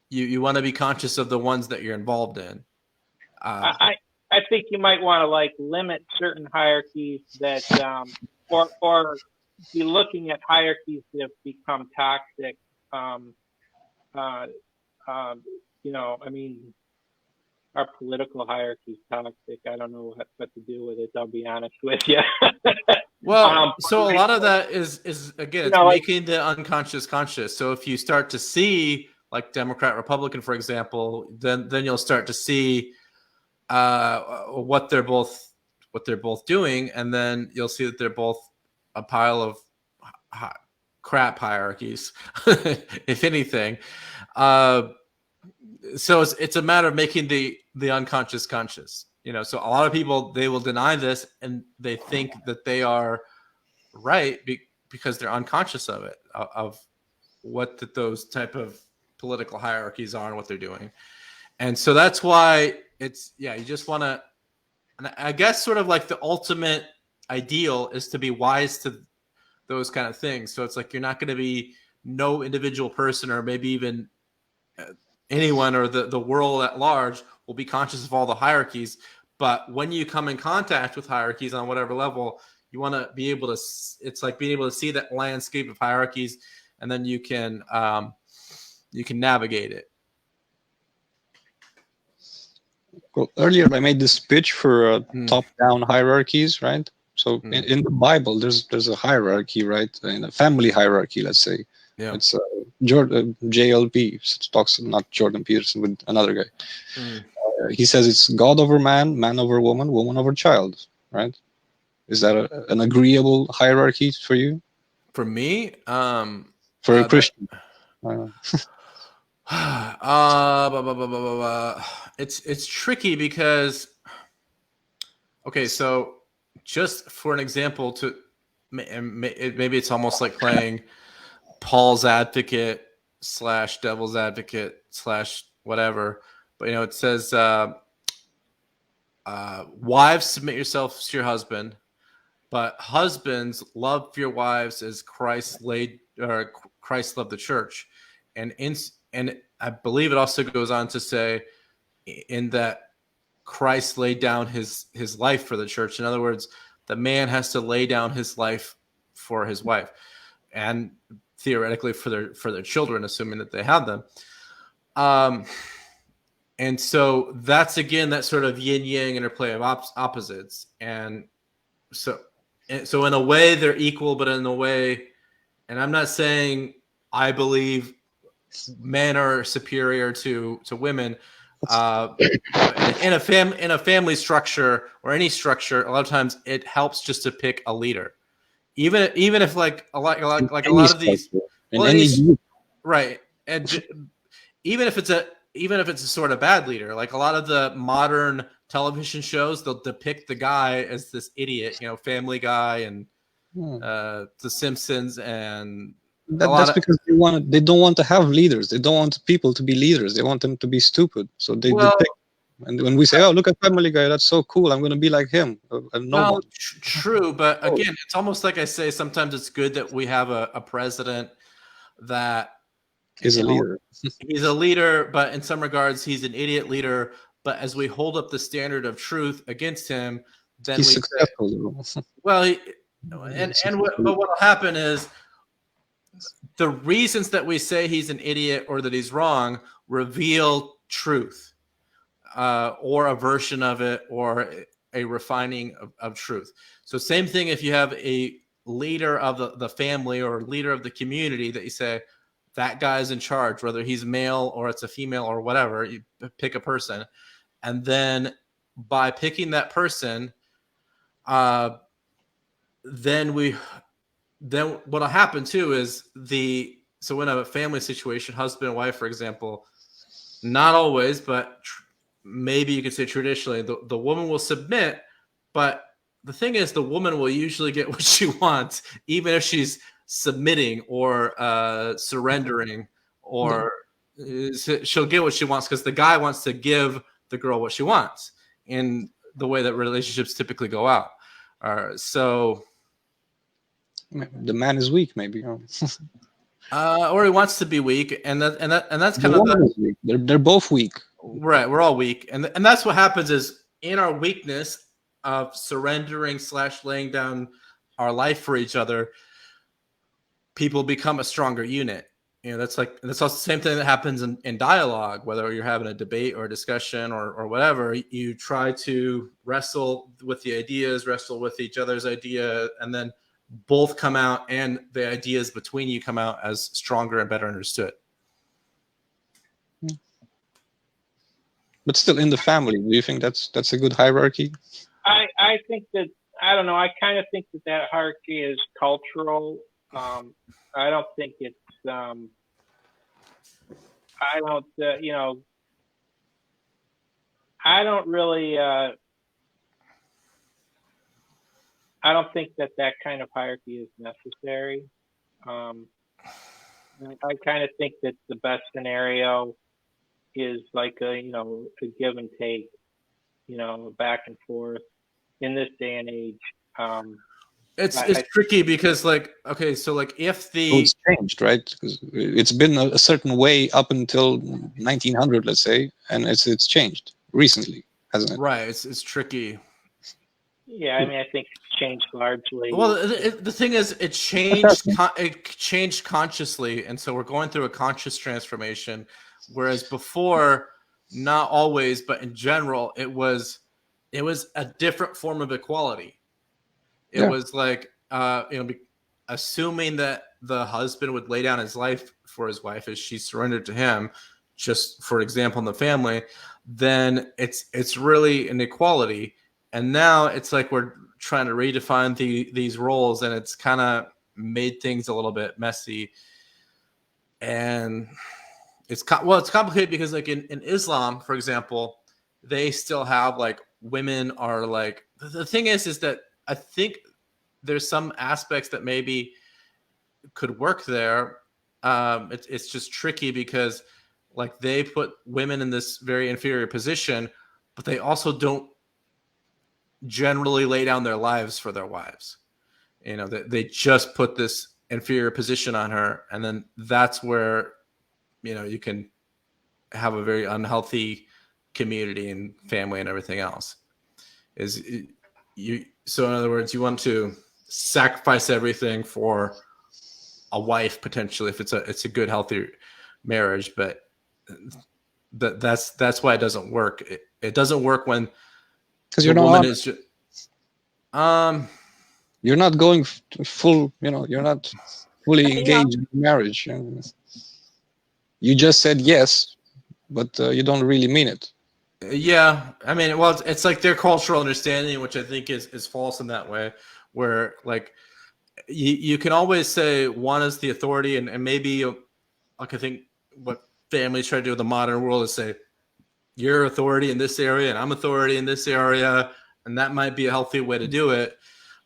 you want to be conscious of the ones that you're involved in. I think you might want to limit certain hierarchies that, or be looking at hierarchies that have become toxic. Our political hierarchy is toxic. I don't know what to do with it. I'll be honest with you. Well, so a lot of that is again, making the unconscious conscious. So if you start to see like Democrat, Republican, for example, then you'll start to see what they're both doing, and then you'll see that they're both a pile of crap hierarchies, if anything. So it's a matter of making the unconscious conscious. So a lot of people, they will deny this and they think that they are right because they're unconscious of it, of what those type of political hierarchies are and what they're doing. And so that's why you just want to, and I guess sort of like the ultimate ideal is to be wise to those kind of things. So it's like you're not going to be no individual person or maybe even anyone or the world at large will be conscious of all the hierarchies. But when you come in contact with hierarchies on whatever level, you want to be able to, it's like being able to see that landscape of hierarchies, and then you can navigate it. Well, earlier I made this pitch for top-down hierarchies, right? So in the Bible, there's a hierarchy, right? In a family hierarchy, let's say. Yeah. It's JLP talks, not Jordan Peterson, with another guy. He says it's God over man, man over woman, woman over child, right? Is that an agreeable hierarchy for you? For me, for a Christian. It's tricky because, okay, so just for an example, maybe it's almost like playing Paul's advocate / devil's advocate / whatever, but it says, wives, submit yourselves to your husband, but husbands, love your wives as Christ loved the church, and I believe it also goes on to say in that Christ laid down his life for the church. In other words, the man has to lay down his life for his wife, and theoretically for their children, assuming that they have them. And so that's again that sort of yin yang interplay of opposites, and so in a way they're equal, but in a way, and I'm not saying I believe men are superior to women. In a family structure or any structure, a lot of times it helps just to pick a leader, even if like a lot of these, right, and even if it's a sort of bad leader, like a lot of the modern television shows, they'll depict the guy as this idiot, Family Guy and The Simpsons, and that's because they don't want to have leaders. They don't want people to be leaders. They want them to be stupid. So they depict. And when we say, "Oh, look at Family Guy, that's so cool. I'm going to be like him," true, but again, it's almost like I say. Sometimes it's good that we have a president that is a leader. He's a leader, but in some regards, he's an idiot leader. But as we hold up the standard of truth against him, then he's successful. Well, what will happen is the reasons that we say he's an idiot or that he's wrong reveal truth, or a version of it, or a refining of truth. So same thing if you have a leader of the family or leader of the community that you say, that guy's in charge, whether he's male or it's a female or whatever, you pick a person. And then by picking that person, then what'll happen too is so in a family situation, husband and wife, for example, not always, but maybe you could say traditionally, the woman will submit, but the thing is the woman will usually get what she wants, even if she's submitting or surrendering, or she'll get what she wants because the guy wants to give the girl what she wants in the way that relationships typically go out. So the man is weak, maybe. Or he wants to be weak, and that's kind of weak. They're both weak. Right, we're all weak, and that's what happens is in our weakness of surrendering / laying down our life for each other, people become a stronger unit. That's also the same thing that happens in dialogue, whether you're having a debate or a discussion or whatever. You try to wrestle with the ideas, wrestle with each other's idea, and then both come out, and the ideas between you come out as stronger and better understood. But still, in the family, do you think that's a good hierarchy? I think that, I don't know. I kind of think that hierarchy is cultural. I don't think it's. I don't. I don't really. I don't think that kind of hierarchy is necessary. I kind of think that the best scenario is like a give and take, back and forth in this day and age. It's tricky because if it's changed, right? Because it's been a certain way up until 1900, let's say, and it's changed recently, hasn't it? Right. It's tricky. Yeah, I mean, I think it's changed largely. Well, the thing is, it changed. It changed consciously, and so we're going through a conscious transformation. Whereas before, not always, but in general, it was a different form of equality. It was like, assuming that the husband would lay down his life for his wife as she surrendered to him, just for example, in the family, then it's really an equality. And now it's like we're trying to redefine these roles, and it's kind of made things a little bit messy. And it's complicated because like in Islam, for example, they still have like women are like, the thing is that I think there's some aspects that maybe could work there, it's just tricky because like they put women in this very inferior position, but they also don't generally lay down their lives for their wives. You know, they just put this inferior position on her, and then that's where, you know, you can have a very unhealthy community and family and everything else. So in other words, you want to sacrifice everything for a wife potentially if it's a good healthy marriage, but that's why it doesn't work. It doesn't work when because the woman is just you're not going full, you know, you're not fully engaged in marriage. You just said yes, but you don't really mean it. Yeah, I mean, well, it's like their cultural understanding, which I think is false in that way, where like you can always say one is the authority, and maybe like I think what families try to do in the modern world is say you're authority in this area and I'm authority in this area, and that might be a healthy way to do it.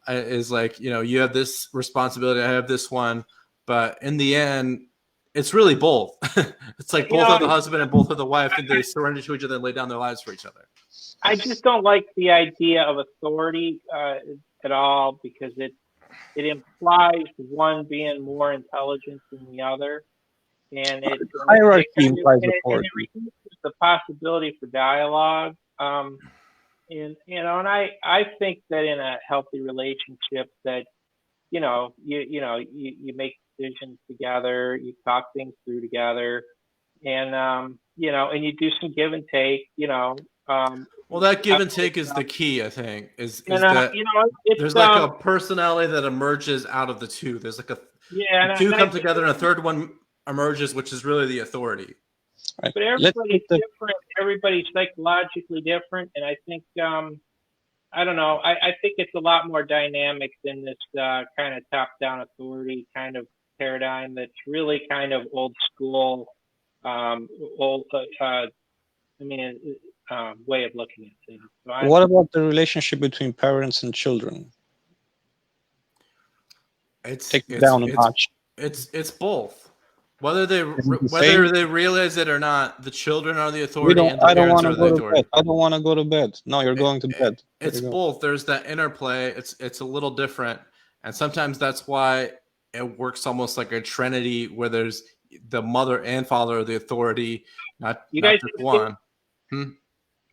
Is like, you know, you have this responsibility, I have this one, but in the end, it's really both. It's like both of the husband and both of the wife, and they surrender to each other and lay down their lives for each other. I just don't like the idea of authority at all, because it implies one being more intelligent than the other, and hierarchy implies authority. It reduces the possibility for dialogue. And you know, and I think that in a healthy relationship, that you make decisions together, you talk things through together, and you know, and you do some give and take. You know, well, that give and take is the key, I think. Is that you know, there's like a personality that emerges out of the two. There's like two come together, and a third one emerges, which is really the authority. Right. But everybody's different. Everybody's psychologically different, and I think I don't know. I think it's a lot more dynamic than this kind of top-down authority kind of paradigm. That's really kind of old school, way of looking at things. So what about the relationship between parents and children? It's both. Whether they realize it or not, the children are the authority and the parents are the authority. I don't want to go to bed. No, you're going to bed. It's both. There's that interplay. It's a little different, and sometimes that's why it works almost like a trinity, where there's the mother and father are the authority, not just one. You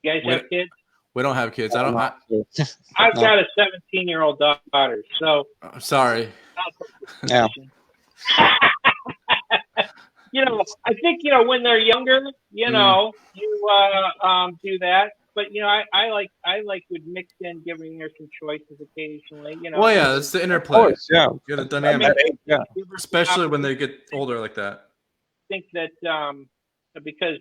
guys have kids? We don't have kids. I've got a 17-year-old daughter. So sorry. Yeah. You know, I think, you know, when they're younger, you know, you do that. But you know, I like would mix in giving her some choices occasionally. You know. Well, yeah, it's the interplay. Of course, yeah. You got a dynamic. Especially when they get older like that. I think that because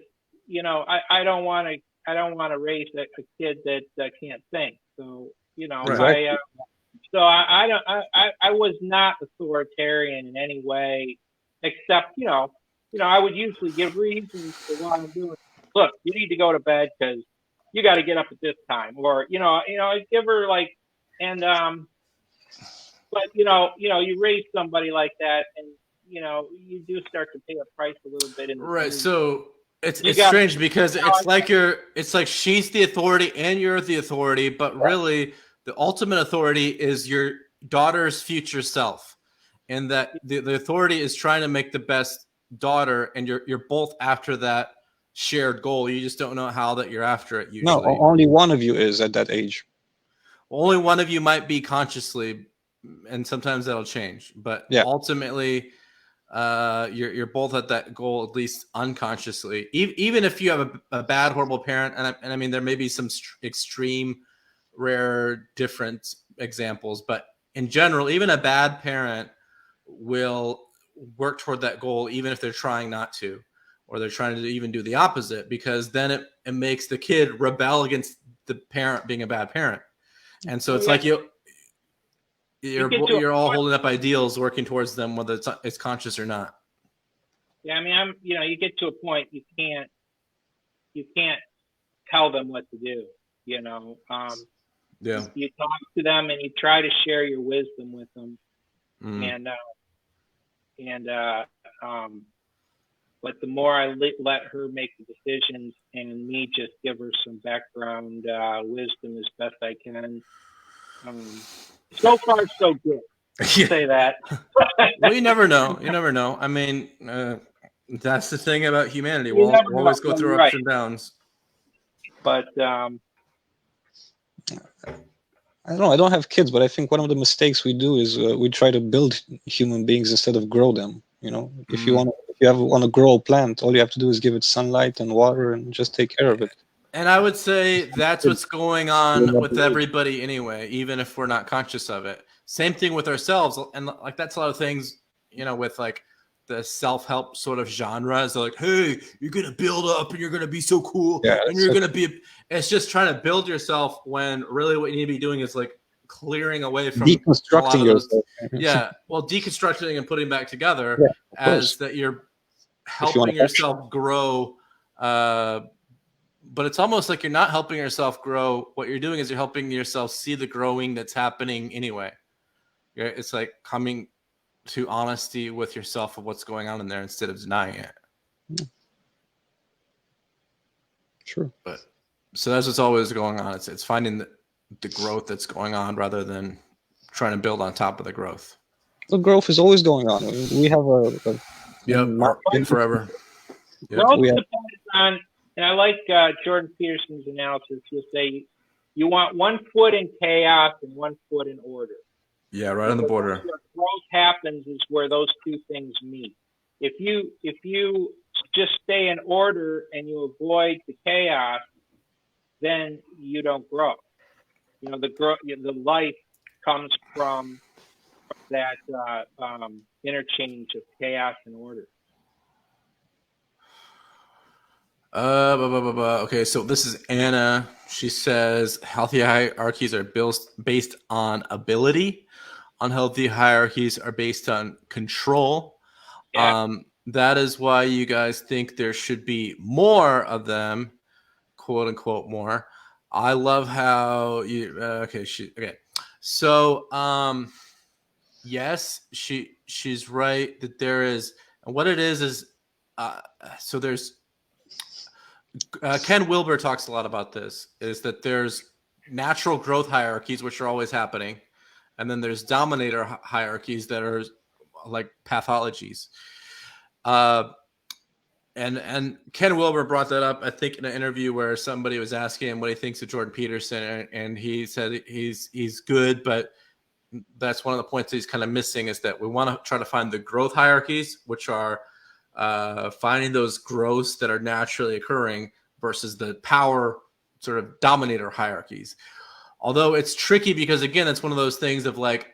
you know, I don't want to raise a kid that can't think. So you know, right. I was not authoritarian in any way, except you know, I would usually give reasons for what I'm doing. Look, you need to go to bed because you got to get up at this time, or you know, I give her like, and but you know, you raise somebody like that, and you know, you do start to pay a price a little bit. Right. So it's strange because it's like she's the authority and you're the authority, but really the ultimate authority is your daughter's future self, and that the authority is trying to make the best daughter, and you're both after that shared goal. You just don't know how that you're after it usually. No, only one of you is at that age. Only one of you might be consciously, and sometimes that'll change. But ultimately, you're both at that goal, at least unconsciously. Even if you have a bad, horrible parent, and I mean there may be some extreme, rare, different examples, but in general, even a bad parent will work toward that goal, even if they're trying not to, or they're trying to even do the opposite, because then it makes the kid rebel against the parent being a bad parent. And so it's like you're all holding up ideals, working towards them, whether it's conscious or not. Yeah, I mean, you get to a point you can't tell them what to do. You know, you talk to them and you try to share your wisdom with them, and But the more I let her make the decisions and me just give her some background wisdom as best I can, so far so good. Say that. Well, you never know. You never know. I mean, that's the thing about humanity. You We'll never know. always go through Right. ups and downs. But I don't know. I don't have kids, but I think one of the mistakes we do is we try to build human beings instead of grow them. You know, if you want to grow a plant, all you have to do is give it sunlight and water and just take care of it. And I would say that's what's going on with everybody anyway, even if we're not conscious of it. Same thing with ourselves. And like, that's a lot of things, you know, with like the self-help sort of genres. They're like, hey, you're going to build up and you're going to be so cool. Yeah, and you're going to be, it's just trying to build yourself when really what you need to be doing is like clearing away from deconstructing yourself. Yeah. Well, deconstructing and putting back together course. that you're helping yourself grow, but it's almost like you're not helping yourself grow. What you're doing is you're helping yourself see the growing that's happening anyway. It's like coming to honesty with yourself of what's going on in there instead of denying it. Sure. But so that's what's always going on. It's finding the growth that's going on rather than trying to build on top of the growth. The growth is always going on. We have forever. Growth depends on. And I like Jordan Peterson's analysis. He'll say you want 1 foot in chaos and 1 foot in order. Yeah, right on the border. Where growth happens is where those two things meet. If you just stay in order and you avoid the chaos, then you don't grow. You know, the life comes from that interchange of chaos and order. Okay, so this is Anna. She says healthy hierarchies are based on ability. Unhealthy hierarchies are based on control. Yeah. That is why you guys think there should be more of them, quote unquote more. I love how you okay. So yes, she's right that there is, and what it is so there's Ken Wilber talks a lot about this, is that there's natural growth hierarchies, which are always happening. And then there's dominator hierarchies that are like pathologies. And Ken Wilber brought that up, I think, in an interview where somebody was asking him what he thinks of Jordan Peterson. And he said he's good, but that's one of the points that he's kind of missing, is that we want to try to find the growth hierarchies, which are finding those growths that are naturally occurring versus the power sort of dominator hierarchies. Although it's tricky because, again, it's one of those things of like,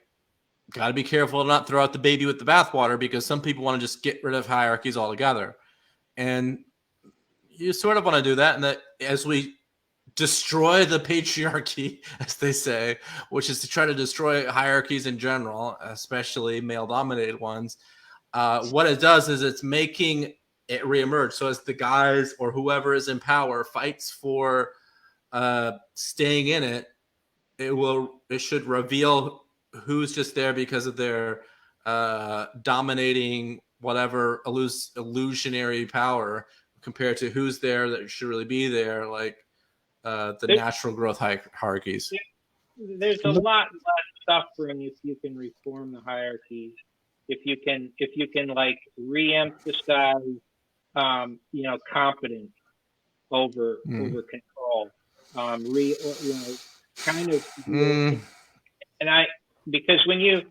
got to be careful to not throw out the baby with the bathwater, because some people want to just get rid of hierarchies altogether. And you sort of want to do that. And that as we destroy the patriarchy, as they say, which is to try to destroy hierarchies in general, especially male-dominated ones, what it does is it's making it reemerge. So as the guys or whoever is in power fights for staying in it, it should reveal who's just there because of their dominating whatever illusionary power, compared to who's there that should really be there, like the natural growth hierarchies. There's a lot less suffering if you can reform the hierarchies. If you can like re-emphasize, competence over control, because when you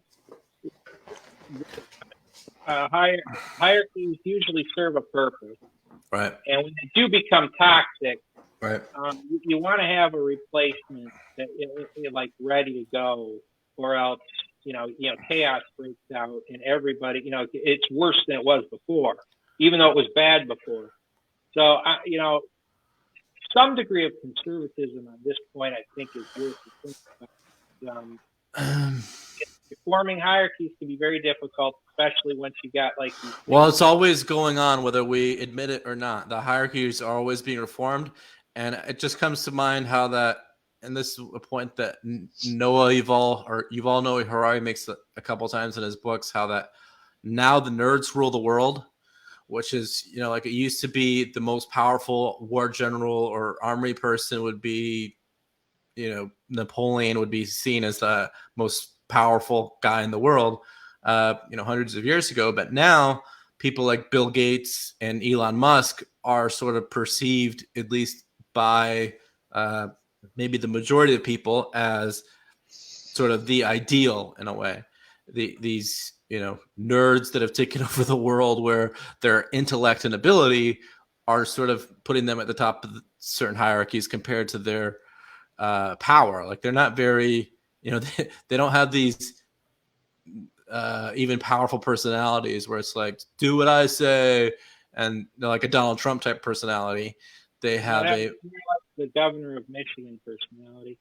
hierarchies usually serve a purpose, right? And when they do become toxic, right, you want to have a replacement that is like ready to go, or else chaos breaks out and everybody, it's worse than it was before, even though it was bad before. So some degree of conservatism on this point, I think, is worth to think about. Reforming hierarchies can be very difficult, especially once you got like these. Well, it's always going on, whether we admit it or not. The hierarchies are always being reformed, and it just comes to mind how that, and this is a point that Yuval Noah Harari makes a couple times in his books, how that now the nerds rule the world, which is, like it used to be the most powerful war general or army person would be, Napoleon would be seen as the most powerful guy in the world, hundreds of years ago. But now people like Bill Gates and Elon Musk are sort of perceived, at least by maybe the majority of people, as sort of the ideal in a way. These nerds that have taken over the world, where their intellect and ability are sort of putting them at the top of certain hierarchies compared to their power. Like they're not very, they don't have these even powerful personalities where it's like, do what I say, and like a Donald Trump type personality. They have the governor of Michigan personality.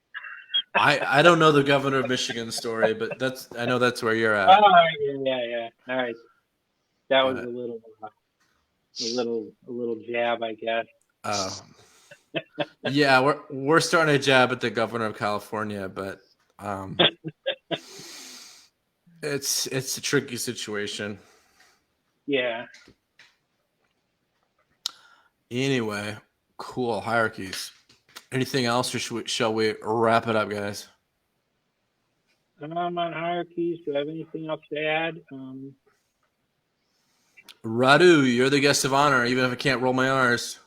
I don't know the governor of Michigan story, but I know that's where you're at. Oh yeah. All right, that was a little jab, I guess. Yeah, we're starting to jab at the governor of California, but it's a tricky situation. Yeah. Anyway, cool hierarchies. Anything else, or shall we wrap it up, guys? On hierarchies, do I have anything else to add? Radu, you're the guest of honor, even if I can't roll my R's.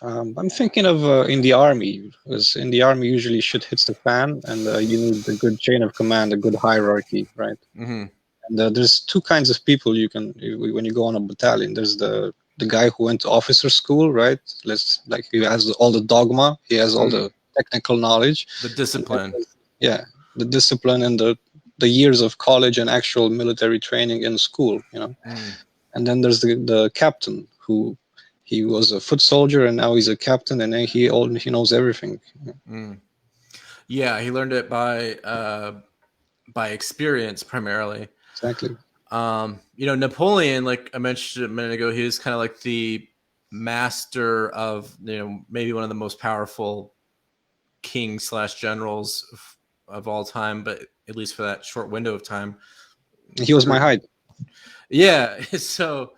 I'm thinking of in the army, because in the army usually shit hits the fan, and you need a good chain of command, a good hierarchy, right? Mm-hmm. And there's two kinds of people when you go on a battalion. There's the guy who went to officer school, right? He has all the dogma, he has all the technical knowledge, the discipline. The discipline and the years of college and actual military training in school, And then there's the captain who he was a foot soldier and now he's a captain, and then he knows everything. Yeah, he learned it by experience primarily. Exactly. Napoleon, like I mentioned a minute ago, he was kind of like the master of, maybe one of the most powerful kings / generals of all time, but at least for that short window of time. He was my height. Yeah. So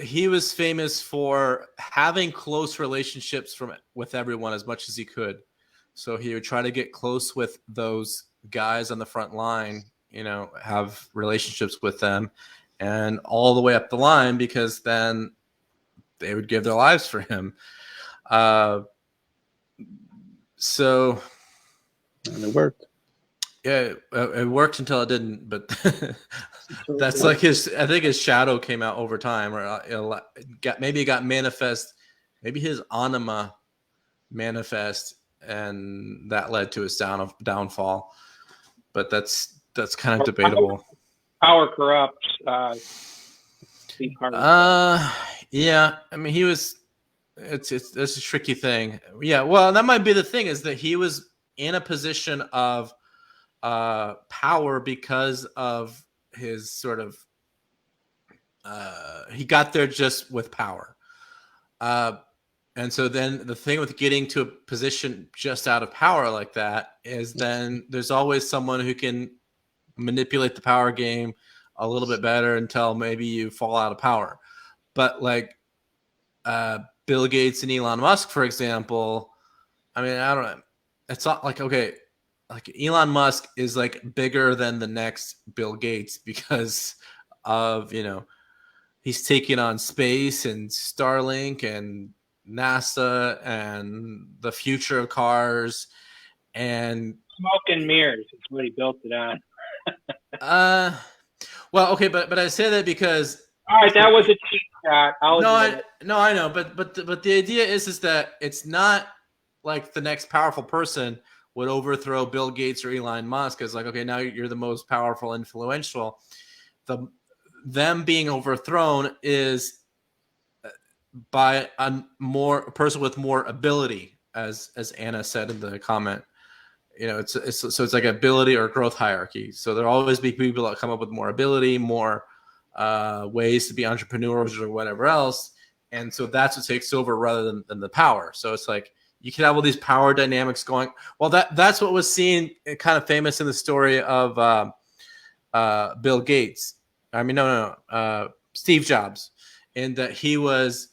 he was famous for having close relationships with everyone as much as he could. So he would try to get close with those guys on the front line, have relationships with them, and all the way up the line, because then they would give their lives for him. So and it worked. Yeah, it worked until it didn't, but that's like I think his shadow came out over time, or maybe it got manifest, maybe his anima manifest, and that led to his downfall. But that's kind of debatable. Power corrupts. Yeah, I mean, he was. It's a tricky thing. Yeah, well, that might be the thing, is that he was in a position of power because of his sort of he got there just with power, and so then the thing with getting to a position just out of power like that is then there's always someone who can manipulate the power game a little bit better until maybe you fall out of power. But like Bill Gates and Elon Musk, for example, I mean, I don't know, it's not like, okay, like Elon Musk is like bigger than the next Bill Gates because of, he's taking on space and Starlink and NASA and the future of cars and smoke and mirrors. It's what he built it on. Well, okay, but I say that because all right, that was a cheap shot. I know, but the idea is that it's not like the next powerful person would overthrow Bill Gates or Elon Musk. It's like, okay, now you're the most powerful, influential. Them being overthrown is by a person with more ability, as Anna said in the comment. It's like ability or growth hierarchy. So there'll always be people that come up with more ability, more ways to be entrepreneurs or whatever else, and so that's what takes over rather than the power. So it's like you can have all these power dynamics going. Well, that's what was seen kind of famous in the story of Bill Gates. I mean, Steve Jobs, and that he was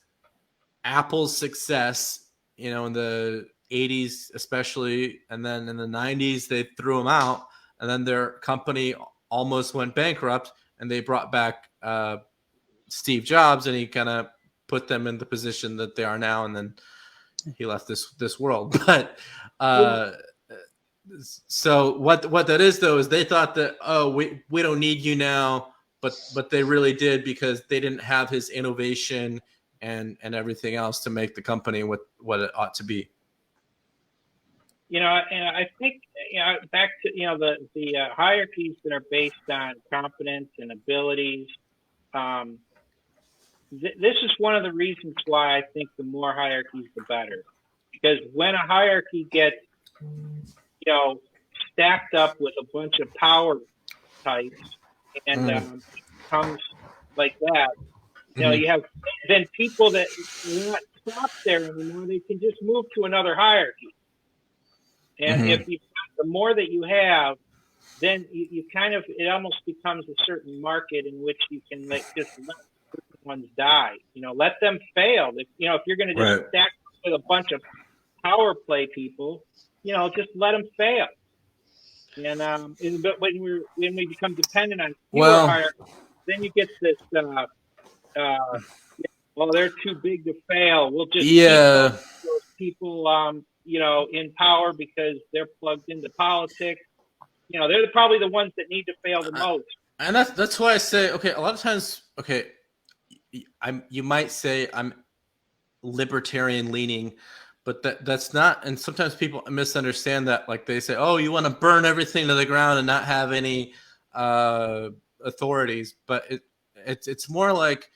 Apple's success, in the 80s especially, and then in the 90s they threw him out, and then their company almost went bankrupt, and they brought back Steve Jobs, and he kind of put them in the position that they are now, and then he left this world. But so what that is, though, is they thought that, we don't need you now, but they really did, because they didn't have his innovation and everything else to make the company what it ought to be. And I think, back to, the hierarchies that are based on competence and abilities. This is one of the reasons why I think the more hierarchies, the better. Because when a hierarchy gets, stacked up with a bunch of power types and comes like that, you have then people that are not stopped there anymore. They can just move to another hierarchy. And if the more that you have, then you kind of, it almost becomes a certain market in which you can just let certain ones die. Let them fail. If you're going to just stack with a bunch of power play people, just let them fail. And but when we become dependent on fewer hierarchies, then you get this. Well, they're too big to fail. We'll just keep those people, in power because they're plugged into politics. They're probably the ones that need to fail the most. And that's why I say, okay, a lot of times, okay, you might say I'm libertarian leaning, but that's not. And sometimes people misunderstand that. Like they say, oh, you want to burn everything to the ground and not have any authorities. But it's more like,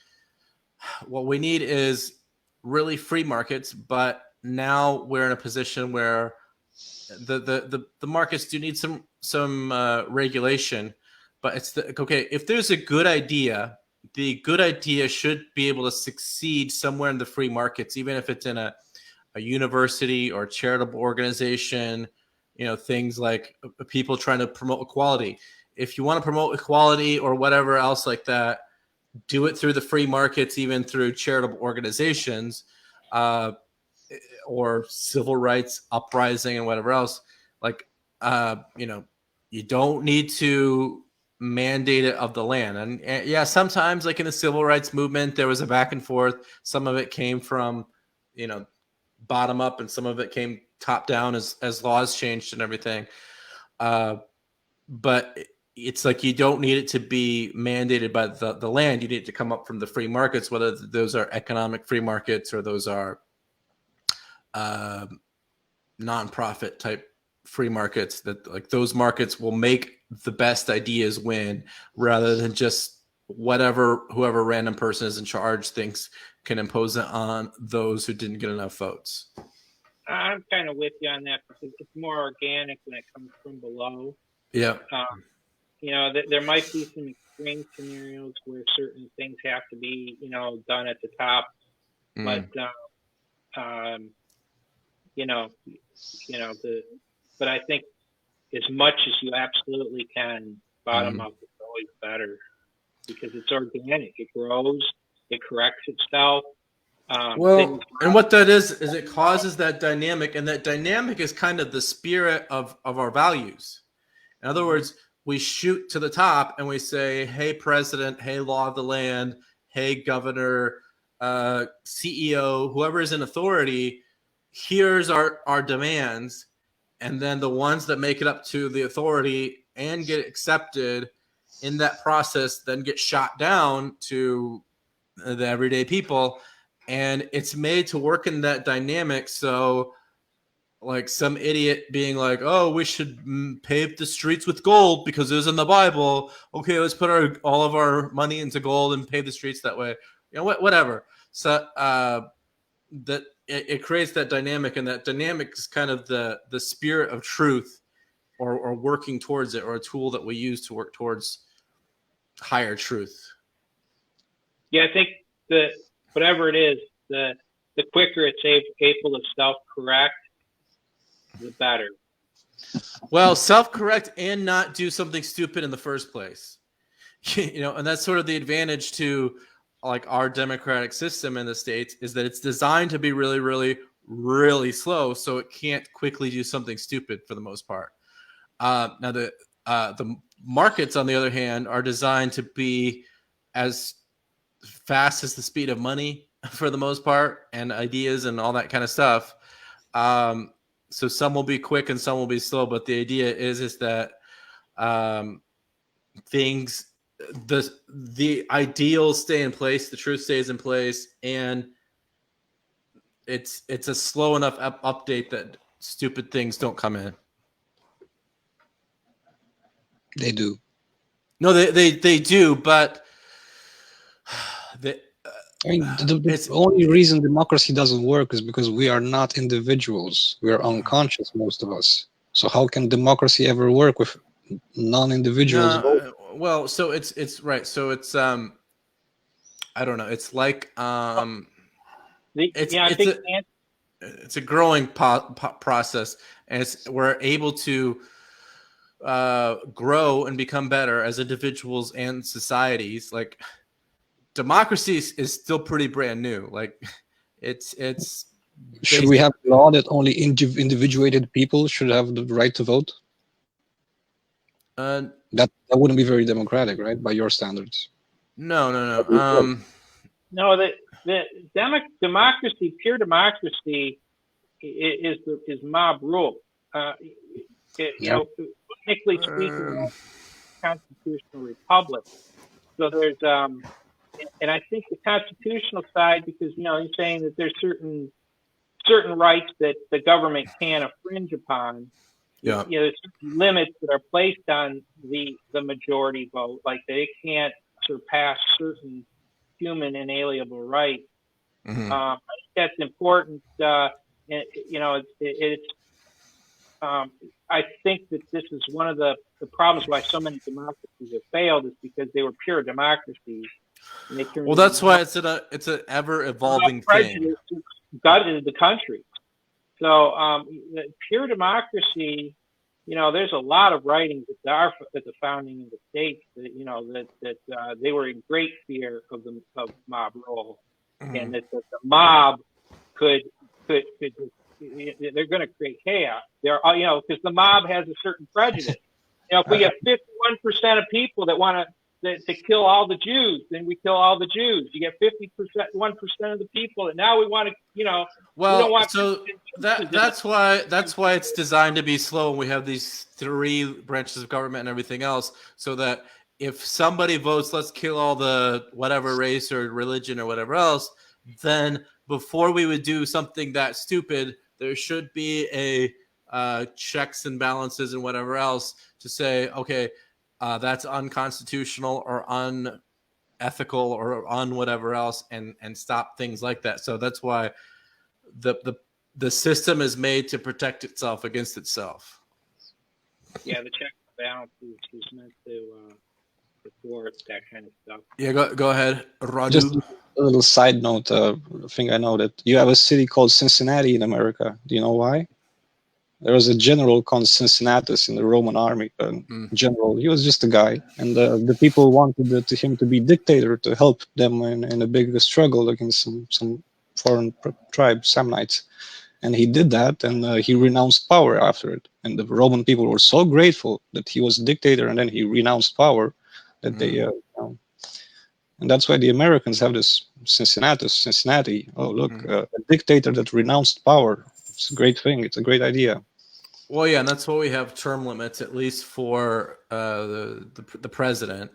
what we need is really free markets, but now we're in a position where the markets do need some regulation. But it's okay, if there's a good idea, the good idea should be able to succeed somewhere in the free markets, even if it's in a university or a charitable organization, things like people trying to promote equality. If you want to promote equality or whatever else like that, do it through the free markets, even through charitable organizations, or civil rights uprising and whatever else. Like, you don't need to mandate it of the land. And yeah, sometimes, like in the civil rights movement, there was a back and forth. Some of it came from, bottom up, and some of it came top down as laws changed and everything. But it's like, you don't need it to be mandated by the land. You need to come up from the free markets, whether those are economic free markets or those are nonprofit type free markets. That, like, those markets will make the best ideas win, rather than just whoever random person is in charge thinks can impose it on those who didn't get enough votes. I'm kind of with you on that, because it's more organic when it comes from below. Yeah. There might be some extreme scenarios where certain things have to be, done at the top, but but I think as much as you absolutely can, bottom up is always better, because it's organic. It grows. It corrects itself. And what that is it causes that dynamic, and that dynamic is kind of the spirit of our values. In other words, we shoot to the top and we say, hey, president, hey, law of the land, hey, governor, CEO, whoever is in authority, here's our demands. And then the ones that make it up to the authority and get accepted in that process then get shot down to the everyday people. And it's made to work in that dynamic. So, like, some idiot being like, oh, we should pave the streets with gold because it was in the Bible. Okay, let's put all of our money into gold and pave the streets that way. Whatever. So that it creates that dynamic, and that dynamic is kind of the spirit of truth, or working towards it, or a tool that we use to work towards higher truth. Yeah, I think that whatever it is, the quicker it's able to self-correct, the better. Well, self-correct and not do something stupid in the first place. And that's sort of the advantage to like our democratic system in the States is that it's designed to be really, really, really slow, so it can't quickly do something stupid for the most part. Now the markets, on the other hand, are designed to be as fast as the speed of money for the most part, and ideas and all that kind of stuff. So some will be quick and some will be slow, but the idea is that things, the ideals stay in place, the truth stays in place, and it's a slow enough update that stupid things don't come in. They do. No, they do, but I mean, the only reason democracy doesn't work is because we are not individuals. We are unconscious, most of us. So how can democracy ever work with non-individuals voting? Well, so it's right. So it's I don't know. It's like it's a growing process, and we're able to grow and become better as individuals and societies. Like democracy is still pretty brand new. Like it's should we have a law that only individuated people should have the right to vote? That wouldn't be very democratic, right? By your standards. No. No, the democracy, pure democracy, is mob rule. Technically speaking, constitutional republic. So there's and I think the constitutional side, because you're saying that there's certain rights that the government can't infringe upon. Yeah. There's certain limits that are placed on the majority vote, like they can't surpass certain human inalienable rights. Mm-hmm. I think that's important. I think that this is one of the problems why so many democracies have failed, is because they were pure democracies. Well, that's why it's an ever evolving thing. Gutted the country. So pure democracy, there's a lot of writings at the founding of the states that they were in great fear of mob rule, mm-hmm. and that the mob could they're going to create chaos. Because the mob has a certain prejudice. If we have 51% of people that want to kill all the Jews, then we kill all the Jews. You get 1% of the people that now we want to, Well, we don't want so that's why it's designed to be slow. And we have these 3 branches of government and everything else, so that if somebody votes, let's kill all the whatever race or religion or whatever else, then before we would do something that stupid, there should be a checks and balances and whatever else to say, okay, that's unconstitutional or unethical or on whatever else, and stop things like that. So that's why the system is made to protect itself against itself. Yeah, the checks and balances is meant to support that kind of stuff. Yeah, go ahead, Radu. Just a little side note. I think I know that you have a city called Cincinnati in America. Do you know why? There was a general called Cincinnatus in the Roman army. General, he was just a guy, and the people wanted him to be dictator to help them in a big struggle against some foreign tribe, Samnites. And he did that, and he renounced power after it. And the Roman people were so grateful that he was a dictator, and then he renounced power, that they, and that's why the Americans have this Cincinnati. Oh, look, a dictator that renounced power. It's a great thing. It's a great idea. Well, yeah, and that's why we have term limits, at least for the president,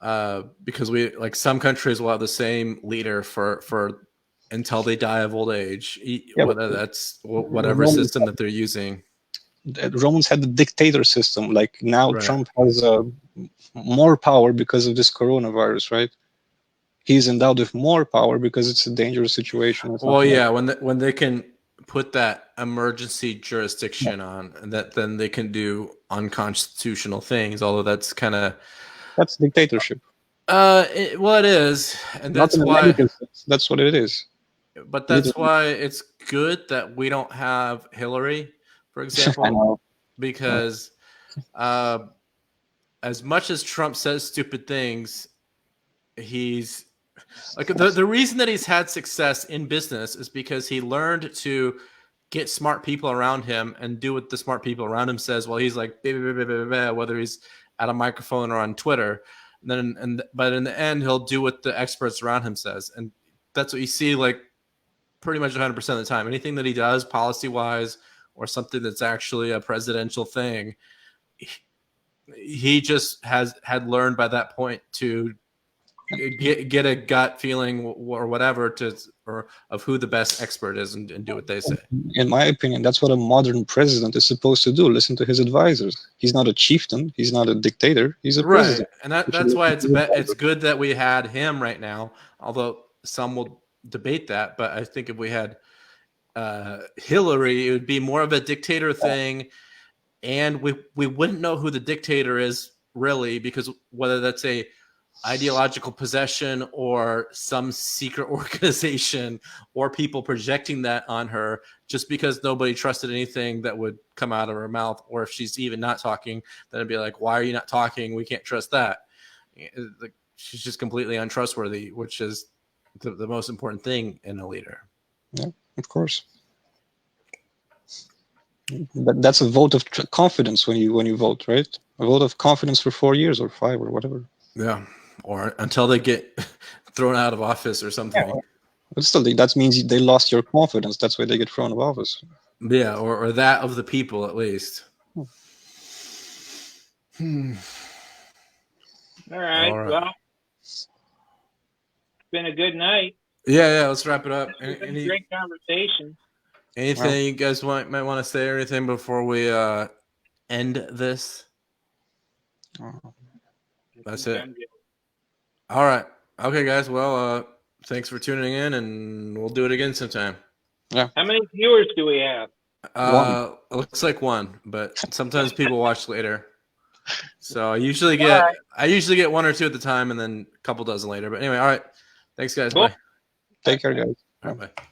because we, like, some countries will have the same leader for until they die of old age, whether that's whatever system that they're using. The Romans had the dictator system. Like now, right. Trump has more power because of this coronavirus, right? He's endowed with more power because it's a dangerous situation. Well, yeah, when they can put that emergency jurisdiction on, and then they can do unconstitutional things. Although that's dictatorship. It is, and that's why that's what it is. But that's why it's good that we don't have Hillary for I example, know. because as much as Trump says stupid things, he's like the reason that he's had success in business is because he learned to get smart people around him and do what the smart people around him says while he's like whether he's at a microphone or on Twitter. But in the end, he'll do what the experts around him says, and that's what you see like pretty much 100% of the time. Anything that he does policy wise or something that's actually a presidential thing, he just had learned by that point to get a gut feeling or whatever or of who the best expert is and do what they say. In my opinion, that's what a modern president is supposed to do. Listen to his advisors. He's not a chieftain. He's not a dictator. He's a president. And that's why it's good that we had him right now, although some will debate that. But I think if we had Hillary, it would be more of a dictator thing, and we wouldn't know who the dictator is really, because whether that's a ideological possession or some secret organization or people projecting that on her just because nobody trusted anything that would come out of her mouth, or if she's even not talking, then it'd be like, why are you not talking? We can't trust that. She's just completely untrustworthy, which is the most important thing in a leader. Yeah, of course. But that's a vote of confidence when you vote, right? A vote of confidence for 4 years or 5 or whatever. Yeah, or until they get thrown out of office or something. Yeah. But still, that means they lost your confidence. That's why they get thrown out of office. Yeah, or that of the people at least. All right. Well, it's been a good night. Yeah. Let's wrap it up. Great conversation. Anything you guys might want to say or anything before we end this? That's it. All right. Okay, guys. Well, thanks for tuning in, and we'll do it again sometime. Yeah. How many viewers do we have? It looks like one, but sometimes people watch later. So I usually get 1 or 2 at the time, and then a couple dozen later. But anyway, all right. Thanks, guys. Cool. Bye. Take care, guys. All right, bye.